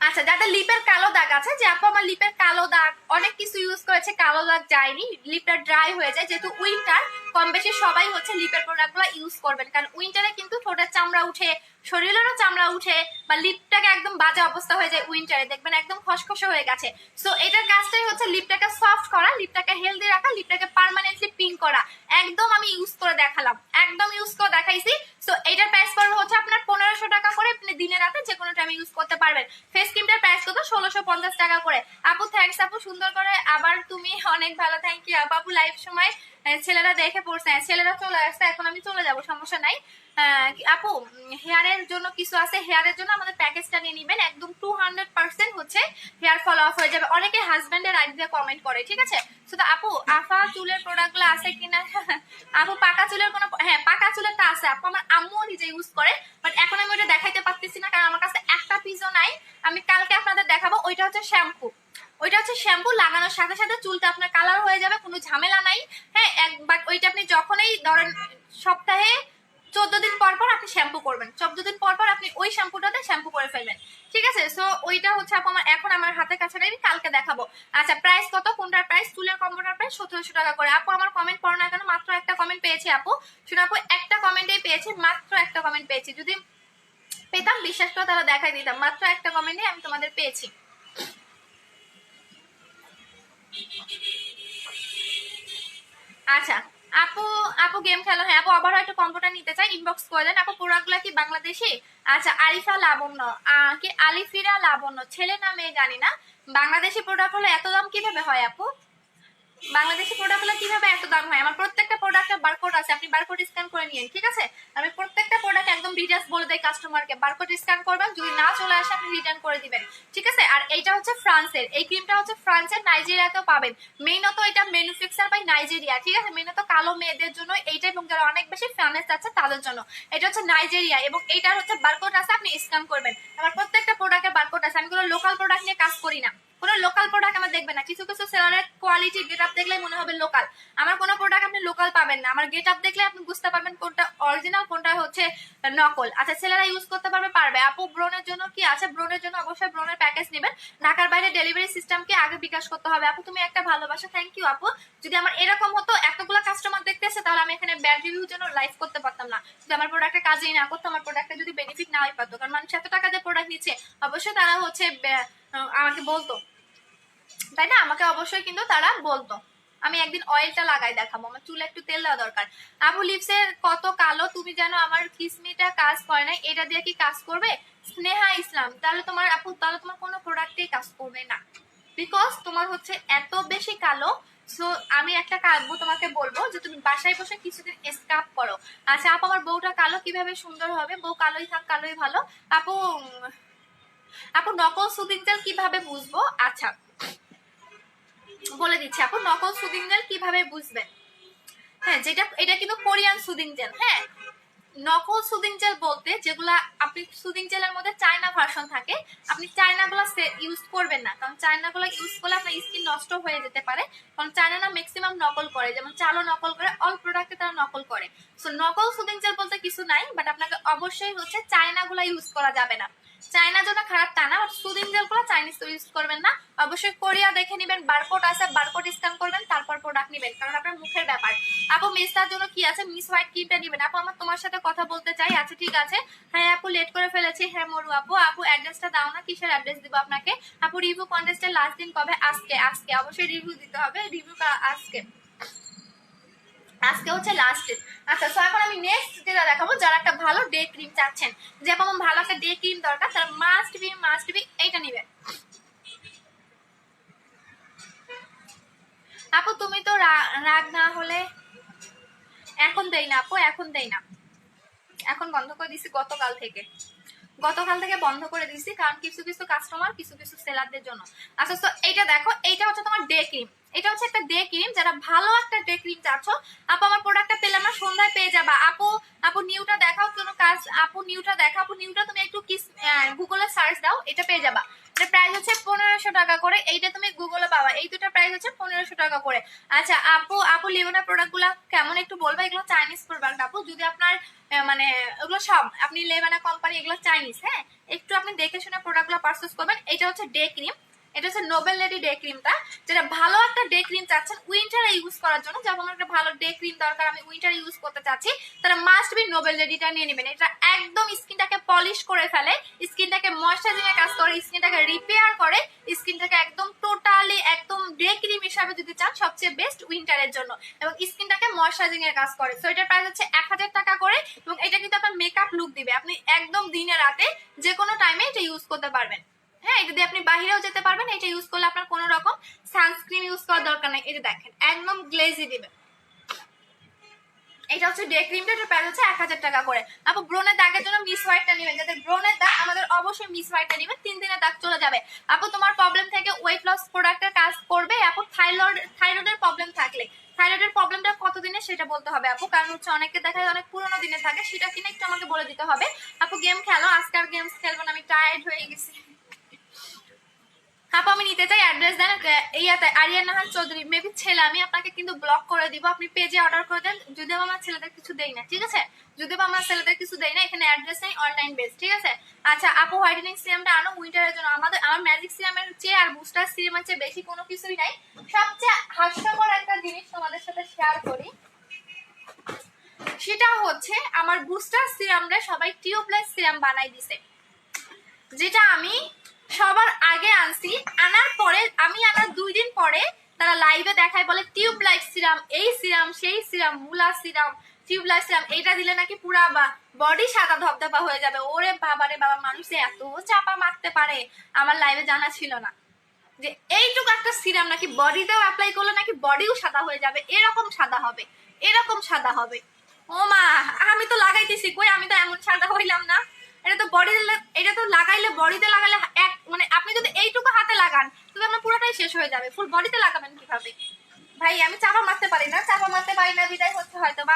আচ্ছা যাদের লিপের কালো দাগ আছে, যে আপু আমার লিপের কালো দাগ, অনেক কিছু ইউজ করেছে কালো দাগ যায়নি, লিপটা ড্রাই হয়ে যায়, যেহেতু উইন্টার কম বেশি সবাই হচ্ছে লিপের প্রোডাক্টগুলো ইউজ করবেন, কারণ উইন্টারে কিন্তু ঠোঁটের চামড়া উঠে, শরীরেরও চামড়া উঠে, বা লিপটাকে একদম বাজে অবস্থা হয়ে যায় উইন্টারে, দেখবেন একদম খসখসে হয়ে গেছে। সো এটার কাজটাই হচ্ছে লিপটাকে সফট করা, লিপটাকে হেলদি রাখা, লিপটাকে পার্মানেন্টলি পিঙ্ক করা। একদম আমি ইউজ করে দেখালাম, একদম ইউজ করে দেখাইছি। সো এটার প্রাইস পড়বে হচ্ছে আপনার 1500 টাকা করে, আপনি দিনে রাতে যে কোনো টাইমে ইউজ করতে পারবেন। ফেস ক্রিমটার প্রাইস কত? 1650 টাকা করে। আপু থ্যাংকস আপু, সুন্দর করে আবার তুমি অনেক ভালো, থ্যাংক ইউ আপু। আপু লাইভ সময় ছেলেরা দেখে পড়ছে, ছেলেরা চলে আসছে, এখন আমি চলে যাব, সমস্যা নাই। আপু হেয়ারের জন্য কিছু আছে, হেয়ারের জন্য আমাদের প্যাকেজটা নিয়ে নিবেন, একদম 200% হচ্ছে হেয়ার ফল অফ হয়ে যাবে। অনেকে হাজবেন্ডের আইডি দিয়ে কমেন্ট করে, ঠিক আছে। শুধু আপু আফা চুলের প্রোডাক্টগুলো আছে কিনা আপু পাকা চুলের কোনো, হ্যাঁ পাকা চুলেরটা আছে আপু, আমার আম্মু নিজে ইউজ করে, বাট এখন আমি ওটা দেখাইতে পারতেছি না, কারণ আমার কাছে একটা পিসও নাই। আমি কালকে আপনাদের দেখাবো। ওইটা হচ্ছে শ্যাম্পু, ওইটা হচ্ছে শ্যাম্পু, লাগানোর সাথে সাথে চুলটা আপনার কালার হয়ে যাবে, কোনো ঝামেলা নাই। হ্যাঁ বাট ওইটা আপনি যখনই ধরেন সপ্তাহে 14 দিন পর পর আপনি শ্যাম্পু করবেন, 14 দিন পর পর আপনি ওই শ্যাম্পুটাতে শ্যাম্পু করে ফেলবেন, ঠিক আছে। সো ওইটা হচ্ছে আপু আমার এখন আমার হাতের কাছে নেই, কালকে দেখাবো। আচ্ছা প্রাইস কত? কোনটার প্রাইস? চুলের কম্বোটার প্রাইস 1700 টাকা করে। আপু আমার কমেন্ট পড়ো না কেন? মাত্র একটা কমেন্ট পেয়েছি আপু, শুনে আপু একটা কমেন্টেই পেয়েছি, মাত্র একটা কমেন্ট পেয়েছি। যদি পেতাম বিশ্বাস করে তারা দেখাই দিতাম, মাত্র একটা কমেন্টে আমি তোমাদের পেয়েছি। আচ্ছা আপু, আপু গেম খেলো, হ্যাঁ আপু আবার হয়তো কম্বোটা নিতে চাই, ইনবক্স করে দেন। আপু প্রোডাক্টগুলো কি বাংলাদেশি? আচ্ছা আরিফা লাবণ্য, কি আলিফিরা লাবণ্য, ছেলে না মেয়ে জানি না। বাংলাদেশি প্রোডাক্ট হলে এত দাম কিভাবে হয় আপু? বাংলাদেশি প্রোডাক্টগুলো কিভাবে এত দাম হয়? আমার প্রত্যেকটা প্রোডাক্টের বারকোড আছে, আপনি বারকোড স্ক্যান করে নিন, ঠিক আছে। আমি প্রত্যেকটা প্রোডাক্ট একদম ডিটেইলস বলে দেই কাস্টমারকে, বারকোড স্ক্যান করবেন, যদি না চলে আসে আপনি রিটার্ন করে দিবেন, ঠিক আছে। আর এইটা হচ্ছে ফ্রান্সের, এই ক্রিমটা হচ্ছে ফ্রান্সের, নাইজেরিয়াতেও পাবেন। মেইনত এটা ম্যানুফ্যাকচার বাই নাইজেরিয়া, ঠিক আছে। মেইনত কালো মেয়েদের জন্য এইটা, এবং যারা অনেক বেশি ফেমাস আছে তাদের জন্য। এটা হচ্ছে নাইজেরিয়া, এবং এইটার হচ্ছে বারকোড আছে, আপনি স্ক্যান করবেন। আমার প্রত্যেকটা প্রোডাক্টের বারকোড আছে, আমি কোনো লোকাল প্রোডাক্ট নিয়ে কাজ করি না, কোনো লোকাল প্রোডাক্ট আমার দেখবেন না। কিছু কিছু সেলারের কোয়ালিটি গেট আপ দেখলে মনে হবে লোকাল, আমার কোনো প্রোডাক্ট আপনি লোকাল পাবেন না। আমার গেট আপ দেখলে আপনি বুঝতে পারবেন কোনটা অরিজিনাল কোনটা হচ্ছে নকল। আচ্ছা ছেলেরা ইউজ করতে পারবে? পারবে আপু। ব্রনের জন্য কি আছে? ব্রনের জন্য অবশ্যই ব্রনের প্যাকেজ নেবেন। ঢাকার বাইরে ডেলিভারি সিস্টেমকে আগে বিকাশ করতে হবে। আপু তুমি একটা ভালোবাসা, থ্যাংক ইউ আপু। যদি আমার এরকম হতো এতগুলো কাস্টমার দেখতেছে, তাহলে আমি এখানে ব্যাড রিভিউর জন্য লাইভ করতে পারতাম না। যদি আমার প্রোডাক্টের কাজই না করতো, আমার প্রোডাক্টে যদি বেনিফিট না হয় পারতো, কারণ মানুষ এত টাকা দিয়ে প্রোডাক্ট নিচ্ছে, অবশ্যই তারা হচ্ছে আমাকে বলতো, তাই না? আমাকে অবশ্যই কিন্তু তারা বলতো। আমি একদিন অয়েলটা লাগাই দেখাবো, আমার চুলে একটু তেল দেওয়া দরকার। আপু লিপসের কত কালো, তুমি জানো আমার কিসমিটা কাজ করে নাই, এটা দিয়ে কি কাজ করবে? স্নেহা ইসলাম, তাহলে তোমার আপু, তাহলে তোমার কোনো প্রোডাক্টেই কাজ করবে না, বিকজ তোমার হচ্ছে এত বেশি কালো। সো আমি একটা কাজবো তোমাকে বলবো যে তুমি বাসায় বসে কিছুদিন স্ক্রাব করো। আচ্ছা আপু আমার বউটা কালো, কিভাবে সুন্দর হবে? বউ কালোই থাক, কালোই ভালো। আপু আপু নকল সুদিং তেল কিভাবে বুঝবো? আচ্ছা বলে দিচ্ছি আপু, নকল সুদিং জেল কিভাবে বুঝবেন। হ্যাঁ যেটা, এটা কিন্তু কোরিয়ান সুদিং জেল, হ্যাঁ নকল সুদিং জেল বলতে যেগুলা আপনি সুদিং জেলের মধ্যে চায়না ভার্সন থাকে, আপনি চায়নাগুলো ইউজ করবেন না, কারণ চায়নাগুলো ইউজ করলে আপনার স্কিন নষ্ট হয়ে যেতে পারে। কারণ চায়না ম্যাক্সিমাম নকল করে, যেমন চালও নকল করে, অল প্রোডাক্টে তারা নকল করে। সো নকল সুদিং জেল বলতে কিছু নাই, বাট আপনাকে অবশ্যই হচ্ছে চায়নাগুলো ইউজ করা যাবে না। চায়না যেটা খারাপ তা না, বাট সুদিং জেল গুলো চাইনিজ ইউজ করবেন না। অবশ্যই কোরিয়া দেখে নেবেন, বারকোড আছে, বারকোড স্ক্যান করবেন, তারপর প্রোডাক্ট নেবেন, কারণ আপনার মুখের ব্যাপার। আপু মিসটার জন্য কি আছে, মিস হোয়াইট ক্রিমটা নেবেন। আপু আমার তোমার সাথে কথা বলতে চাই। আচ্ছা ঠিক আছে, হ্যাঁ আপু লেট করে ফেলেছি। হ্যাঁ মরু আপু, আপু অ্যাড্রেসটা দাও না, কিসের অ্যাড্রেস দিব আপনাকে? আপু রিভিউ কন্টেস্টের লাস্ট দিন কবে? আজকে। আজকে অবশ্যই রিভিউ দিতে হবে, রিভিউ আজকে, আজকে হচ্ছে লাস্ট ডে। আচ্ছা সো এখন আমি নেক্সট যেটা দেখাবো, যারা একটা ভালো ডে ক্রিম চাচ্ছেন, যে আমার ভালো একটা ডে ক্রিম দরকার, তারা মাস্ট বি এইটা নেবেন। আপু তুমি তো রাগ না হলে এখন দেই না আপু, এখন দেই না, এখন বন্ধ করে দিছি গতকাল থেকে, গতকাল থেকে বন্ধ করে দিছি, কারণ কিছু কিছু কাস্টমার, কিছু কিছু সেলারদের জন্য। আচ্ছা তো এইটা দেখো, এইটা হচ্ছে তোমার ডে ক্রিম, এটা হচ্ছে একটা ডে ক্রিম। যারা ভালো একটা ডে ক্রিম চাচ্ছ, আপু আমার প্রোডাক্টটা পেলে আমার সন্ধ্যায় পেয়ে যাবা। আপু আপু নিউটা দেখাও, কোনো কাজ, আপু নিউটা দেখাও, আপু নিউটা তুমি একটু গুগলে সার্চ দাও, এটা পেয়ে যাবা। এটা প্রাইস হচ্ছে 1500 টাকা করে, এইটা তুমি গুগলে পাবা। এই দুটো প্রাইস হচ্ছে 1500 টাকা করে। আচ্ছা আপু লিওনের প্রোডাক্ট গুলা কেমন একটু বলবা? এগুলো চাইনিজ প্রোডাক্ট আপু, যদি আপনার মানে ওগুলো সব আপনি লেবানা কোম্পানি, এগুলো চাইনিজ, হ্যাঁ একটু আপনি দেখে শুনে প্রোডাক্টগুলো পারচেজ করবেন। এটা হচ্ছে ডে ক্রিম, এটা হচ্ছে নোবেল লেডি ডে ক্রিমটা। যেটা ভালো একটা ডে ক্রিম চাচ্ছেন উইন্টারে ইউজ করার জন্য, যখন আমার একটা ভালো ডে ক্রিম দরকার, আমি উইন্টারে ইউজ করতে চাচ্ছি, তারা মাস্ট বি নোবেল লেডিটা নিয়ে নেবেন। এটা একদম স্কিনটাকে পলিশ করে ফেলে, স্কিনটাকে ময়শ্চারাইজিং এর কাজ করে, স্কিনটাকে রিপেয়ার করে, স্কিনটাকে একদম টোটালি একদম ডে ক্রিম হিসাবে যদি চান, সবচেয়ে বেস্ট উইন্টারের জন্য, এবং স্কিনটাকে ময়শ্চারাইজিং এর কাজ করে। সো এটার প্রাইস হচ্ছে 1000 টাকা করে, এবং এটা কিন্তু আপনার মেকআপ লুক দিবে, আপনি একদম দিনে রাতে যে কোনো টাইমে এটা ইউজ করতে পারবেন। হ্যাঁ এটা দিয়ে আপনি বাহিরেও যেতে পারবেন, এটা ইউজ করলে আপনার কোনো রকম সানস্ক্রিন ইউজ করার দরকার নেই। এটা দেখেন একদম গ্লেজি দিবে। এটা হচ্ছে ডে ক্রিমটা, এটার প্রাইস হচ্ছে 1000 টাকা করে। আপু ব্রনের দাগের জন্য মিস হোয়াইটটা নেবেন, যাদের ব্রনের দাগ, আমাদের অবশ্যই মিস হোয়াইটটা নেবেন, 3 দিনের দাগ চলে যাবে। আপু তোমার প্রবলেম থেকে ওয়েট লস প্রোডাক্টের কাজ করবে। আপু থাইরয়েডের প্রবলেম থাকলে, থাইরয়েডের প্রবলেমটা কতদিনে সেটা বলতে হবে আপু, কারণ হচ্ছে অনেকে দেখা যায় অনেক পুরোনো দিনে থাকে, সেটা কিনা একটু আমাকে বলে দিতে হবে। আপু গেম খেলো, আজকে আর গেমস খেলবো না, আমি টায়ার্ড হয়ে গেছি। আপু আমি নিতে চাই, অ্যাড্রেস দেন। ইয়াতে আরিয়ান নাহান চৌধুরী, মেবি ছেলে, আমি আপনাকে কিন্তু ব্লক করে দিব, আপনি পেজে অর্ডার করে দেন। যদিও আমার ছেলেদের কিছু দেই না, ঠিক আছে, যদিও আমরা ছেলেদের কিছু দেই না, এখানে অ্যাড্রেস নেই, অনলাইন বেস, ঠিক আছে। আচ্ছা আপু হোয়াইটেনিং সিরামটা আনো উইন্টারের জন্য। আমার ম্যাজিক সিরামের চেয়ে আর বুস্টার সিরামের চেয়ে বেশি কোনো কিছুই নাই। সবচেয়ে হাস্যকর একটা জিনিস তোমাদের সাথে শেয়ার করি, সেটা হচ্ছে আমার বুস্টার সিরামটা সবাই টিউবলেস সিরাম বানাই দিছে, যেটা আমি সবার আগে আনছি। আনার পরে আমি আনার 2 দিন পরে তারা লাইভে দেখায়, বলে টিউবলাইট সিরাম, এই সিরাম সেই সিরাম, মুলা সিরাম, টিউবলাইট সিরাম, এটা দিলে নাকি পুরা বডি সাদা ধবধবা হয়ে যাবে। ওরে বাবা রে বাবা, মানুষ এত চাপা মারতে পারে, আমার লাইভে জানা ছিল না যে এইটুকু একটা সিরাম নাকি বডিতেও অ্যাপ্লাই করলে নাকি বডিও সাদা হয়ে যাবে, এরকম সাদা হবে, এরকম সাদা হবে। ও মা, আমি তো লাগাইতেছি, কই আমি তো এমন সাদা হইলাম না। এটা তো বডি, এটা তো লাগাইলে বডিতে লাগালে এক মানে আপনি যদি এইটুকু হাতে লাগান তবে আপনার পুরোটাই শেষ হয়ে যাবে, ফুল বডিতে লাগাবেন কিভাবে? ভাই আমি চাপা মারতে পারি না, চাপা মারতে পারি না বিদায় হচ্ছে হয়তো বা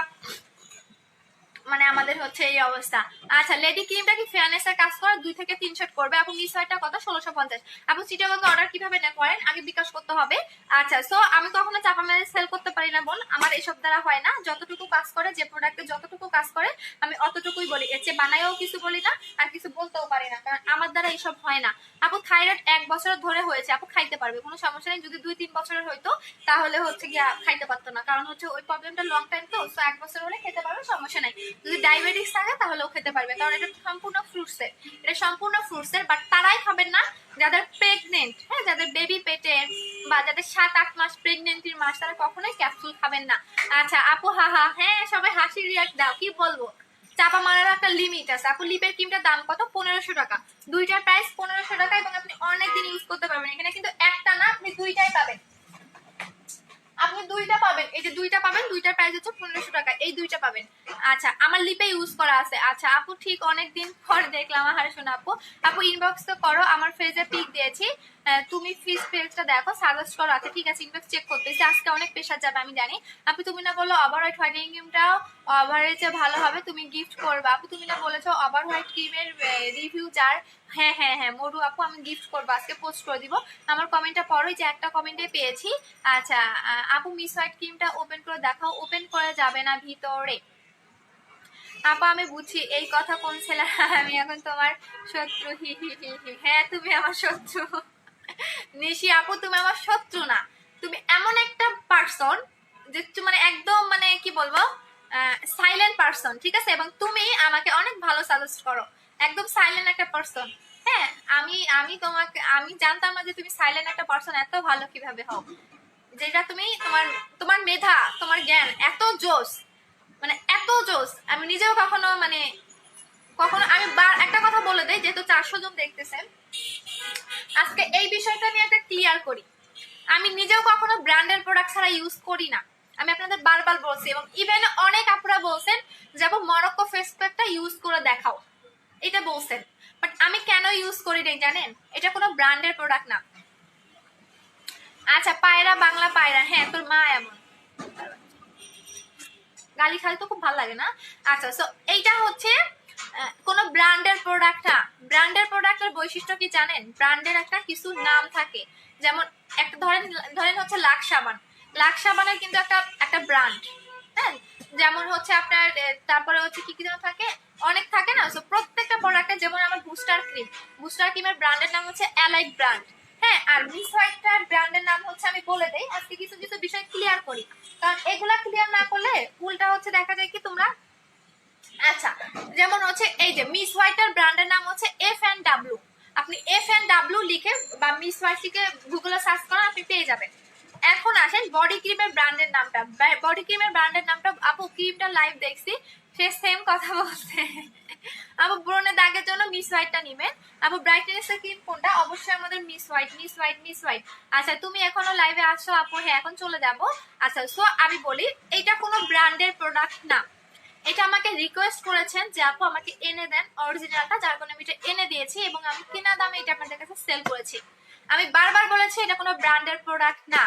মানে আমাদের হচ্ছে এই অবস্থা। আচ্ছা লেডি ক্রিমটা কি ফেয়ারনেস এর কাজ করে, 2 থেকে 3 শট করবে। আপু মিস হোয়াইটটা কত? 1650। আপু চিটাগং অর্ডার কিভাবে না করেন, আগে বিকাশ করতে হবে। আচ্ছা সো আমি কখনো চাপা মেরে সেল করতে পারি না বোন, আমার এসব দ্বারা হয় না। যতটুকু কাজ করে, যে প্রোডাক্টে যতটুকু কাজ করে আমি অতটুকুই বলি, এর চেয়ে বানাইও কিছু বলি না, আর কিছু বলতেও পারি না, কারণ আমার দ্বারা এইসব হয় না। আপু থাইরয়েড 1 বছর ধরে হয়েছে, আপু খাইতে পারবে, কোনো সমস্যা নেই। যদি 2-3 বছরের হইতো তাহলে হচ্ছে গিয়া খাইতে পারতো না, কারণ হচ্ছে ওই প্রবলেমটা লং টাইম, তো 1 বছর হলে খেতে পারবে, সমস্যা নাই। যদি ডায়াবেটিস থাকে তাহলেও খেতে পারবে, কারণ এটা সম্পূর্ণ ফ্রুটসের, এটা সম্পূর্ণ ফ্রুটসের। বাট তারাই খাবেন না যাদের প্রেগনেন্ট, হ্যাঁ যাদের বেবি পেটের বা যাদের 7-8 মাস প্রেগনেন্টির মাস, তারা কখনোই ক্যাপসুল খাবেন না। আচ্ছা আপু হ্যাঁ সবাই হাসি রিয়াক্ট দাও, কি বলবো, চাপা মারার একটা লিমিট আছে। আপু লিপের ক্রিমটার দাম কত? 1500 টাকা, দুইটার প্রাইস 1500 টাকা, এবং আপনি অনেক দিন ইউজ করতে পারবেন। এখানে কিন্তু একটা না, আপনি দুইটাই পাবেন। আপনি দুইটা পাবেন, এই যে দুইটা পাবেন, দুইটার প্রাইস হচ্ছে 1500 টাকা, এই দুইটা পাবেন। আচ্ছা আমার লিপে ইউজ করা আছে। আচ্ছা আপু ঠিক অনেকদিন পর দেখলাম। আহারে শোনা আপু, আপু ইনবক্স তো করো, আমার ফেজে পিক দিয়েছি, তুমি ফিস পেজটা দেখো, সাজেস্ট করো। আচ্ছা ঠিক আছে, ইনবক্স চেক করতেছি, আজকে অনেক প্রেশার যাবে আমি জানি। আপু তুমি না বললো ওভার হোয়াইট হোয়াইটেনিং ক্রিমটাও ওভারেজে ভালো হবে, তুমি গিফট করবা। আপু তুমি না বলেছো ওভার হোয়াইট ক্রিমের রিভিউ যার, হ্যাঁ হ্যাঁ হ্যাঁ মরু আপু, আমি গিফট করবো, আজকে পোস্ট করে দিব। আমার কমেন্টটা পড়ো, যে একটা কমেন্টে পেয়েছি। আচ্ছা আপু মিস হোয়াইট ক্রিমটা ওপেন করে দেখাও। ওপেন করে যাবে না ভিতরে। আপা আমি বুঝছি এই কথা কোন ছেলে, আমি এখন তোমার শত্রু, হি হি হি হি। হ্যাঁ তুমি আমার শত্রু নিশি আপু, তুমি আমার শত্রু না, তুমি এমন একটা পার্সন যে মানে একদম মানে কি বলবো, সাইলেন্ট পার্সন, ঠিক আছে? এবং তুমি আমাকে অনেক ভালো সাজেস্ট করো, একদম সাইলেন্ট একটা পার্সন। হ্যাঁ আমি আমি তোমাকে, আমি জানতাম না যে তুমি সাইলেন্ট একটা পার্সন, এত ভালো কিভাবে হও, যেটা তুমি তোমার তোমার মেধা, তোমার জ্ঞান এত জোস, মানে এত জোস, আমি নিজেও কখনো মানে কখনো আমি একটা কথা বলে দেই, যেহেতু 400 জন দেখতেছেন, আজকে এই বিষয়টা আমি একটা ক্লিয়ার করি, আমি নিজেও কখনো ব্র্যান্ডের প্রোডাক্ট ছাড়া ইউজ করি না। আমি আপনাদের বারবার বলছি, এবং ইভেন অনেক আপুরা বলছেন যে আপু মরক্কো ফেস প্যাকটা ইউজ করে দেখাও, এটা বলছেন, বাট আমি কেন ইউজ করি নাই জানেন? এটা কোনো ব্র্যান্ডের প্রোডাক্ট না। আচ্ছা পায়রা বাংলা পায়রা, হ্যাঁ তোর মা এমন গালি খালি তো খুব ভালো লাগে না। আচ্ছা সো এইটা হচ্ছে কোন ব্র্যান্ডের প্রোডাক্ট না। ব্র্যান্ডের প্রোডাক্টের বৈশিষ্ট্য কি জানেন? ব্র্যান্ডের একটা কিছু নাম থাকে, যেমন একটা ধরেন ধরেন হচ্ছে লাক্স সাবান, লাক্স সাবানের কিন্তু একটা একটা ব্র্যান্ড, হ্যাঁ, যেমন হচ্ছে আপনার তারপরে হচ্ছে কি কি যেন থাকে, অনেক থাকে না। সো প্রত্যেকটা প্রোডাক্টের, যেমন আমার বুস্টার ক্রিম, বুস্টার ক্রিমের ব্র্যান্ডের নাম হচ্ছে অ্যালাইট ব্র্যান্ড, হ্যাঁ। আর মিস হোয়াইটটার ব্র্যান্ডের নাম হচ্ছে, আমি বলে দেই আজকে কিছু কিছু বিষয় ক্লিয়ার করি, কারণ এগুলা ক্লিয়ার না করলে উল্টা হচ্ছে দেখা যায় কি তোমরা। আচ্ছা যেমন হচ্ছে এই যে মিস হোয়াইটের ব্র্যান্ডের নাম হচ্ছে F&W, আপনি F&W লিখে বা মিস হোয়াইট লিখে গুগলে সার্চ করেন, আপনি পেয়ে যাবেন। এখন আসেন বডি ক্রিমের ব্র্যান্ডের নামটা, বডি ক্রিমের ব্র্যান্ডের নামটা, আপু ক্রিমটা লাইভ দেখছি, সে সেম কথা বলছে। আপু ব্রণের দাগের জন্য মিস হোয়াইটটা নিবেন। আপু ব্রাইটনেস এর ক্রিম কোনটা? অবশ্যই আমাদের miss white, miss white, miss white. আচ্ছা তুমি এখনো লাইভে আছো আপু? হ্যাঁ এখন চলে যাব। আচ্ছা সো আমি বলি, এটা কোনো ব্র্যান্ডের প্রোডাক্ট না, এটা আমাকে রিকোয়েস্ট করেছেন যে আপু আমাকে এনে দেন অরিজিনালটা, যার কারণে আমি এটা এনে দিয়েছি, এবং আমি কেনা দামে এটা আপনাদের কাছে সেল করেছি। আমি বারবার বলেছি এটা কোনো ব্র্যান্ডের প্রোডাক্ট না,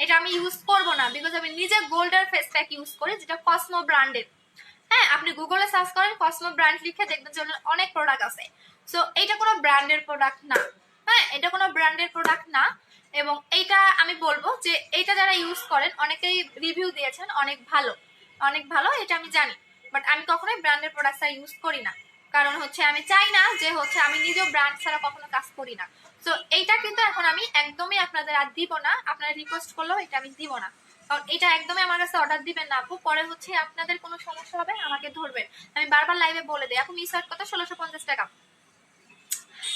এটা আমি ইউজ করব না, বিকজ আমি নিজে গোল্ডের ফেস প্যাক ইউজ করি, যেটা কসমো ব্র্যান্ডের। হ্যাঁ আপনি গুগলে সার্চ করেন কসমো ব্র্যান্ড লিখে দেখবেন যে অনেক প্রোডাক্ট আছে। সো এটা কোনো ব্র্যান্ডের প্রোডাক্ট না, হ্যাঁ এটা কোনো ব্র্যান্ডের প্রোডাক্ট না। এবং এইটা আমি বলবো যে এইটা যারা ইউজ করেন অনেকেই রিভিউ দিয়েছেন অনেক ভালো, অনেক ভালো, এটা আমি জানি, বাট আমি কখনোই ব্র্যান্ডের প্রোডাক্ট ইউজ করি না, কারণ হচ্ছে আমি চাই না যে হচ্ছে আমি নিজেও ব্র্যান্ড ছাড়া কখনো কাজ করি না। তো এইটা কিন্তু এখন আমি একদমই আপনাদের আর দিব না, আপনারা রিকোয়েস্ট করলেও এটা আমি দিব না, কারণ এটা একদমই আমার কাছে অর্ডার দিবেন না আপু, পরে হচ্ছে আপনাদের কোনো সমস্যা হবে আমাকে ধরবেন। আমি বারবার লাইভে বলে দিই আপু মিস হওয়ার কথা 1650 টাকা।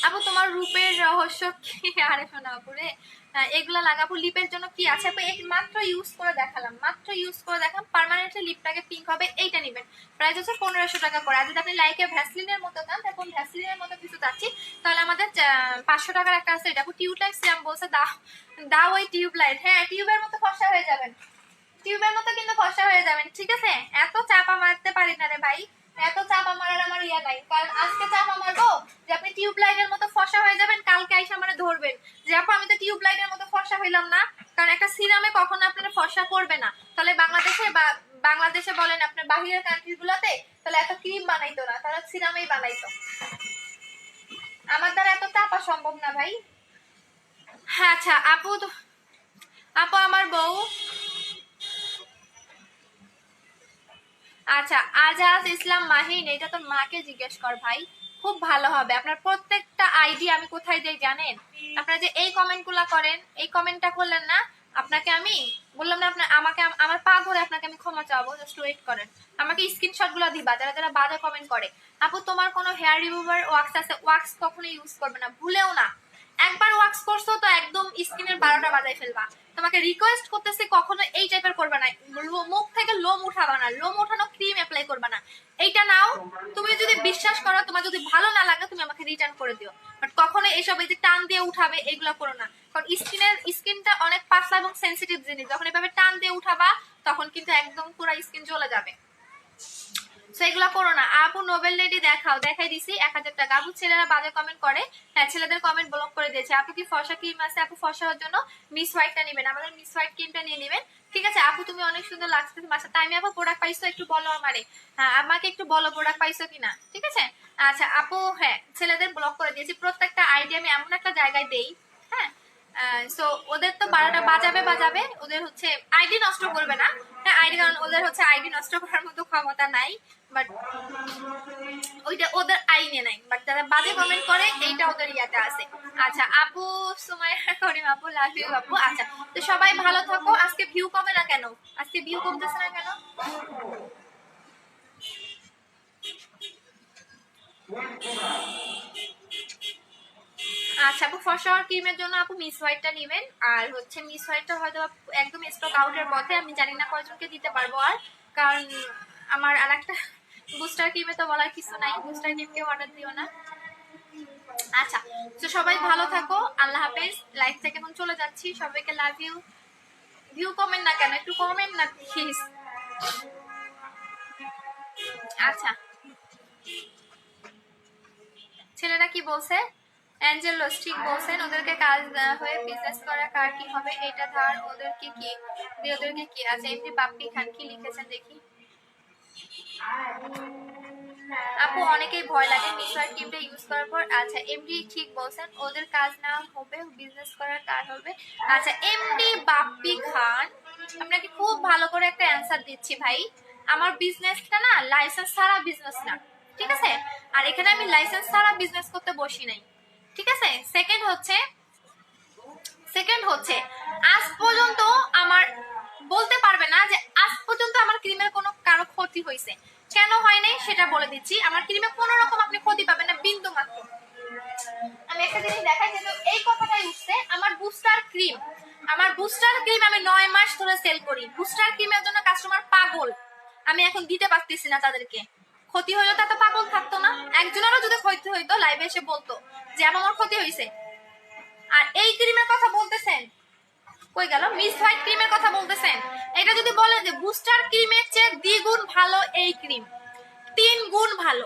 আপু তোমার রূপের রহস্য কি? আরে শোনা আপু রে, এগুলা লাগাবো লিপের জন্য কি আছে আপু? মাত্র ইউজ করে দেখালাম, মাত্র ইউজ করে দেখালাম, পার্মানেন্টলি লিপটাকে পিঙ্ক হবে, এইটা নেবেন। প্রাইস হচ্ছে 1500 টাকা করে। আর যদি আপনি লাইকে ভ্যাসলিনের মতো চান, এখন ভ্যাসলিনের মতো কিছু চাচ্ছি, তাহলে আমাদের 500 টাকার একটা আছে, এটা আপু টিউবলাইট সিরাম বলছে, দাও দাও ওই টিউবলাইট, হ্যাঁ টিউবের মতো ফর্সা হয়ে যাবেন, টিউবের মতো কিন্তু ফর্সা হয়ে যাবেন, ঠিক আছে? এত চাপা মারতে পারি না রে ভাই, এত চাপা মারার আমার ইয়া নাই, কারণ আজকে চাপা মারবো যে আপনি টিউব লাইটের মতো ফর্সা হয়ে যাবেন, কালকে আইসা মানে ধরবেন যে আপু আমি তো টিউব লাইটের মতো ফর্সা হইলাম না, কারণ একটা সিরামে কখনো আপনারা ফর্সা করবে না। তাহলে বাংলাদেশে বা বাংলাদেশে বলেন আপনার বাহিরের কান্ট্রি গুলোতে, তাহলে এত ক্রিম বানাইতো না, তারা সিরামেই বানাইতো। আমার দ্বারা এত চাপা সম্ভব না ভাই। হ্যাঁ আচ্ছা আপু আপু আমার বউ, আচ্ছা আজাজ ইসলাম মাহিন, এটা তোর মাকে জিজ্ঞেস কর ভাই, খুব ভালো হবে। আপনার প্রত্যেকটা আইডি আমি কোথায় যাই জানেন? আপনারা যে এই কমেন্ট গুলা করেন, এই কমেন্টটা করলেন না, আপনাকে আমি বললাম না, আপনার আমাকে আমার পা ধরে আপনাকে আমি ক্ষমা চাবো, জাস্ট ওয়েট করেন, আমাকে স্ক্রিনশট গুলো দিবা যারা যারা বাজে কমেন্ট করে। আপু তোমার কোনো হেয়ার রিমুভার ওয়াক্স আছে? ওয়াক্স কখনো ইউজ করবে না, ভুলেও না। একবার ওয়াক্স করছো তো একদম স্কিনের 12টা বাজাই ফেলবা। তোমাকে রিকোয়েস্ট করতেছি কখনো এই টাইপের করবে না, মুখ থেকে লোম উঠাবা না, লোম উঠানো ক্রিম অ্যাপ্লাই করবে না। এইটা নাও, তুমি যদি বিশ্বাস করো, তোমার যদি ভালো না লাগে তুমি আমাকে রিটার্ন করে দিও, বাট কখনো এইসব এই যে টান দিয়ে উঠাবে এগুলো করো না, কারণ কারণ স্কিনটা অনেক পাতলা এবং সেন্সিটিভ জিনিস, যখন এভাবে টান দিয়ে উঠাবা তখন কিন্তু একদম পুরো স্কিন জ্বলে যাবে। তো এগুলা করো না। আপু নোবেল লেডি দেখাই দিছি 1000 টাকা। আপু ছেলেরা বাজে কমেন্ট করে, হ্যাঁ ছেলেদের কমেন্ট ব্লক করে দিয়েছে। আপু কি ফর্সা ক্রিম আছে? আপু ফর্সা হওয়ার জন্য মিস হোয়াইটটা নেবেন, আমাদের মিস হোয়াইট ক্রিমটা নিয়ে নেবেন, ঠিক আছে? আপু তুমি অনেক সুন্দর লাগছে মাসা টাইমে। আপু প্রোডাক্ট পাইছো একটু বলো আমারে, হ্যাঁ আমাকে একটু বলো প্রোডাক্ট পাইছো কিনা, ঠিক আছে? আচ্ছা আপু হ্যাঁ ছেলেদের ব্লক করে দিয়েছি। প্রত্যেকটা আইডিয়া আমি এমন একটা জায়গায় দেই, হ্যাঁ সো ওদের তো 12টা বাজাবে, ওদের হচ্ছে আইডি নষ্ট করবে না, হ্যাঁ আইডি, কারণ ওদের হচ্ছে আইডি নষ্ট করার মতো ক্ষমতা নাই, বাট ওইটা ওদের আইনে নাই, বাট যারা বাজে কমেন্ট করে এইটা ওদের ইয়াতে আছে। আচ্ছা আপু সুমাইয়া করিম আপু লাভ ইউ আপু। আচ্ছা তো সবাই ভালো থাকো। আজকে ভিউ কমে না কেন? আজকে ভিউ কমতেছে না কেন? আচ্ছা আপু ফর্সা ক্রিমের জন্য আপু মিস হোয়াইটটা নেবেন, আর হচ্ছে মিস হোয়াইটটা হয়তো একদম স্টক আউটের পথে, আমি জানি না কয়জনকে দিতে পারবো আর, কারণ আমার আর একটা বুস্টার ক্রিমে তো বলার কিছু নাই, বুস্টার ক্রিমকে অর্ডার দিও না। আচ্ছা তো সবাই ভালো থাকো, আল্লাহ হাফেজ। লাইফ থেকে এখন চলে যাচ্ছি, সবাইকে লাভ ইউ। ভিউ কমেন্ট না কেন? একটু কমেন্ট না প্লিজ। আচ্ছা ছেলেরা কি বলছে? অ্যাঞ্জেলো ঠিক বলছেন, ওদেরকে কাজ দেওয়া হয়ে বিজনেস করা কার কি হবে এটা ধার, ওদেরকে কি দিয়ে ওদেরকে কি। আচ্ছা এমনি বাপ্পি খান কি লিখেছেন দেখি। আপু অনেকেই ভয় লাগে মিসওয়ার ক্রিমটা ইউজ করার পর। আচ্ছা এমডি ঠিক বলছেন, ওদের কাজ না হবে বিজনেস করার কার হবে। আচ্ছা এমডি বাপ্পি খান, আপনাকে খুব ভালো করে একটা অ্যানসার দিচ্ছি ভাই। আমার বিজনেসটা না লাইসেন্স ছাড়া বিজনেস না, ঠিক আছে? আর এখানে আমি লাইসেন্স ছাড়া বিজনেস করতে বসি নাই, ঠিক আছে? সেকেন্ড হচ্ছে আজ পর্যন্ত আমার বলতে পারবে না যে আজ পর্যন্ত আমার ক্রিমের কোনো কারো ক্ষতি হয়েছে। কেন হয় নাই সেটা বলে দিচ্ছি। আমার ক্রিমে কোনো রকম আপনি ক্ষতি পাবেন না, বিন্দু মাত্র। আমি একটা জিনিস দেখাই, যেহেতু এই কথাটাই উঠছে, আমার বুস্টার ক্রিম আমি 9 মাস ধরে সেল করি। বুস্টার ক্রিমের জন্য কাস্টমার পাগল, আমি এখন দিতে পারতেছি না তাদেরকে। ক্ষতি হইলো তা তো পাগল থাকতো না, একজনেরও যদি ক্ষতি হইতো লাইভে এসে বলতো যে আমার ক্ষতি হয়েছে। আর এই ক্রিমের কথা বলতেছেন, কই গেল? মিস হোয়াইট ক্রিমের কথা বলতেছেন। এটা যদি বলেন যে বুস্টার ক্রিমের চেয়ে দ্বিগুণ ভালো এই ক্রিম, 3 গুণ ভালো।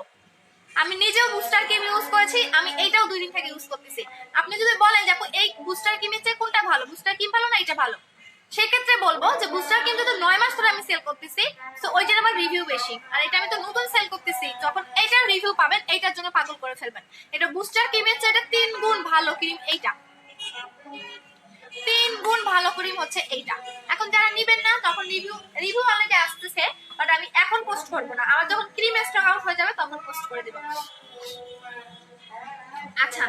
আমি নিজেও বুস্টার ক্রিম ইউজ করেছি, আমি এইটাও 2 দিন থেকে ইউজ করতেছি। আপনি যদি বলেন যে আপু এই বুস্টার ক্রিমের চেয়ে কোনটা ভালো, বুস্টার ক্রিম ভালো না এটা ভালো, সেক্ষেত্রে বলবো যে বুস্টার ক্রিম যদি 9 মাস ধরে আমি সেল করতেছি, তো ওইটার আমার রিভিউ বেশি। আর এটা আমি তো নতুন সেল করতেছি, যখন এইটার রিভিউ পাবেন এইটার জন্য পাগল করে ফেলবেন। এটা বুস্টার ক্রিমের চেয়ে এটা 3 গুণ ভালো ক্রিম, এইটা 3 গুণ ভালো ক্রিম হচ্ছে এইটা। এখন যারা নিবেন না, তখন রিভিউ অলরেডি আসতেছে, বাট আমি এখন পোস্ট করব না, আমার যখন ক্রিম স্টক আউট হয়ে যাবে তখন পোস্ট করে দেব। আচ্ছা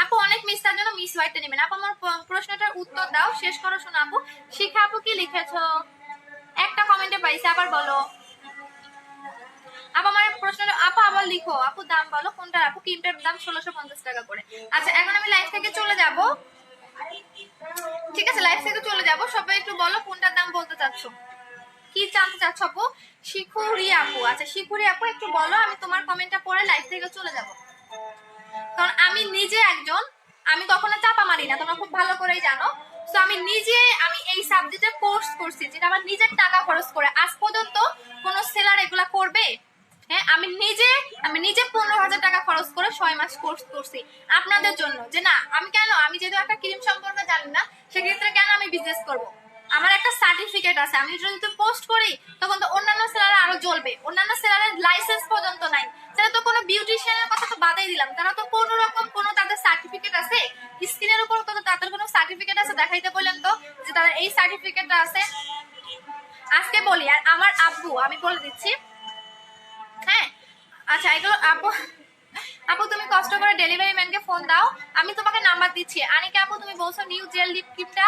আপু অনেক মিস, তার জন্য মিস হোয়াইটটা নেবেন। আপু আমার প্রশ্নটার উত্তর দাও, শেষ করো শোনো। আপু শিখা আপু কি লিখেছো? একটা কমেন্টে পাইছে, আবার বলো। আপু আমার প্রশ্নটা আপু আবার লিখো। আপু দাম বলো কোনটা? আপু ক্রিমটার দাম 1650 টাকা করে। আচ্ছা এখন আমি লাইভ থেকে চলে যাব, ঠিক আছে? লাইভ থেকে চলে যাব, সবাই একটু বলো কোনটার দাম বলতে চাচ্ছ, কি জানতে চাচ্ছ আপু? শিখুরি আপু, আচ্ছা শিখুরি আপু একটু বলো, আমি তোমার কমেন্টটা পড়ে লাইভ থেকে চলে যাব। কারণ আমি নিজে একজন, আমি কখনো চাপা মারি না, তোমরা খুব ভালো করেই জানো। তো আমি এই সাবজেক্টে কোর্স করছি, যেটা আমার নিজের টাকা খরচ করে। আজ পর্যন্ত কোন সেলার এগুলা করবে? হ্যাঁ আমি নিজে 15,000 টাকা খরচ করে 6 মাস কোর্স করছি আপনাদের জন্য। যে না আমি যেহেতু একটা ক্রিম সম্পর্কে জানি না, সেক্ষেত্রে কেন আমি বিজনেস করব? আমার একটা সার্টিফিকেট আছে, আমি যদি পোস্ট করি তখন তো অন্যান্য সেলার আরো জ্বলবে। অন্যান্য সেলারের লাইসেন্স পর্যন্ত নাই, তারা তো কোনো বিউটিশিয়ানের কথা তো বাদাই দিলাম, তারা তো কোনো রকম কোনো তাদের সার্টিফিকেট আছে স্কিনের উপর, তো তাদের কোনো সার্টিফিকেট আছে দেখাইতে বললেন তো যে তাদের এই সার্টিফিকেটটা আছে। আজকে বলি, আর আমার আব্বু, আমি বলে দিচ্ছি, হ্যাঁ আচ্ছা এগুলো আপু তুমি কষ্ট করে ডেলিভারি ম্যানকে ফোন দাও, আমি তোমাকে নাম্বার দিচ্ছি। আনিকা আপু তুমি বলছো নিউ জেল লিপ ক্রিমটা,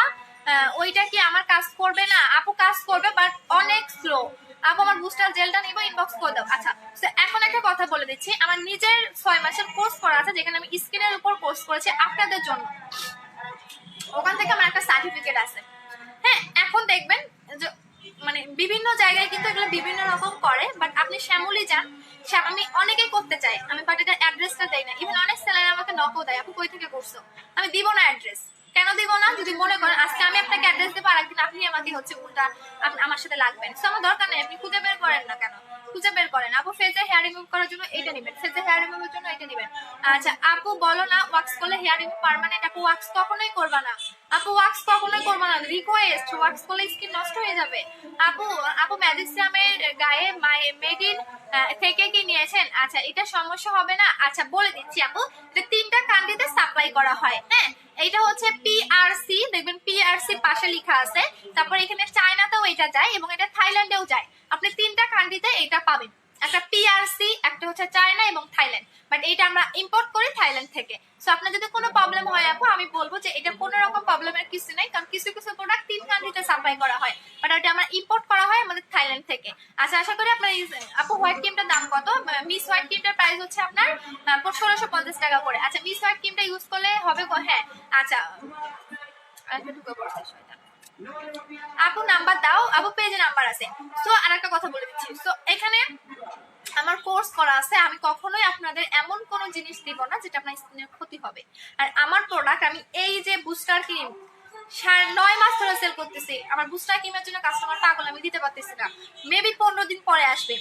ওইটা কি আমার কাজ করবে না? আপু কাজ করবে, বাট অনেক স্লো। আপু আমার বুস্টার জেলটা নিবো, ইনবক্স করে দাও। আচ্ছা এখন একটা কথা বলে দিচ্ছি, আমার নিজের 6 মাসের কোর্স করা আছে, যেখানে আমি স্কিনের উপর কোর্স করেছি আপনাদের জন্য। ওখান থেকে আমার একটা সার্টিফিকেট আছে। হ্যাঁ এখন দেখবেন যে মানে বিভিন্ন জায়গায় কিন্তু এগুলো বিভিন্ন রকম করে, বাট আপনি শ্যামলি যান, আমি অনেকে করতে চাই, আমি বাট এটা অ্যাড্রেসটা দেই না। ইভেন অনেক সেলার আমাকে নকও দেয়, আপু কই থেকে করছো, আমি দিব না অ্যাড্রেস। কেন দিব না? যদি মনে করেন আজকে আমি আপনাকে অ্যাড্রেস দেবো, আরেকদিন আপনি আমাকে হচ্ছে উল্টা আমার সাথে লাগবেন, তো আমার দরকার নেই, আপনি খুঁজে বের করেন না কেন? খুঁজে বের করেন। আপু ফেজের হেয়ার রিমুভ করার জন্য এটা নেবেন, ফেজের হেয়ার রিমুভের জন্য এটা নেবেন। আচ্ছা আপু বলো না ওয়াক্স করলে হেয়ার রিমুভ পার্মানেন্ট? আপু ওয়াক্স কখনোই করবা না, আপু ওয়াক্স কখনোই করবা না, রিকোয়েস্ট, ওয়াক্স করলে স্কিন নষ্ট হয়ে যাবে। আপু আপু ম্যাজিস্ট্রামের গায়ে মেড ইন থেকে কি নিয়েছেন? আচ্ছা এটা সমস্যা হবে না। আচ্ছা বলে দিচ্ছি আপু, এটা 3টা কান্ট্রিতে সাপ্লাই করা হয়। হ্যাঁ এইটা হচ্ছে পিআরসি, দেখবেন পিআরসি পাশে লেখা আছে, তারপর এখানে চায়নাতেও এটা যায় এবং এটা থাইল্যান্ডেও যায়। আপনি 3টা কান্ট্রিতে এটা পাবেন, একটা পিআরসি, একটা হচ্ছে চায়না এবং থাইল্যান্ড, বাট এটা আমরা ইম্পোর্ট করি থাইল্যান্ড থেকে। সো আপনার যদি কোনো প্রবলেম হয় আপু, আমি বলবো যে এটা কোনো রকম প্রবলেমের কিছু নাই, কারণ কিছু কিছু প্রোডাক্ট 3 কান্ট্রিতে সাপ্লাই করা হয়, বাট এটা আমরা ইম্পোর্ট করা হয় আমাদের থাইল্যান্ড থেকে। আচ্ছা আশা করি আপনার আপু হোয়াইট ক্রিমটার দাম কত? মিস হোয়াইট ক্রিমটার প্রাইস হচ্ছে আপনার 1650 টাকা করে। আচ্ছা মিস হোয়াইট ক্রিমটা ইউজ করলে হবে? হ্যাঁ আচ্ছা ঢুকে পড়ছে শয়তান। আপু নাম্বার দাও, আপু পেজে নাম্বার আছে। সো আরেকটা কথা বলে দিচ্ছি, সো এখানে আমার কোর্স করা আছে, আমি কখনোই আপনাদের এমন কোনো জিনিস দিব না যেটা আপনার স্কিনের ক্ষতি হবে। আর আমার প্রোডাক্ট, আমি এই যে বুস্টার ক্রিম 9 মাস ধরে সেল করতেছি, আমার বুস্টার ক্রিমের জন্য কাস্টমার পাগল, আমি দিতে পারতেছি না। মেবি 15 দিন পরে আসবে,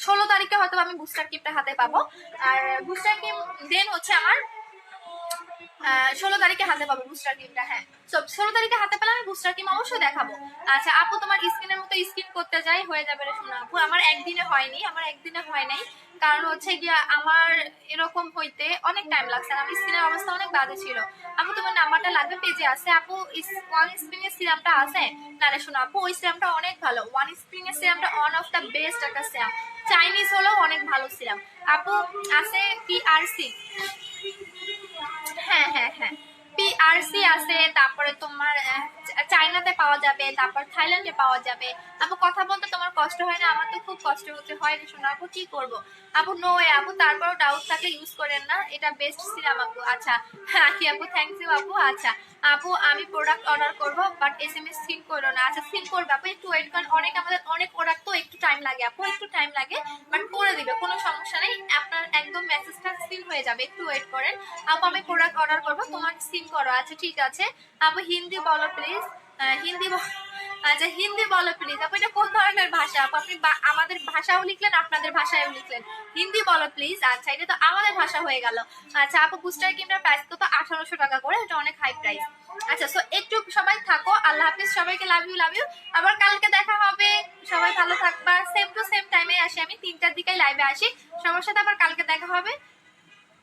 16 তারিখে হয়তো আমি বুস্টার ক্রিমটা হাতে পাবো। আর বুস্টার ক্রিম দেন হচ্ছে আমার 16 তারিখে হাতে পাবো বুস্টার ক্রিমটা। হ্যাঁ 16 তারিখে হাতে পেলে আমি বুস্টার ক্রিম অবশ্যই দেখাবো। আচ্ছা আপু তোমার স্কিনের মতো স্কিন করতে যাই হয়ে যাবে রে শোনা আপু, আমার একদিনে হয়নি, আমার একদিনে হয় নাই, কারণ হচ্ছে গিয়া আমার এরকম হইতে অনেক টাইম লাগছে, আমার স্কিনের অবস্থা অনেক বাজে ছিল। আপু তোমার নাম্বারটা লাগবে, পেজে আছে আপু। ওয়ান স্প্রিং এর সিরামটা আছে না রে শোনা আপু, ওই সিরামটা অনেক ভালো, ওয়ান স্প্রিং এর সিরামটা ওয়ান অফ দ্য বেস্ট একটা সিরাম, চাইনিজ হলেও অনেক ভালো সিরাম। আপু আছে পিআরসি, হ্যাঁ হ্যাঁ হ্যাঁ পিআরসি আছে, তারপরে তোমার চায়নাতে পাওয়া যাবে, তারপর থাইল্যান্ডে পাওয়া যাবে। আপু কথা বলতে তোমার কষ্ট হয় না? আমার তো খুব কষ্ট হচ্ছে, হয় রে শোনা আপু, কি করবো আপু? নো আপু, তারপরও ডাউট থাকলে ইউজ করেন না, এটা বেস্ট সিরাম আপু। আচ্ছা হ্যাঁ কি আপু, থ্যাংক ইউ আপু। আচ্ছা আপু আমি প্রোডাক্ট অর্ডার করবো, বাট SMS সিন করো না। আচ্ছা সিন করবে আপু, একটু ওয়েট করেন, আমাদের অনেক প্রোডাক্ট তো একটু টাইম লাগে আপু, একটু টাইম লাগে, বাট করে দিবে, কোনো সমস্যা নেই, আপনার একদম মেসেজটা সিন হয়ে যাবে, একটু ওয়েট করেন আপু। আমি প্রোডাক্ট অর্ডার করবো, তোমার সিন করো। আচ্ছা ঠিক আছে আপু, হিন্দি বলো প্লিজ, হিন্দি আচ্ছা হিন্দি বলো প্লিজ আপু। এটা কোন ধরনের ভাষা আপু? আপনি আমাদের ভাষাও লিখলেন, আপনাদের ভাষায়ও লিখলেন, হিন্দি বলো প্লিজ। আচ্ছা এটা তো আমাদের ভাষা হয়ে গেল। আচ্ছা আপু বুস্টার ক্রিমটার প্রাইস কত? 1800 টাকা করে, এটা অনেক হাই প্রাইস। আচ্ছা সো একটু সবাই থাকো, আল্লাহ হাফিজ সবাইকে, লাভ ইউ লাভ ইউ। আবার কালকে দেখা হবে, সবাই ভালো থাকবা। সেম টু সেম টাইমে আসি, আমি 3টার দিকে লাইভে আসি, সবার সাথে আবার কালকে দেখা হবে।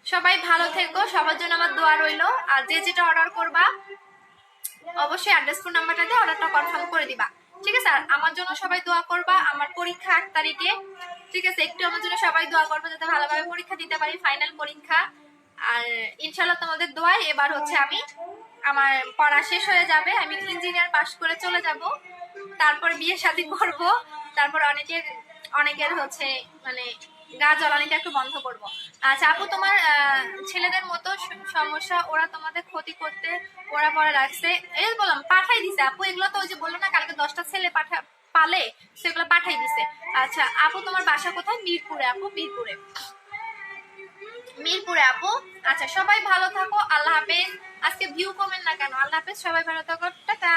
সবাই ভালো থেকো, সবার জন্য আমার দোয়া রইলো। আর যে যেটা অর্ডার করবা অবশ্যই অ্যাড্রেস ফোন নাম্বারটা দিয়ে অর্ডারটা কনফার্ম করে দিবা, ঠিক আছে? আর আমার জন্য সবাই দোয়া করবা, আমার পরীক্ষা 8 তারিখে, ঠিক আছে? একটু আমার জন্য সবাই দোয়া করবে যাতে ভালোভাবে পরীক্ষা দিতে পারি, ফাইনাল পরীক্ষা। আর ইনশাল্লাহ তোমাদের দোয়ায় এবার হচ্ছে আমি, আমার পড়া শেষ হয়ে যাবে, আমি ইঞ্জিনিয়ার পাশ করে চলে যাব, তারপর বিয়ে শাদী করব, তারপর অনেকের হচ্ছে মানে গা জ্বালানিটা একটু বন্ধ করব। আচ্ছা আপু তোমার ছেলেদের মতো সমস্যা, ওরা তোমাদের ক্ষতি করতে ওরা পরে রাখছে, এই বললাম পাঠাই দিছে আপু, এগুলো তো ওই যে বললো না কালকে 10টা ছেলে পালে, সেগুলো পাঠাই দিছে। আচ্ছা আপু তোমার বাসা কোথায়? মিরপুরে আপু, মিরপুরে আপু। আচ্ছা সবাই ভালো থাকো, আল্লাহ হাফেজ। আজকে ভিউ কমেন না কেন? আল্লাহ হাফেজ, সবাই ভালো থাকো, টাটা।